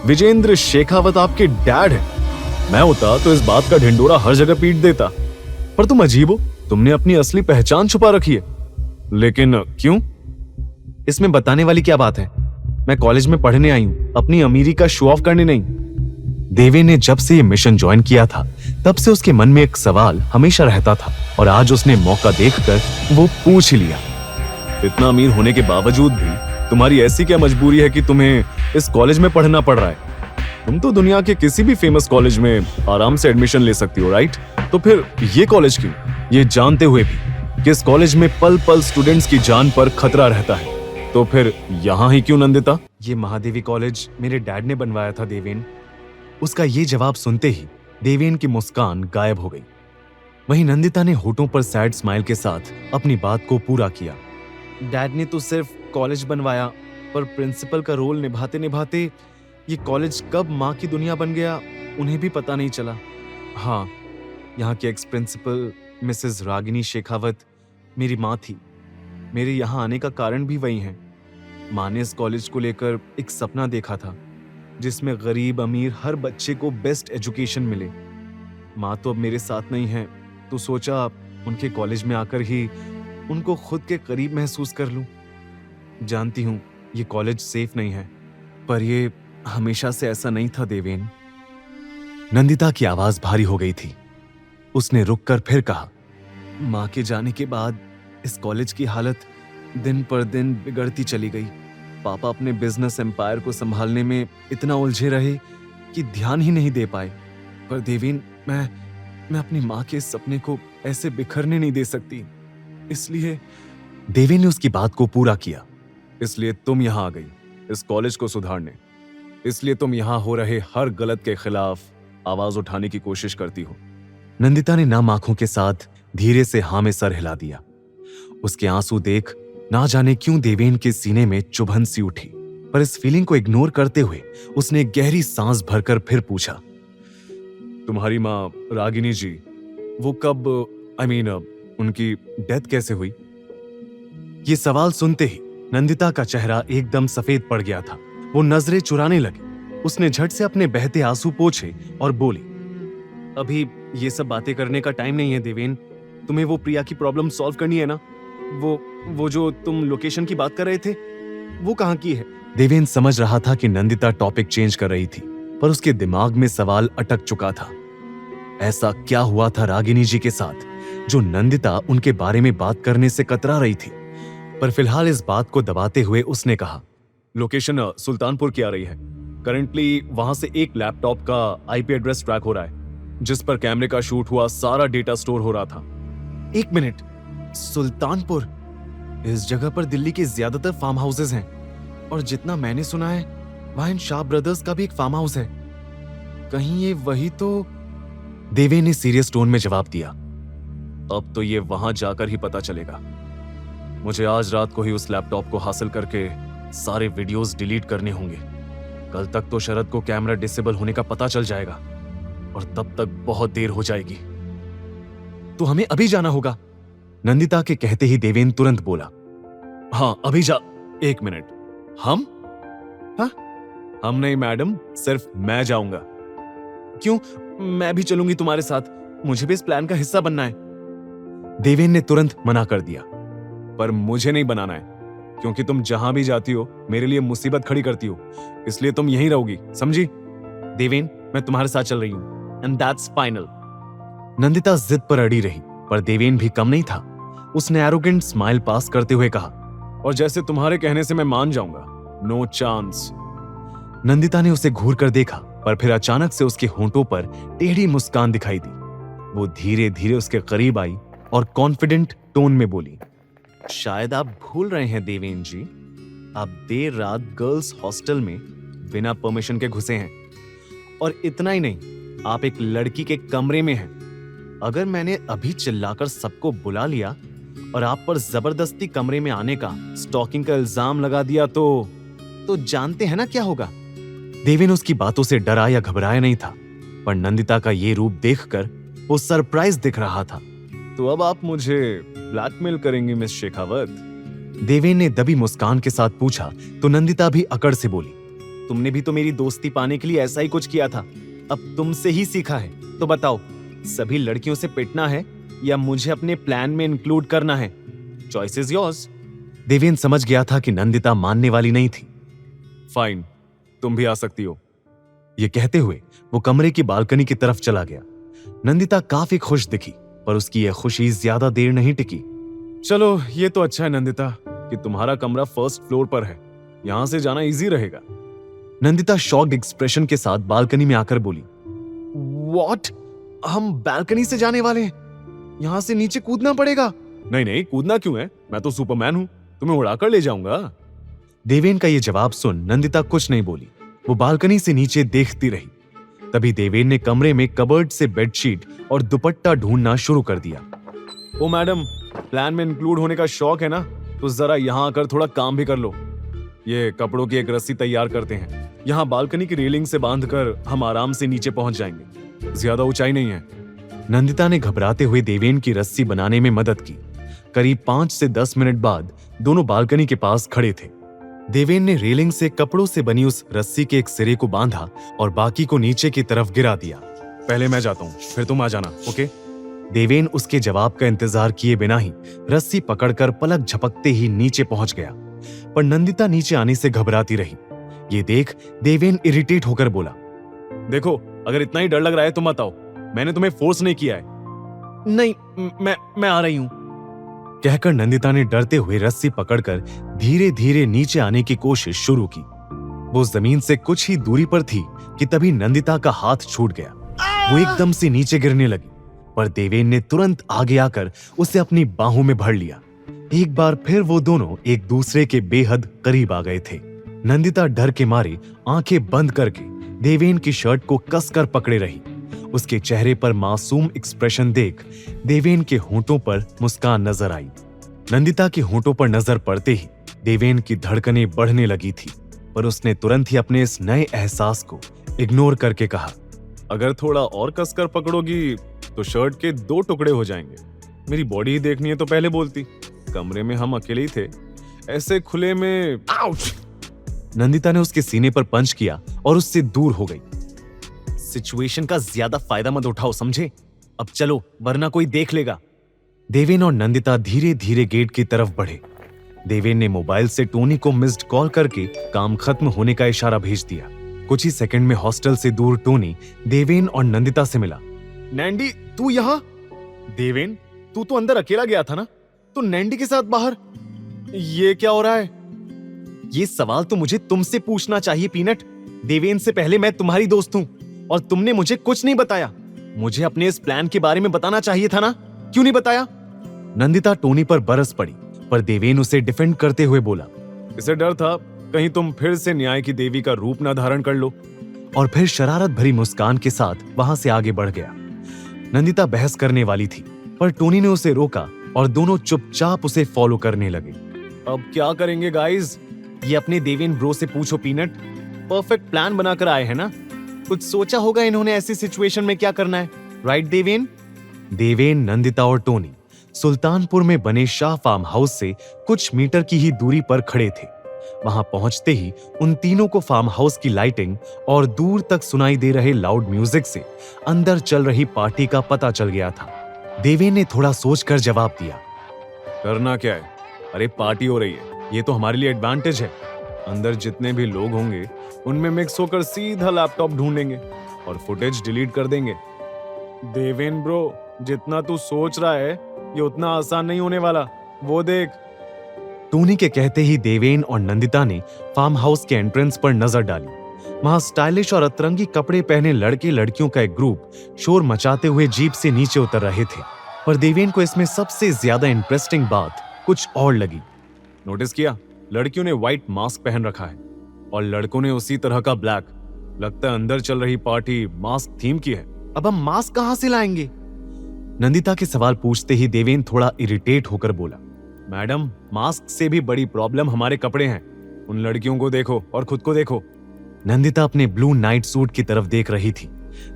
विजेंद्र शेखावत आपके डैड है। मैं होता तो इस बात का ढिंडोरा हर जगह पीट देता। पर तुम अजीब हो, तुमने अपनी असली पहचान छुपा रखी है। लेकिन क्यों? इसमें बताने वाली क्या बात है? मैं कॉलेज में पढ़ने आई हूं, अपनी अमीरी का शो ऑफ करने नहीं। देवेन ने जब से ये मिशन ज्वाइन किया था तब से उसके मन में एक सवाल हमेशा रहता था और आज उसने मौका देखकर वो पूछ ही लिया। इतना अमीर होने के बावजूद भी तुम्हारी ऐसी क्या मजबूरी है कि तुम्हें इस कॉलेज में पढ़ना पड़ रहा है? तुम तो दुनिया के किसी भी फेमस कॉलेज में आराम से एडमिशन ले सकती हो, राइट? तो फिर ये कॉलेज क्यों? ये जानते हुए भी कि इस कॉलेज में पल पल स्टूडेंट्स की जान पर खतरा रहता है, तो फिर यहाँ ही क्यों नंदिता? ये महादेवी कॉलेज मेरे डैड ने बनवाया था देवेन। उसका ये जवाब सुनते ही देवेन की मुस्कान गायब हो गई। वहीं नंदिता ने होठों पर सैड स्माइल के साथ अपनी बात को पूरा किया। डैड ने तो सिर्फ कॉलेज बनवाया, पर प्रिंसिपल का रोल निभाते निभाते ये कॉलेज कब माँ की दुनिया बन गया उन्हें भी पता नहीं चला। हाँ, यहाँ के ex principal Mrs Ragini Shekhawat मेरी माँ थी। मेरे यहाँ आने का कारण भी वही है। माँ ने इस कॉलेज को लेकर एक सपना देखा था जिसमें गरीब अमीर हर बच्चे को बेस्ट एजुकेशन मिले। माँ तो अब मेरे साथ नहीं है, तो सोचा उनके कॉलेज में आकर ही उनको खुद के करीब महसूस कर लूं। जानती हूं ये कॉलेज सेफ नहीं है, पर ये हमेशा से ऐसा नहीं था देवेन। नंदिता की आवाज भारी हो गई थी। उसने रुककर फिर कहा, माँ के जाने के बाद इस कॉलेज की हालत दिन पर दिन बिगड़ती चली गई। पापा अपने बिजनेस एम्पायर को संभालने में इतना उलझे रहे कि ध्यान ही नहीं दे पाए। पर देवेन, मैं अपनी माँ के सपने को ऐसे बिखरने नहीं दे सकती। इसलिए देवेन ने उसकी बात को पूरा किया। इसलिए तुम यहाँ आ गई इस कॉलेज को सुधारने। इसलिए तुम यहाँ हो रहे हर गलत के खिलाफ आवाज उठाने की कोशिश करती हो। नंदिता ने नम आंखों के साथ धीरे से हाँ में सर हिला दिया। उसके आंसू देख ना जाने क्यों देवेन के सीने में चुभन सी उठी, पर इस फीलिंग को इग्नोर करते हुए उसने गहरी सांस भरकर फिर पूछा, तुम्हारी माँ रागिनी जी, वो कब उनकी डेथ कैसे हुई? ये सवाल सुनते ही नंदिता का चेहरा एकदम सफेद पड़ गया था। वो नजरें चुराने लगी। उसने झट से अपने बहते आंसू पोंछे और बोली, अभी ये सब बातें करने का टाइम नहीं है देवेन। तुम्हें वो प्रिया की प्रॉब्लम सॉल्व करनी है ना? वो जो तुम लोकेशन की बात कर रहे थे, वो कहाँ की है? देवेन समझ रहा था कि नंदिता टॉपिक चेंज कर रही थी, पर उसके दिमाग में सवाल अटक चुका था। ऐसा क्या हुआ था रागिनी जी के साथ जो नंदिता उनके बारे में बात करने से कतरा रही थी? पर फिलहाल इस बात को दबाते हुए उसने कहा, लोकेशन सुल्तानपुर की आ रही है। करंटली वहां से एक लैपटॉप का आईपी एड्रेस ट्रैक हो रहा है जिस पर कैमरे का शूट हुआ सारा डेटा स्टोर हो रहा था। 1 मिनट, सुल्तानपुर? इस जगह पर दिल्ली के ज्यादातर फार्म हाउसेज हैं, और जितना मैंने सुना है वहां इन शाह ब्रदर्स का भी एक फार्म हाउस है। कहीं ये वही तो? देवेन ने सीरियस टोन में जवाब दिया, अब तो ये वहां जाकर ही पता चलेगा। मुझे आज रात को ही उस लैपटॉप को हासिल करके सारे वीडियोस डिलीट करने होंगे। कल तक तो शरद को कैमरा डिसेबल होने का पता चल जाएगा, और तब तक बहुत देर हो जाएगी। तो हमें अभी जाना होगा। नंदिता के कहते ही देवेन तुरंत बोला, हाँ अभी जा। 1 मिनट, हम? हाँ? हम नहीं मैडम, सिर्फ मैं जाऊंगा। क्यों? मैं भी चलूंगी तुम्हारे साथ, मुझे भी इस प्लान का हिस्सा बनना है। देवेन ने तुरंत मना कर दिया, पर मुझे नहीं बनाना है, क्योंकि तुम जहां भी जाती हो मेरे लिए मुसीबत खड़ी करती हो, इसलिए तुम यहीं रहोगी, समझी? देवेन, मैं तुम्हारे साथ चल रही हूं, एंड दैट्स फाइनल। नंदिता जिद पर अड़ी रही, पर देवेन भी कम नहीं था। उसने एरोगेंट स्माइल पास करते हुए कहा, और जैसे तुम्हारे कहने से मैं मान जाऊंगा, नो चांस। नंदिता ने उसे घूर कर देखा, पर फिर अचानक से उसके होंठों पर टेढ़ी मुस्कान दिखाई दी। वो धीरे धीरे उसके करीब आई और कॉन्फिडेंट टोन में बोली, शायद आप भूल रहे हैं देवेन जी, आप देर रात गर्ल्स हॉस्टल में बिना परमिशन के घुसे हैं। और इतना ही नहीं, आप एक लड़की के कमरे में हैं। अगर मैंने अभी चिल्लाकर सबको बुला लिया और आप पर जबरदस्ती कमरे में आने का, स्टॉकिंग का इल्जाम लगा दिया तो जानते हैं ना क्या होगा। देवेन उसकी बातों से डरा या घबराया नहीं था, पर नंदिता का ये रूप देखकर वो सरप्राइज दिख रहा था। तो अब आप मुझे ब्लैकमेल करेंगी मिस शेखावत? देवेन ने दबी मुस्कान के साथ पूछा, तो नंदिता भी अकड़ से बोली, तुमने भी तो मेरी दोस्ती पाने के लिए ऐसा ही कुछ किया था, अब तुमसे ही सीखा है। तो बताओ, सभी लड़कियों से पिटना है या मुझे अपने प्लान में इंक्लूड करना है? Choice is yours. देवेन समझ गया था कि नंदिता मानने वाली नहीं थी। फाइन, तुम भी आ सकती हो। ये कहते हुए वो कमरे की बालकनी की तरफ चला गया। नंदिता काफी खुश दिखी, पर उसकी यह खुशी ज्यादा देर नहीं टिकी। चलो, ये तो अच्छा है नंदिता कि तुम्हारा कमरा फर्स्ट फ्लोर पर है, यहां से जाना इजी रहेगा। नंदिता शॉक्ड एक्सप्रेशन के साथ बालकनी में आकर बोली, व्हाट? हम बालकनी से जाने वाले हैं? यहां से नीचे कूदना पड़ेगा? नहीं नहीं, कूदना क्यों है, मैं तो सुपरमैन हूं, तुम्हें उड़ाकर ले जाऊंगा। देवेन का ये जवाब सुन नंदिता कुछ नहीं बोली। वो बालकनी से नीचे देखती रही। तभी देवेन ने कमरे में कबर्ड से बेडशीट और दुपट्टा ढूंढना शुरू कर दिया। ओ मैडम, प्लान में इंक्लूड होने का शौक है ना, तो जरा यहाँ आकर थोड़ा काम भी कर लो। ये कपड़ों की एक रस्सी तैयार करते हैं, यहाँ बालकनी की रेलिंग से बांधकर हम आराम से नीचे पहुंच जाएंगे, ज्यादा ऊंचाई नहीं है। नंदिता ने घबराते हुए देवेन की रस्सी बनाने में मदद की। करीब 5 से 10 मिनट बाद दोनों बालकनी के पास खड़े थे। देवेन ने रेलिंग से कपड़ों से बनी उस रस्सी के एक सिरे को बांधा और बाकी को नीचे की तरफ गिरा दिया। पहले मैं जाता हूँ, फिर तुम आ जाना, ओके? देवेन उसके जवाब का इंतजार किए बिना ही रस्सी पकड़कर पलक झपकते ही नीचे पहुंच गया, पर नंदिता नीचे आने से घबराती रही। ये देख देवेन इरिटेट होकर बोला, देखो, अगर इतना ही डर लग रहा है तो मत आओ, मैंने तुम्हें फोर्स नहीं किया है। नहीं, मैं आ रही हूं। कहकर नंदिता ने डरते हुए रस्सी पकड़कर धीरे धीरे नीचे आने की कोशिश शुरू की। वो जमीन से कुछ ही दूरी पर थी कि तभी नंदिता का हाथ छूट गया। वो एकदम से नीचे गिरने लगी, पर देवेन ने तुरंत आगे आकर उसे अपनी बाहों में भर लिया। एक बार फिर वो दोनों एक दूसरे के बेहद करीब आ गए थे। नंदिता डर के मारे आंखें बंद करके देवेन की शर्ट को कसकर पकड़े रही। उसके चेहरे पर मासूम एक्सप्रेशन देख देवेन के होंठों पर मुस्कान नजर आई। नंदिता के होंठों पर नजर पड़ते ही देवेन की धड़कनें बढ़ने लगी थी, पर उसने तुरंत ही अपने इस नए एहसास को इग्नोर करके कहा, अगर थोड़ा और कसकर पकड़ोगी तो शर्ट के 2 टुकड़े हो जाएंगे। मेरी बॉडी ही देखनी है तो पहले बोलती। कमरे में हम अकेले ही थे, ऐसे खुले में। आउच! नंदिता ने उसके सीने पर पंच किया और उससे दूर हो गई। सिचुएशन का ज्यादा फायदा मत उठाओ, समझे? अब चलो, वरना कोई देख लेगा। देवेन और नंदिता धीरे धीरे गेट की तरफ बढ़े। देवेन ने मोबाइल से टोनी को मिस्ड कॉल करके काम खत्म होने का इशारा भेज दिया। कुछ ही सेकंड में हॉस्टल से दूर टोनी देवेन और नंदिता से मिला। नैंडी, तू यहाँ? देवेन, तू तो अंदर अकेला गया था ना, तो नैंडी के साथ बाहर ये क्या हो रहा है? ये सवाल तो मुझे तुमसे पूछना चाहिए पीनट। देवेन से पहले मैं तुम्हारी दोस्त हूँ और तुमने मुझे कुछ नहीं बताया। मुझे अपने इस प्लान के बारे में बताना चाहिए था ना, क्यों नहीं बताया? नंदिता टोनी पर बरस पड़ी, पर देवेन उसे डिफेंड करते हुए बोला, इसे डर था कहीं तुम फिर से न्याय की देवी का रूप ना धारण कर लो। और फिर शरारत भरी मुस्कान के साथ वहां से आगे बढ़ गया। नंदिता बहस करने वाली थी, पर टोनी ने उसे रोका और दोनों चुपचाप उसे फॉलो करने लगे। अब क्या करेंगे गाइस? ये अपने देवेन ब्रो से पूछो पीनट। परफेक्ट प्लान बनाकर आए हैं ना, कुछ सोचा होगा इन्होंने ऐसी सिचुएशन में क्या करना है, राइट देवेन? देवेन, नंदिता और टोनी सुल्तानपुर में बने शाह फार्म हाउस से कुछ मीटर की ही दूरी पर खड़े थे। वहां पहुंचते ही उन तीनों को फार्म हाउस की लाइटिंग और दूर तक सुनाई दे रहे लाउड म्यूजिक से अंदर चल रही पार्टी का पता चल गया था। देवेन ने थोड़ा सोचकर जवाब दिया, करना क्या है? अरे पार्टी हो रही है, ये तो हमारे लिए एडवांटेज है। अंदर जितने भी लोग होंगे उनमें मिक्स होकर सीधा लैपटॉप ढूंढेंगे और फुटेज डिलीट कर देंगे। देवेन ब्रो, जितना तू सोच रहा है ये उतना आसान नहीं होने वाला, वो देख। टोनी के कहते ही देवेन और नंदिता ने फार्म हाउस के एंट्रेंस पर नजर डाली। वहां स्टाइलिश और अतरंगी कपड़े पहने लड़के लड़कियों का एक ग्रुप शोर मचाते हुए जीप से नीचे उतर रहे थे। पर देवेन को इसमें सबसे ज्यादा इंटरेस्टिंग बात कुछ और लगी। नोटिस किया, लड़कियों ने व्हाइट मास्क पहन रखा है और लड़कों ने उसी तरह का ब्लैक। लगता है अंदर चल रही पार्टी मास्क थीम की है। अब हम मास्क कहां से लाएंगे? नंदिता के सवाल पूछते ही देवेन थोड़ा इरिटेट होकर बोला, मैडम, मास्क से भी बड़ी प्रॉब्लम हमारे कपड़े हैं। उन लड़कियों को देखो और खुद को देखो। नंदिता अपने ब्लू नाइट सूट की तरफ देख रही थी।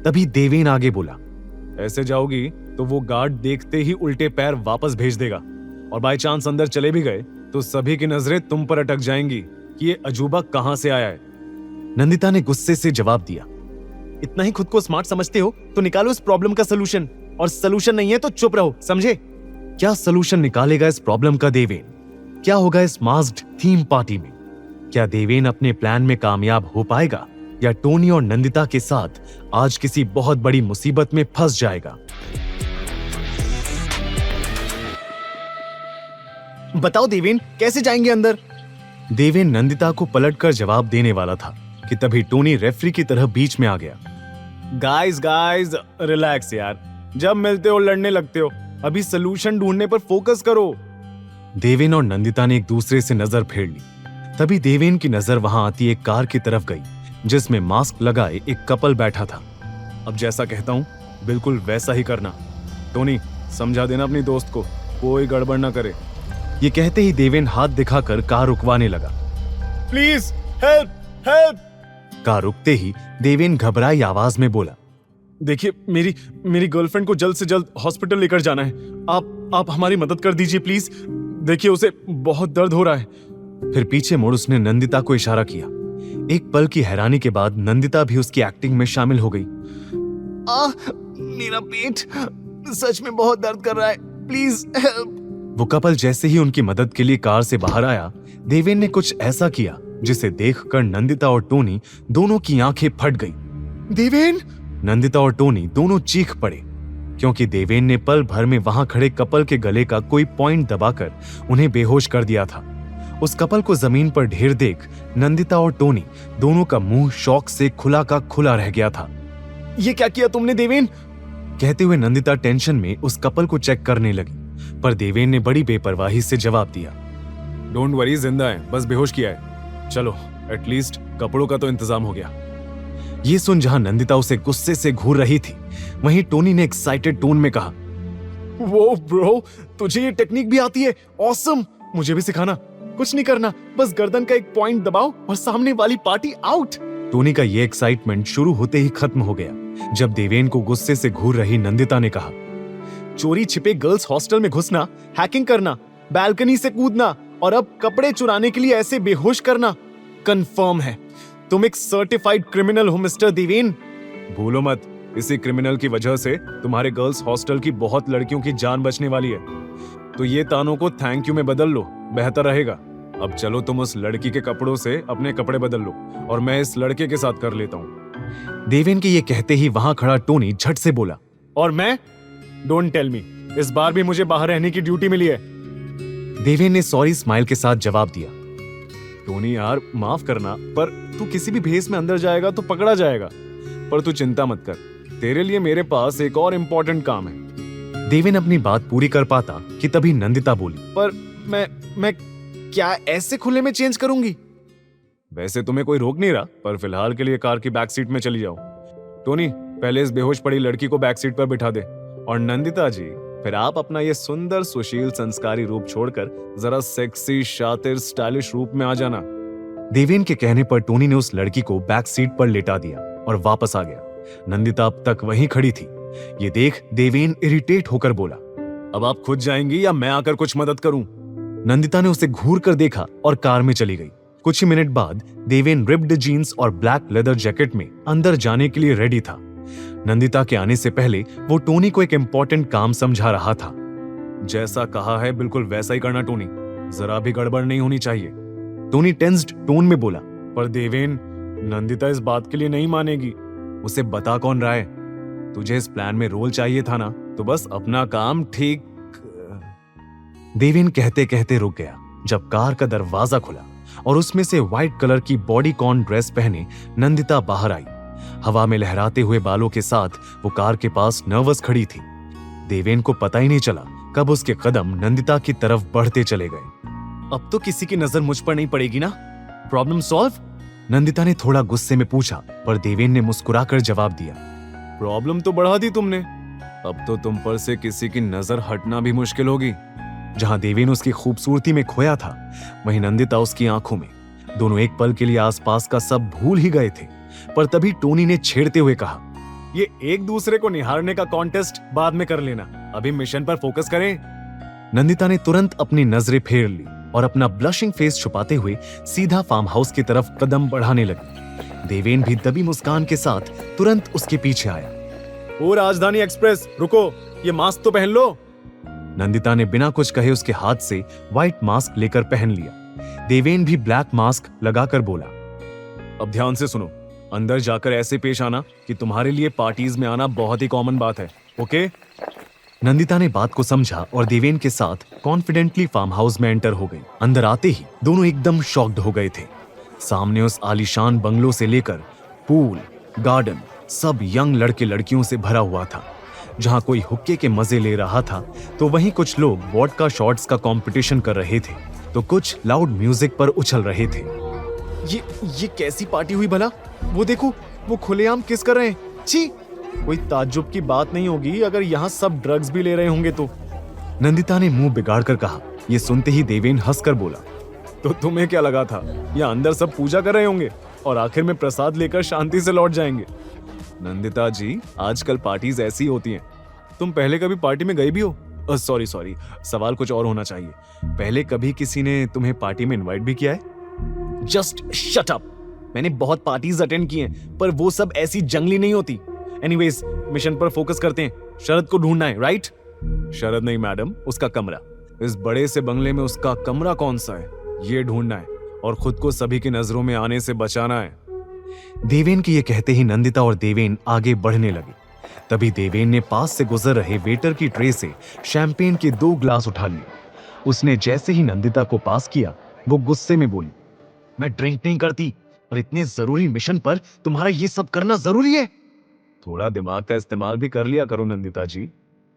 तभी देवेन आगे बोला, ऐसे जाओगी तो वो गार्ड देखते ही उल्टे पैर वापस भेज देगा, और बाय चांस अंदर चले भी गए तो सभी की नजरें तुम पर अटक जाएंगी कि ये अजूबा कहां से आया है। नंदिता ने गुस्से से जवाब दिया, इतना ही खुद को स्मार्ट समझते हो तो निकालो इस प्रॉब्लम का सलूशन, और सलूशन नहीं है तो चुप रहो, समझे? क्या सलूशन निकालेगा इस प्रॉब्लम का देवेन? क्या होगा इस मास्क्ड थीम पार्टी में? क्या देवेन अपने प्लान में कामयाब हो पाएगा या टोनी और नंदिता के साथ आज किसी बहुत बड़ी मुसीबत में फंस जाएगा? बताओ देवेन, कैसे जाएंगे अंदर? देवेन नंदिता को पलटकर जवाब देने वाला था कि तभी टोनी रेफरी की तरह बीच में आ गया। गाइस रिलैक्स यार, जब मिलते हो लड़ने लगते हो, अभी सलूशन ढूंढने पर फोकस करो। देवेन और नंदिता ने एक दूसरे से नजर फेर ली। तभी देवेन की नजर वहां आती एक कार की तरफ गई जिसमें मास्क लगाए एक कपल बैठा था। अब जैसा कहता हूं बिल्कुल वैसा ही करना। टोनी, समझा देना अपनी दोस्त को, कोई गड़बड़ ना करे। ये कहते ही देवेन हाथ दिखाकर कार रुकवाने लगा। Please help help. कार रुकते ही देवेन घबराई आवाज में बोला, देखिए, मेरी गर्लफ्रेंड को जल्द से जल्द हॉस्पिटल लेकर जाना है। आप हमारी मदद कर दीजिए प्लीज। देखिए, उसे बहुत दर्द हो रहा है। फिर पीछे मुड़ उसने नंदिता को इशारा किया। एक पल की हैरानी के बाद नंदिता भी उसकी एक्टिंग में शामिल हो गई। मेरा पेट सच में बहुत दर्द कर रहा है, प्लीज हेल्प। वो कपल जैसे ही उनकी मदद के लिए कार से बाहर आया, देवेन ने कुछ ऐसा किया जिसे देखकर नंदिता और टोनी दोनों की आंखें फट गई। देवेन! नंदिता और टोनी दोनों चीख पड़े। क्योंकि देवेन ने पल भर में वहां खड़े कपल के गले का कोई पॉइंट दबाकर उन्हें बेहोश कर दिया था। उस कपल को जमीन पर ढेर देख नंदिता और टोनी दोनों का मुंह शौक से खुला का खुला रह गया था। ये क्या किया तुमने देवेन? कहते हुए नंदिता टेंशन में उस कपल को चेक करने लगी, पर देवेन ने बड़ी बेपरवाही से जवाब दिया, डोंट वरी, जिंदा है, बस बेहोश किया है। चलो, एटलीस्ट कपड़ों का तो इंतजाम हो गया। ये सुन जहां नंदिता उसे गुस्से से घूर रही थी, वहीं टोनी ने एक्साइटेड टोन में कहा, वो ब्रो, तुझे ये टेक्निक भी आती है? ऑसम, मुझे भी सिखाना। कुछ नहीं करना, बस गर्दन का एक पॉइंट दबाओ और सामने वाली पार्टी आउट। टोनी का ये एक्साइटमेंट शुरू होते ही खत्म हो गया जब देवेन को गुस्से से घूर रही नंदिता ने कहा, चोरी छिपे गर्ल्स हॉस्टल में घुसना, हैकिंग करना, बालकनी से कूदना और अब कपड़े चुराने के लिए ऐसे बेहोश करना, कंफर्म है तुम एक सर्टिफाइड क्रिमिनल हो मिस्टर देवेन। भूलो मत, इसी क्रिमिनल की वजह से तुम्हारे गर्ल्स हॉस्टल की बहुत लड़कियों की जान बचने वाली है। तो ये तानों को थैंक यू में बदल लो, बेहतर रहेगा। अब चलो, तुम उस लड़की के कपड़ों से अपने कपड़े बदल लो और मैं इस लड़के के साथ कर लेता हूँ। देवेन के ये कहते ही वहां खड़ा टोनी झट से बोला, और मैं? डोंट टेल मी, इस बार भी मुझे बाहर रहने की ड्यूटी मिली है। देवेन ने सॉरी स्माइल के साथ जवाब दिया, टोनी यार, माफ करना, पर तू किसी भी भेस में अंदर जाएगा तो पकड़ा जाएगा। पर तू चिंता मत कर, तेरे लिए मेरे पास एक और इम्पोर्टेंट काम है। देवेन अपनी बात पूरी कर पाता कि तभी नंदिता बोली, पर मैं क्या ऐसे खुले में चेंज करूंगी? वैसे तुम्हें कोई रोक नहीं रहा, पर फिलहाल के लिए कार की बैक सीट में चली जाओ। टोनी, पहले इस बेहोश पड़ी लड़की को बैक सीट पर बिठा दे, और नंदिता जी, फिर आप अपना ये सुंदर सुशील संस्कारी रूप छोड़कर जरा सेक्सी, शातिर, स्टाइलिश रूप में आ जाना। देवेन के कहने पर टोनी ने उस लड़की को बैक सीट पर लेटा दिया और वापस आ गया। नंदिता अब तक वहीं खड़ी थी। ये देख देवेन इरिटेट होकर बोला, अब आप खुद जाएंगी या मैं आकर कुछ मदद करूं? नंदिता ने उसे घूर कर देखा और कार में चली गई। कुछ ही मिनट बाद देवेन रिप्ड जीन्स और ब्लैक लेदर जैकेट में अंदर जाने के लिए रेडी था। नंदिता के आने से पहले वो टोनी को एक इंपॉर्टेंट काम समझा रहा था। जैसा कहा है बिल्कुल वैसा ही करना टोनी, जरा भी गड़बड़ नहीं होनी चाहिए। टोनी टेंस्ड टोन में बोला, पर देवेन, नंदिता इस बात के लिए नहीं मानेगी। उसे बता कौन रहा है? तुझे इस प्लान में रोल चाहिए था ना, तो बस अपना काम ठीक। देवेन कहते कहते रुक गया जब कार का दरवाजा खुला और उसमें से व्हाइट कलर की बॉडीकॉन ड्रेस पहने नंदिता बाहर आई। हवा में लहराते हुए बालों के साथ वो कार के पास नर्वस खड़ी थी। देवेन को पता ही नहीं चला कब उसके कदम नंदिता की तरफ बढ़ते चले गए। अब तो किसी की नजर मुझ पर नहीं पड़ेगी ना? Problem solve? नंदिता ने थोड़ा गुस्से में पूछा, पर देवेन ने मुस्कुराकर जवाब दिया, प्रॉब्लम तो बढ़ा दी तुमने, अब तो तुम पर से किसी की नजर हटना भी मुश्किल होगी। जहां देवेन उसकी खूबसूरती में खोया था, वहीं नंदिता उसकी आंखों में। दोनों एक पल के लिए आसपास का सब भूल ही गए थे, पर तभी टोनी ने छेड़ते हुए कहा, ये एक दूसरे को निहारने का कॉन्टेस्ट बाद में कर लेना, अभी मिशन पर फोकस करें। नंदिता ने तुरंत अपनी नजरें फेर ली और अपना ब्लशिंग फेस छुपाते हुए सीधा फार्म हाउस की तरफ कदम बढ़ाने लगी। देवेन भी दबी मुस्कान के साथ तुरंत उसके पीछे आया। ओ राजधानी एक्सप्रेस, रुको, ये मास्क तो पहन लो। नंदिता ने बिना कुछ कहे उसके हाथ से व्हाइट मास्क लेकर पहन लिया। देवेन भी ब्लैक मास्क लगाकर बोला, अब ध्यान से सुनो, अंदर जाकर ऐसे पेश आना कि तुम्हारे लिए पार्टीज में आना बहुत ही कॉमन बात है, ओके? नंदिता ने बात को समझा और देवेन के साथ कॉन्फिडेंटली फार्म हाउस में एंटर हो गई। अंदर आते ही दोनों एकदम शॉक्ड हो गए थे। सामने उस आलीशान बंगलो से लेकर पूल, गार्डन, सब यंग लड़के लड़कियों से भरा हुआ था। जहां कोई हुक्के के मजे ले रहा था, तो वहीं कुछ लोग वोडका शॉट्स का कंपटीशन कर रहे थे, तो कुछ लाउड म्यूजिक पर उछल रहे थे। ये कैसी पार्टी हुई भला? वो देखो, वो खुलेआम किस कर रहे हैं। छी, कोई ताज्जुब की बात नहीं होगी अगर यहाँ सब ड्रग्स भी ले रहे होंगे तो। नंदिता ने मुंह बिगाड़ कर कहा। ये सुनते ही देवेन हंसकर बोला, तो तुम्हें क्या लगा था यहाँ अंदर सब पूजा कर रहे होंगे और आखिर में प्रसाद लेकर शांति से लौट जाएंगे? नंदिता जी, आजकल पार्टीज ऐसी होती हैं। तुम पहले कभी पार्टी में गई भी हो? सॉरी, सवाल कुछ और होना चाहिए। पहले कभी किसी ने तुम्हें पार्टी में इनवाइट भी किया है? Just shut up. मैंने बहुत पार्टीज अटेंड की हैं, पर वो सब ऐसी जंगली नहीं होती। एनीवेज, मिशन पर फोकस करते हैं। शरद को ढूंढना है, राइट? शरद नहीं मैडम, उसका कमरा। इस बड़े से बंगले में उसका कमरा कौन सा है, ये ढूंढना है और खुद को सभी की नजरों में आने से बचाना है। देवेन के ये कहते ही नंदिता और देवेन आगे बढ़ने लगे। तभी देवेन ने पास से गुजर रहे वेटर की ट्रे से शैंपेन के 2 ग्लास उठा लिए। उसने जैसे ही नंदिता को पास किया, वो गुस्से में बोली, मैं ड्रिंक नहीं करती और इतने जरूरी मिशन पर तुम्हारा ये सब करना जरूरी है? थोड़ा दिमाग का इस्तेमाल भी कर लिया करो नंदिता जी।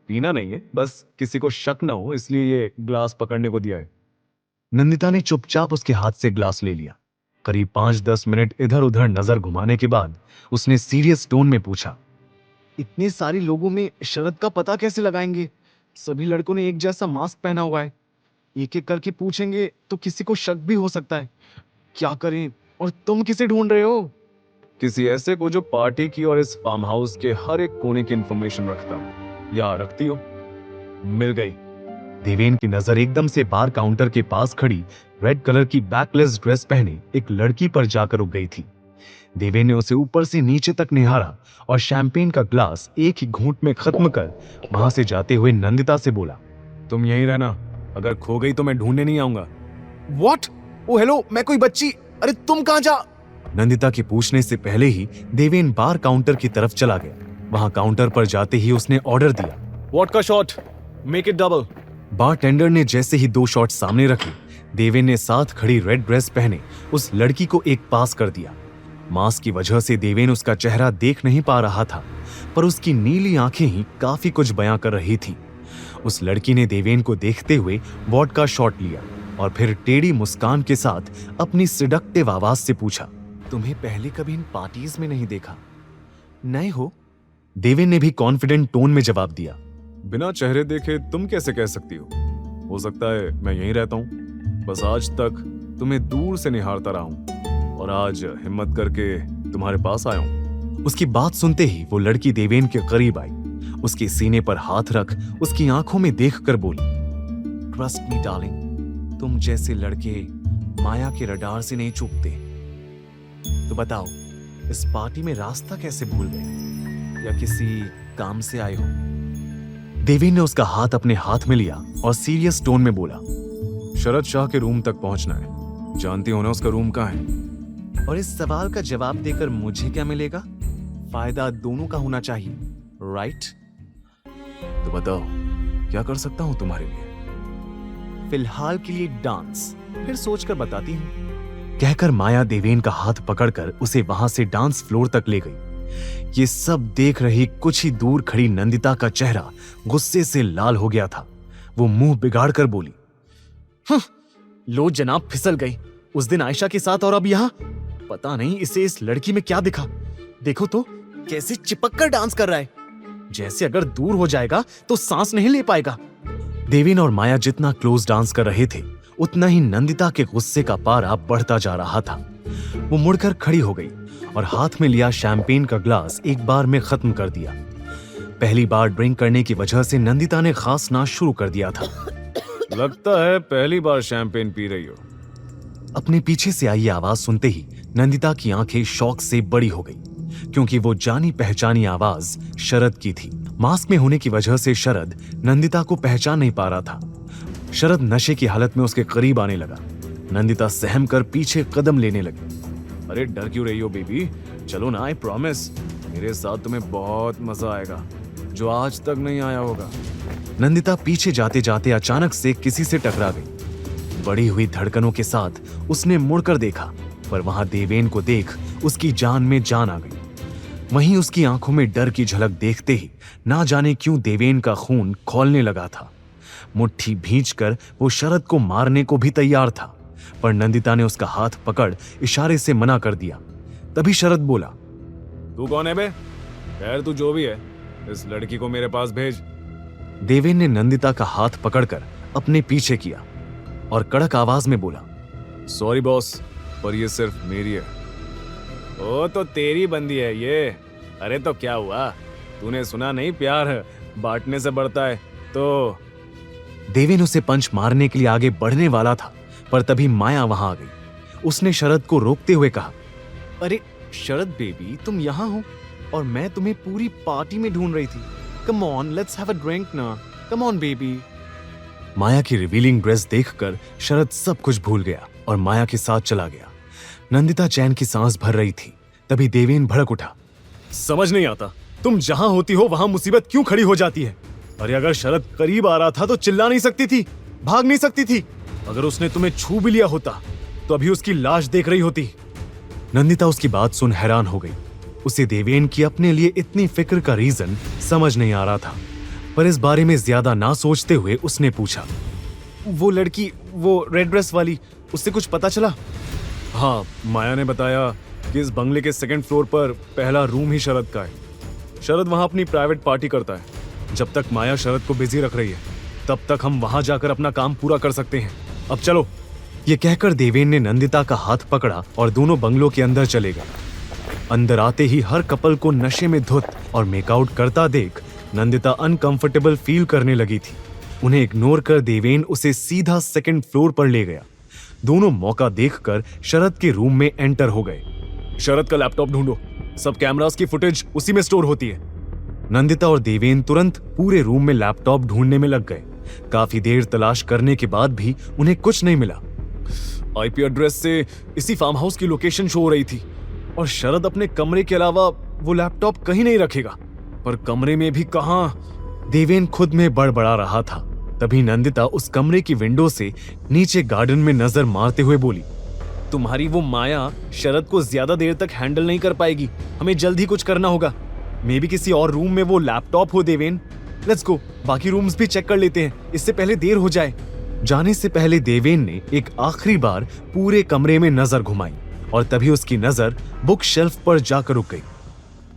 पीना नहीं है, बस किसी को शक ना हो इसलिए ये ग्लास पकड़ने को दिया है। नंदिता ने चुपचाप उसके हाथ से ग्लास ले लिया। करीब 5-10 मिनट इधर उधर नजर घुमाने के बाद उसने सीरियस टोन में पूछा, इतने सारे लोगों में शरद का पता कैसे लगाएंगे? सभी लड़कों ने एक जैसा मास्क पहना हुआ है। एक एक करके पूछेंगे तो किसी को शक भी हो सकता है। क्या करें? और तुम किसे ढूंढ रहे हो? किसी ऐसे को जो पार्टी की और इस फार्म हाउस के हर एक कोने की इंफॉर्मेशन रखता हो या रखती हो। मिल गई। देवेन की नजर एकदम से बार काउंटर के पास खड़ी रेड कलर की बैकलेस ड्रेस पहने एक लड़की पर जाकर रुक गई थी। देवेन ने उसे ऊपर से नीचे तक निहारा और शैंपेन का ग्लास एक ही घूंट में खत्म कर वहां से जाते हुए नंदिता से बोला, तुम यहीं रहना, अगर खो गई तो मैं ढूंढने नहीं आऊंगा। व्हाट? ओ हेलो, मैं कोई बच्ची, अरे तुम कहां जा? नंदिता के पूछने से पहले ही देवेन बार काउंटर की तरफ चला गया। वहां काउंटर पर जाते ही उसने ऑर्डर दिया, vodka shot, make it double. Bartender ने जैसे ही 2 शॉट सामने रखे, देवेन ने साथ खड़ी रेड ड्रेस पहने उस लड़की को एक पास कर दिया। मास्क की वजह से देवेन उसका चेहरा देख नहीं पा रहा था, पर उसकी नीली आंखें ही काफी कुछ बयां कर रही थी। उस लड़की ने देवेन को देखते हुए वॉडका शॉट लिया और फिर टेढ़ी मुस्कान के साथ अपनी सिडक्टिव आवाज से पूछा, तुम्हें पहले कभी इन पार्टीज में नहीं देखा? नए हो? देवेन ने भी कॉन्फिडेंट टोन में जवाब दिया, बिना चेहरे देखे तुम कैसे कह सकती हो सकता है मैं यहीं रहता हूं, बस आज तक तुम्हें दूर से निहारता रहा हूं और आज हिम्मत करके तुम्हारे पास आया हूं। उसकी बात सुनते ही वो लड़की देवेन के करीब आई, उसके सीने पर हाथ रख उसकी आंखों में देखकर बोली, ट्रस्ट मी डार्लिंग, तुम जैसे लड़के माया के रडार से नहीं चूकते। तो बताओ, इस पार्टी में रास्ता कैसे भूल गए या किसी काम से आए हो? देवेन ने उसका हाथ अपने हाथ में लिया और सीरियस टोन में बोला, शरद शाह के रूम तक पहुंचना है, जानती हो ना उसका रूम कहाँ है? और इस सवाल का जवाब देकर मुझे क्या मिलेगा? फायदा दोनों का होना चाहिए, राइट? तो बताओ क्या कर सकता हूं तुम्हारे लिए? फिलहाल के लिए डांस, फिर सोचकर बताती हूँ, कहकर माया देवेन का हाथ पकड़कर उसे वहां से डांस फ्लोर तक ले गई। ये सब देख रही कुछ ही दूर खड़ी नंदिता का चेहरा गुस्से से लाल हो गया था। वो मुंह बिगाड़ कर बोली, लो जनाब, फिसल गई। उस दिन आयशा के साथ और अब यहां। पता नहीं इसे इस लड़की में क्या दिखा। देखो तो कैसे चिपक कर डांस कर रहा है, जैसे अगर दूर हो जाएगा तो सांस नहीं ले पाएगा। देवेन और माया जितना क्लोज डांस कर रहे थे, उतना ही नंदिता के गुस्से का पारा बढ़ता जा रहा था। वो मुड़कर खड़ी हो गई और हाथ में लिया शैंपेन का ग्लास एक बार में खत्म कर दिया। पहली बार ड्रिंक करने की वजह से नंदिता ने खांसना शुरू कर दिया था। लगता है पहली बार शैंपेन पी रही हो। अपने पीछे से आई आवाज सुनते ही नंदिता की आंखें शौक से बड़ी हो गई, क्योंकि वो जानी पहचानी आवाज शरद की थी। मास्क में होने की वजह से शरद नंदिता को पहचान नहीं पा रहा था। शरद नशे की हालत में उसके करीब आने लगा। नंदिता सहम कर पीछे कदम लेने लगी। अरे डर क्यों रही हो बेबी, चलो ना, आई प्रॉमिस मेरे साथ तुम्हें बहुत मजा आएगा, जो आज तक नहीं आया होगा। नंदिता पीछे जाते जाते अचानक से किसी से टकरा गई। बढ़ी हुई धड़कनों के साथ उसने मुड़कर देखा, पर वहां देवेन को देख उसकी जान में जान आ गई। वहीं उसकी आंखों में डर की झलक देखते ही ना जाने क्यों देवेन का खून खौलने लगा था। मुट्ठी भींचकर वो शरद को मारने को भी तैयार था, पर नंदिता ने उसका हाथ पकड़ इशारे से मना कर दिया। तभी शरद बोला, तू कौन है बे? खैर तू जो भी है, इस लड़की को मेरे पास भेज। देवेन ने नंदिता का हाथ पकड़कर अपने पीछे किया और कड़क आवाज में बोला, सॉरी बॉस, पर ये सिर्फ मेरी है। ओ तो तेरी बंदी है ये। अरे तो क्या हुआ, तूने सुना नहीं, प्यार बांटने से बढ़ता है। तो देवेन उसे पंच मारने के लिए आगे बढ़ने वाला था, पर तभी माया वहां आ गई। उसने शरद को रोकते हुए कहा, अरे शरद बेबी, तुम यहाँ हो और मैं तुम्हें पूरी पार्टी में ढूंढ रही थी। Come on, let's have a drink ना, कम ऑन बेबी। माया की रिवीलिंग ड्रेस देखकर शरद सब कुछ भूल गया और माया के साथ चला गया। नंदिता चैन की सांस भर रही थी। तभी देवेन भड़क उठा, समझ नहीं आता, तुम जहां होती हो वहां मुसीबत क्यों खड़ी हो जाती है? अरे अगर शरद करीब आ रहा था तो चिल्ला नहीं सकती थी, भाग नहीं सकती थी। अगर उसने तुम्हें छू भी लिया होता तो अभी उसकी लाश देख रही होती। नंदिता उसकी बात सुन हैरान हो गई। उसे देवेन की अपने लिए इतनी फिक्र का रीजन समझ नहीं आ रहा था, पर इस बारे में ज्यादा ना सोचते हुए उसने पूछा, वो लड़की, वो रेड ड्रेस वाली, उससे कुछ पता चला? हाँ, माया ने बताया कि इस बंगले के सेकंड फ्लोर पर पहला रूम ही शरद का है। शरद वहां अपनी प्राइवेट पार्टी करता है। जब तक माया शरद को बिजी रख रही है तब तक हम वहां जाकर अपना काम पूरा कर सकते हैं। अब चलो। ये कहकर देवेन ने नंदिता का हाथ पकड़ा और दोनों बंगलों के अंदर चले गए। अंदर आते ही हर कपल को नशे में धुत और मेकआउट करता देख नंदिता अनकंफर्टेबल फील करने लगी थी। उन्हें इग्नोर कर देवेन उसे सीधा सेकंड फ्लोर पर ले गया। दोनों मौका देखकर शरद के रूम में एंटर हो गए। शरद का लैपटॉप ढूंढो, सब कैमरास की फुटेज उसी में स्टोर होती है। नंदिता और देवेन तुरंत पूरे रूम में लैपटॉप ढूंढने में लग गए। काफी देर तलाश करने के बाद भी उन्हें कुछ नहीं मिला। आईपी एड्रेस से इसी फार्म हाउस की लोकेशन शो हो रही थी और शरद अपने कमरे के अलावा वो लैपटॉप कहीं नहीं रखेगा। पर कमरे में भी कहां? देवेन खुद में बड़बड़ा रहा था। तभी नंदिता उस कमरे की विंडो से नीचे गार्डन में नजर मारते हुए बोली, तुम्हारी वो माया शरद को ज्यादा देर तक हैंडल नहीं कर पाएगी। हमें जल्द ही कुछ करना होगा। मे भी किसी और रूम में वो लैपटॉप हो। देवेन, लेट्स गो, बाकी रूम्स भी चेक कर लेते हैं, इससे पहले देर हो जाए। जाने से पहले देवेन ने एक आखिरी बार पूरे कमरे में नजर घुमाई और तभी उसकी नजर बुक शेल्फ पर जाकर रुक गई।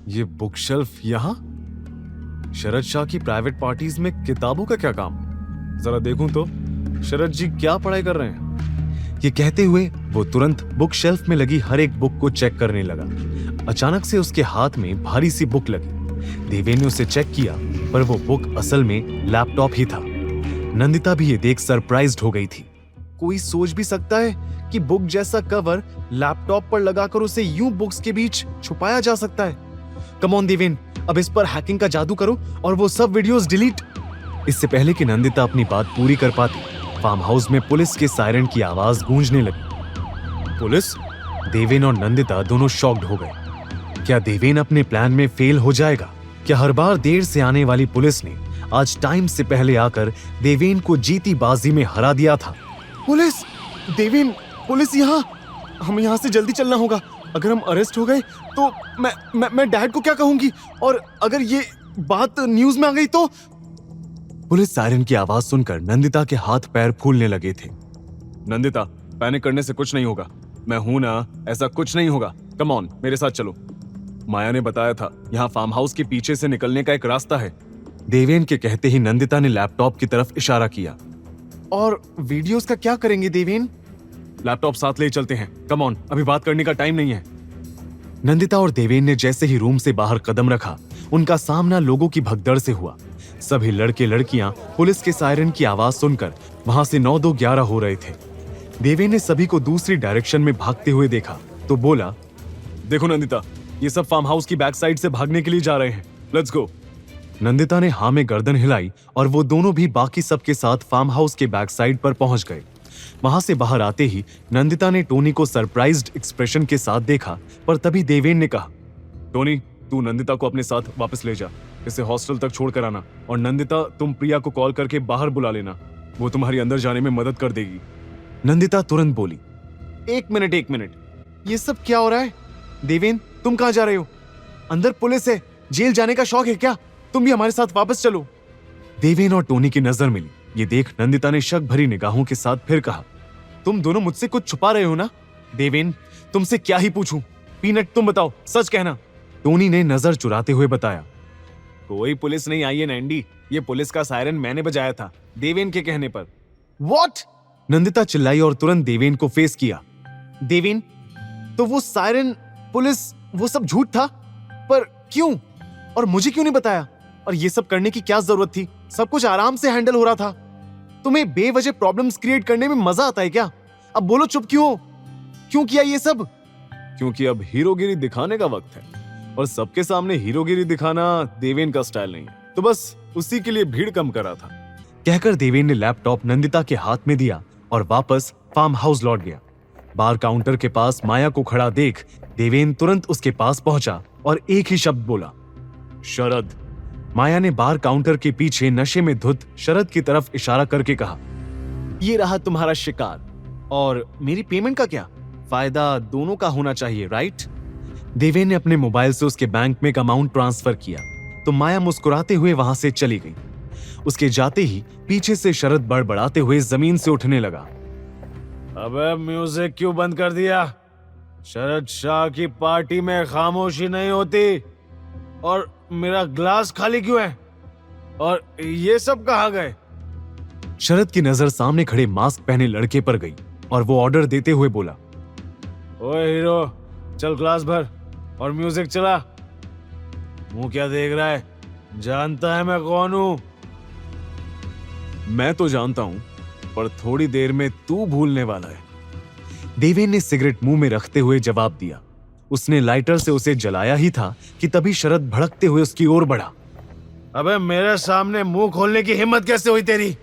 ये बुक शेल्फ यहाँ? शरद शाह की प्राइवेट पार्टीज में किताबों का क्या काम? जरा देखूं तो शरद जी क्या पढ़ाई कर रहे हैं। ये कहते हुए वो तुरंत बुक शेल्फ में लगी हर एक बुक को चेक करने लगा। अचानक से उसके हाथ में भारी सी बुक लगी। देवेन ने उसे चेक किया पर वो बुक असल में लैपटॉप ही था। नंदिता भी ये देख सरप्राइज्ड हो गई थी। कोई सोच भी सकता है कि बुक जैसा कवर लैपटॉप पर लगाकर उसे यूं बुक्स के बीच छुपाया जा सकता है। कम ऑन देवेन, अब इस पर हैकिंग का जादू करो और वो सब वीडियोस डिलीट। इससे पहले कि नंदिता अपनी बात पूरी कर पाती, फार्म हाउस में पुलिस के सायरन की आवाज गूंजने लगी। पुलिस? देवेन और नंदिता दोनों शॉक्ड हो गए। क्या देवेन अपने प्लान में फेल हो जाएगा? क्या हर बार देर से आने वाली पुलिस ने आज टाइम से पहले आकर देवेन को जीती बाजी में हरा दिया था? पुलिस! देवेन, पुलिस यहाँ! हम यहाँ से जल्दी चलना होगा। अगर हम अरेस्ट हो गए तो मैं डैड को क्या कहूंगी? और अगर ये बात न्यूज में आ गई तो? पुलिस सायरन की आवाज सुनकर नंदिता के हाथ पैर फूलने लगे थे। नंदिता, पैनिक करने से कुछ नहीं होगा। मैं हूं ना, ऐसा कुछ नहीं होगा। कम ऑन, मेरे साथ चलो। माया ने बताया था यहाँ फार्म हाउस के पीछे से निकलने का एक रास्ता है। देवेन के कहते ही नंदिता ने लैपटॉप की तरफ इशारा किया। और वीडियोस का क्या करेंगे देवेन? लैपटॉप साथ ले चलते हैं। कम ऑन, अभी बात करने का टाइम नहीं है। नंदिता और देवेन ने जैसे ही रूम से बाहर कदम रखा, उनका सामना लोगों की भगदड़ से हुआ। सभी लड़के लड़कियां पुलिस के सायरन की आवाज सुनकर वहां से 9-2-11 हो रहे थे। देवेन ने सभी को दूसरी डायरेक्शन में भागते हुए देखा तो बोला, देखो नंदिता, ये सब फार्म हाउस की बैक साइड से भागने के लिए जा रहे हैं। Let's go. नंदिता ने हाँ में गर्दन हिलाई और वो दोनों भी बाकी सबके साथ फार्म हाउस के बैक साइड पर पहुंच गए। वहां से बाहर आते ही नंदिता ने टोनी को सरप्राइज्ड एक्सप्रेशन के साथ देखा, पर तभी देवेन ने कहा, टोनी, तू नंदिता को अपने साथ वापस ले जा, इसे हॉस्टल तक छोड़ कर आना। और नंदिता, तुम प्रिया को कॉल करके बाहर बुला लेना, वो तुम्हारी अंदर जाने में मदद कर देगी। नंदिता तुरंत बोली, एक मिनट, ये सब क्या हो रहा है? देवेन, तुम कहां जा रहे हो? अंदर पुलिस है, जेल जाने का शौक है क्या? तुम भी हमारे साथ वापस चलो। देवेन और टोनी की नजर मिली। ये देख नंदिता ने शक भरी निगाहों के साथ फिर कहा, तुम दोनों मुझसे कुछ छुपा रहे हो ना? देवेन, तुमसे क्या ही पूछूं? पीनट, तुम बताओ, सच कहना। टोनी ने नजर चुराते हुए बताया, कोई पुलिस नहीं आई है नैंडी, ये पुलिस का सायरन मैंने बजाया था देवेन के कहने पर। व्हाट? नंदिता चिल्लाई और तुरंत देवेन को फेस किया। देवेन, तो वो सायरन, पुलिस, वो सब झूठ था? पर क्यों? और मुझे क्यों नहीं बताया? और ये सब करने की क्या जरूरत थी? सब कुछ आराम से हैंडल हो रहा था। तुम्हें बेवजह प्रॉब्लम्स क्रिएट करने में मजा आता है क्या? अब बोलो, चुप क्यों? क्यों किया ये सब? क्योंकि अब हीरोगिरी दिखाने का वक्त है और सबके सामने हीरोगिरी दिखाना देवेन का स्टाइल नहीं है, तो बस उसी के लिए भीड़ कम करा था। कहकर देवेन ने लैपटॉप नंदिता के हाथ में दिया और वापस फार्म हाउस लौट गया। बार काउंटर के पास माया को खड़ा देख देवेन तुरंत उसके पास पहुंचा और एक ही शब्द बोला, शरद। माया ने बार काउंटर के पीछे नशे में धुत शरद की तरफ इशारा करके कहा, ये रहा तुम्हारा शिकार, और मेरी पेमेंट का क्या? फायदा दोनों का होना चाहिए, राइट? देवेन ने अपने मोबाइल से उसके बैंक में एक अमाउंट ट्रांसफर किया तो माया मुस्कुराते हुए वहां से चली गई। उसके जाते ही पीछे से शरद बड़बड़ाते हुए जमीन से उठने लगा। अबे म्यूजिक क्यों बंद कर दिया? शरद शाह की पार्टी में खामोशी नहीं होती। और मेरा ग्लास खाली क्यों है? और ये सब कहाँ गए? शरद की नजर सामने खड़े मास्क पहने लड़के पर गई और वो ऑर्डर देते हुए बोला, ओए हीरो, चल ग्लास भर और म्यूजिक चला। मुंह क्या देख रहा है? जानता है मैं कौन हूं? मैं तो जानता हूं, पर थोड़ी देर में तू भूलने वाला है। देवेन ने सिगरेट मुंह में रखते हुए जवाब दिया। उसने लाइटर से उसे जलाया ही था कि तभी शरद भड़कते हुए उसकी ओर बढ़ा। अबे मेरे सामने मुंह खोलने की हिम्मत कैसे हुई तेरी?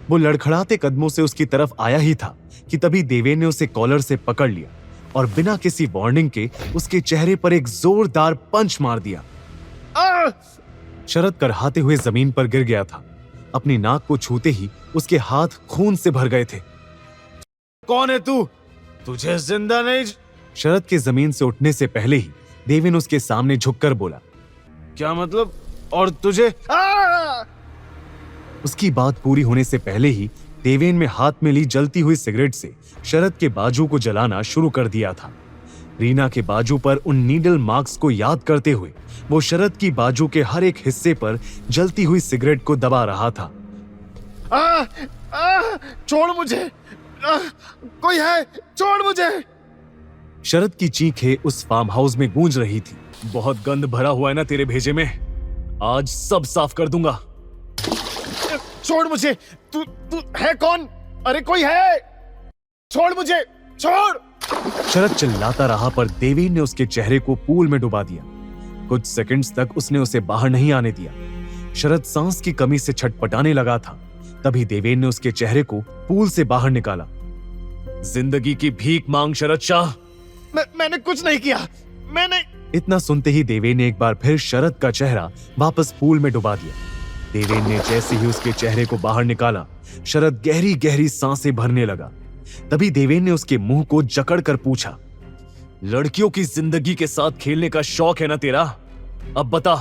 वो लड़खड़ाते कदमों से उसकी तरफ आया ही था कि तभी देवेन ने उसे कॉलर से पकड़ लिया और बिना किसी वार्निंग के उसके चेहरे पर एक जोरदार पंच मार दिया। शरद करहाते हुए जमीन पर गिर गया था। अपनी नाक को छूते ही उसके हाथ खून से भर गए थे। कौन है तू? तुझे जिंदा नहीं। शरद के जमीन से उठने से पहले ही देवेन उसके सामने झुककर बोला, क्या मतलब? और तुझे? उसकी बात पूरी होने से पहले ही देवेन में हाथ में ली जलती हुई सिगरेट से शरद के बाजू को जलाना शुरू कर दिया था। रीना के बाजू पर उन नीडल मार्क्स को याद करते हुए वो शरद की बाजू के हर एक हिस्से पर जलती हुई सिगरेट को दबा रहा था। छोड़ मुझे! कोई है? छोड़ मुझे! शरद की चीखें उस फार्म हाउस में गूंज रही थी। बहुत गंद भरा हुआ है ना तेरे भेजे में, आज सब साफ कर दूंगा। छोड़ मुझे! तू है कौन? अरे कोई है? छोड़ मुझे! छोड़! शरद चिल्लाता रहा पर देवेन ने उसके चेहरे को पूल में डुबा दिया। कुछ सेकंड्स तक उसने उसे बाहर नहीं आने दिया। शरद सांस की कमी से छटपटाने लगा था। तभी देवेन ने उसके चेहरे को पूल से बाहर निकाला। जिंदगी की भीख मांग शरद शाह। मैंने कुछ नहीं किया। मैंने इतना सुनते ही देवेन ने एक बार फिर शरद का चेहरा वापस पूल में डुबा दिया। देवेन ने जैसे ही उसके चेहरे को बाहर निकाला, शरद गहरी गहरी सांसें भरने लगा। तभी देवेन ने उसके मुंह को जकड़कर पूछा, लड़कियों की जिंदगी के साथ खेलने का शौक है ना तेरा? अब बता,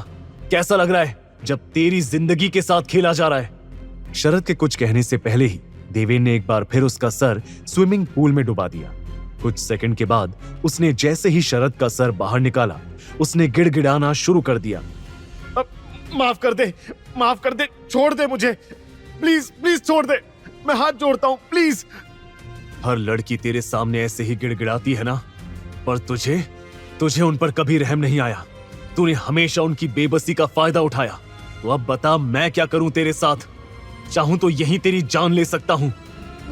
कैसा लग रहा है जब तेरी जिंदगी के साथ खेला जा रहा है? शरद के कुछ कहने से पहले ही देवेन ने एक बार फिर उसका सर स्विमिंग पूल में डुबा दिया। कुछ सेकंड के बाद उसने जैसे ही शरद का सर बाहर निकाला, उसने गिड़गिड़ाना शुरू कर दिया। माफ कर दे, माफ कर दे, छोड़ दे मुझे, प्लीज प्लीज छोड़ दे, मैं हाथ जोड़ता हूं, प्लीज। हर लड़की तेरे सामने ऐसे ही गिड़गिड़ाती है ना, पर तुझे उन पर कभी रहम नहीं आया। तूने हमेशा उनकी बेबसी का फायदा उठाया। तो अब बता, मैं क्या करूं तेरे साथ? चाहूं तो यहीं तेरी जान ले सकता हूं।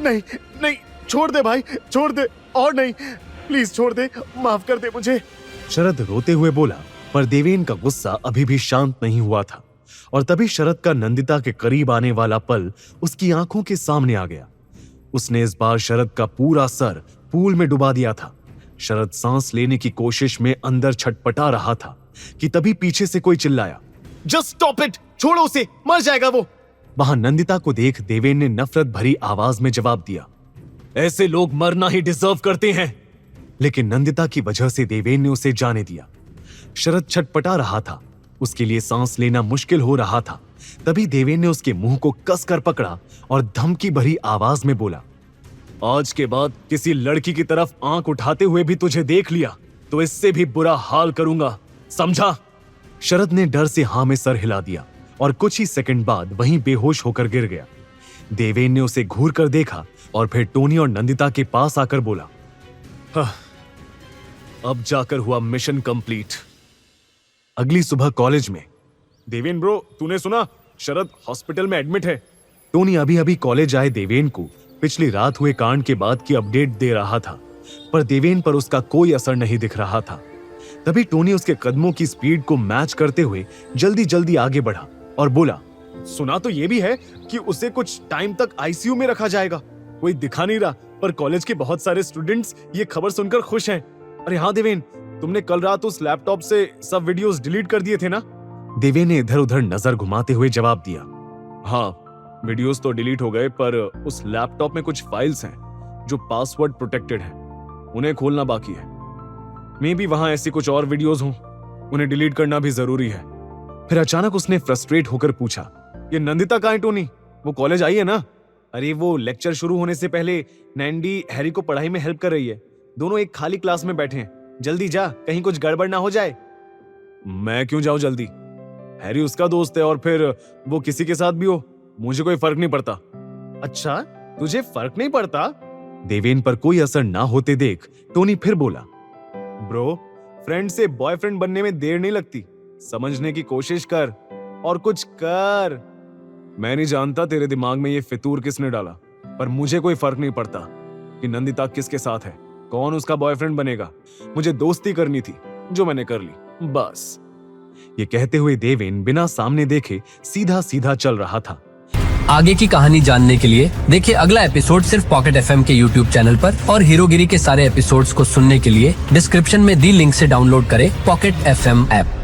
नहीं नहीं, छोड़ दे भाई, छोड़ दे, और नहीं, प्लीज छोड़ दे, माफ कर दे मुझे। शरद रोते हुए बोला, पर देवेन का गुस्सा अभी भी शांत नहीं हुआ था। और तभी शरद का नंदिता के करीब आने वाला पल उसकी आंखों के सामने आ गया। उसने इस बार शरद का पूरा सर पूल में डुबा दिया था। शरद सांस लेने की कोशिश में अंदर छटपटा रहा था कि तभी पीछे से कोई चिल्लाया, जस्ट स्टॉप इट, छोड़ो उसे, मर जाएगा वो। वहां नंदिता को देख देवेन ने नफरत भरी आवाज में जवाब दिया, ऐसे लोग मरना ही डिजर्व करते हैं। लेकिन नंदिता की वजह से देवेन ने उसे जाने दिया। शरद छटपटा रहा था, उसके लिए सांस लेना मुश्किल हो रहा था। तभी देवेन ने उसके मुंह को कसकर पकड़ा और धमकी भरी आवाज में बोला, आज के बाद किसी लड़की की तरफ आंख उठाते हुए भी तुझे देख लिया तो इससे भी बुरा हाल करूंगा, समझा? शरद ने डर से हां में सर हिला दिया और कुछ ही सेकंड बाद वहीं बेहोश होकर गिर गया। देवेन ने उसे घूर कर देखा और फिर टोनी और नंदिता के पास आकर बोला, अब जाकर हुआ मिशन कंप्लीट। अगली सुबह कॉलेज में, देवेन ब्रो, तूने सुना? शरद हॉस्पिटल में एडमिट है। टोनी अभी अभी कॉलेज आए देवेन को पिछली रात हुए कांड के बाद की अपडेट दे रहा था, पर देवेन पर उसका कोई असर नहीं दिख रहा था। तभी टोनी उसके कदमों की स्पीड को मैच करते हुए जल्दी जल्दी आगे बढ़ा और बोला, सुना तो ये भी है कि उसे कुछ टाइम तक आईसीयू में रखा जाएगा। कोई दिखा नहीं रहा, पर कॉलेज के बहुत सारे स्टूडेंट्स ये खबर सुनकर खुश हैं। अरे हाँ देवेन, तुमने कल रात उस लैपटॉप से सब वीडियोस डिलीट कर दिए थे ना? देवेन ने इधर उधर नजर घुमाते हुए जवाब दिया। हाँ, वीडियोस तो डिलीट हो गए, पर उस लैपटॉप में कुछ फाइल्स हैं जो पासवर्ड प्रोटेक्टेड हैं। उन्हें खोलना बाकी है। मे बी वहां ऐसी कुछ और वीडियोस हों, उन्हें डिलीट करना भी जरूरी है। फिर अचानक उसने फ्रस्ट्रेट होकर पूछा, ये नंदिता कहाँ है टोनी? वो कॉलेज आई है ना? अरे वो लेक्चर शुरू होने से पहले नैंडी हैरी को पढ़ाई में हेल्प कर रही है। दोनों एक खाली क्लास में बैठे हैं। जल्दी जा, कहीं कुछ गड़बड़ ना हो जाए। मैं क्यों जाऊं जल्दी? हैरी उसका दोस्त है, और फिर वो किसी के साथ भी हो, मुझे कोई फर्क नहीं पड़ता। अच्छा, तुझे फर्क नहीं पड़ता? देवेन पर कोई असर ना होते देख टोनी फिर बोला, ब्रो, फ्रेंड से बॉयफ्रेंड बनने में देर नहीं लगती। समझने की कोशिश कर और कुछ कर। मैं नहीं जानता तेरे दिमाग में ये फितूर किसने डाला, पर मुझे कोई फर्क नहीं पड़ता कि नंदिता किसके साथ है, कौन उसका बॉयफ्रेंड बनेगा। मुझे दोस्ती करनी थी, जो मैंने कर ली, बस। ये कहते हुए देवेन बिना सामने देखे सीधा सीधा चल रहा था। आगे की कहानी जानने के लिए देखिए अगला एपिसोड सिर्फ पॉकेट एफएम के यूट्यूब चैनल पर, और हीरोगिरी के सारे एपिसोड्स को सुनने के लिए डिस्क्रिप्शन में दी लिंक से डाउनलोड करें पॉकेट एफएम ऐप।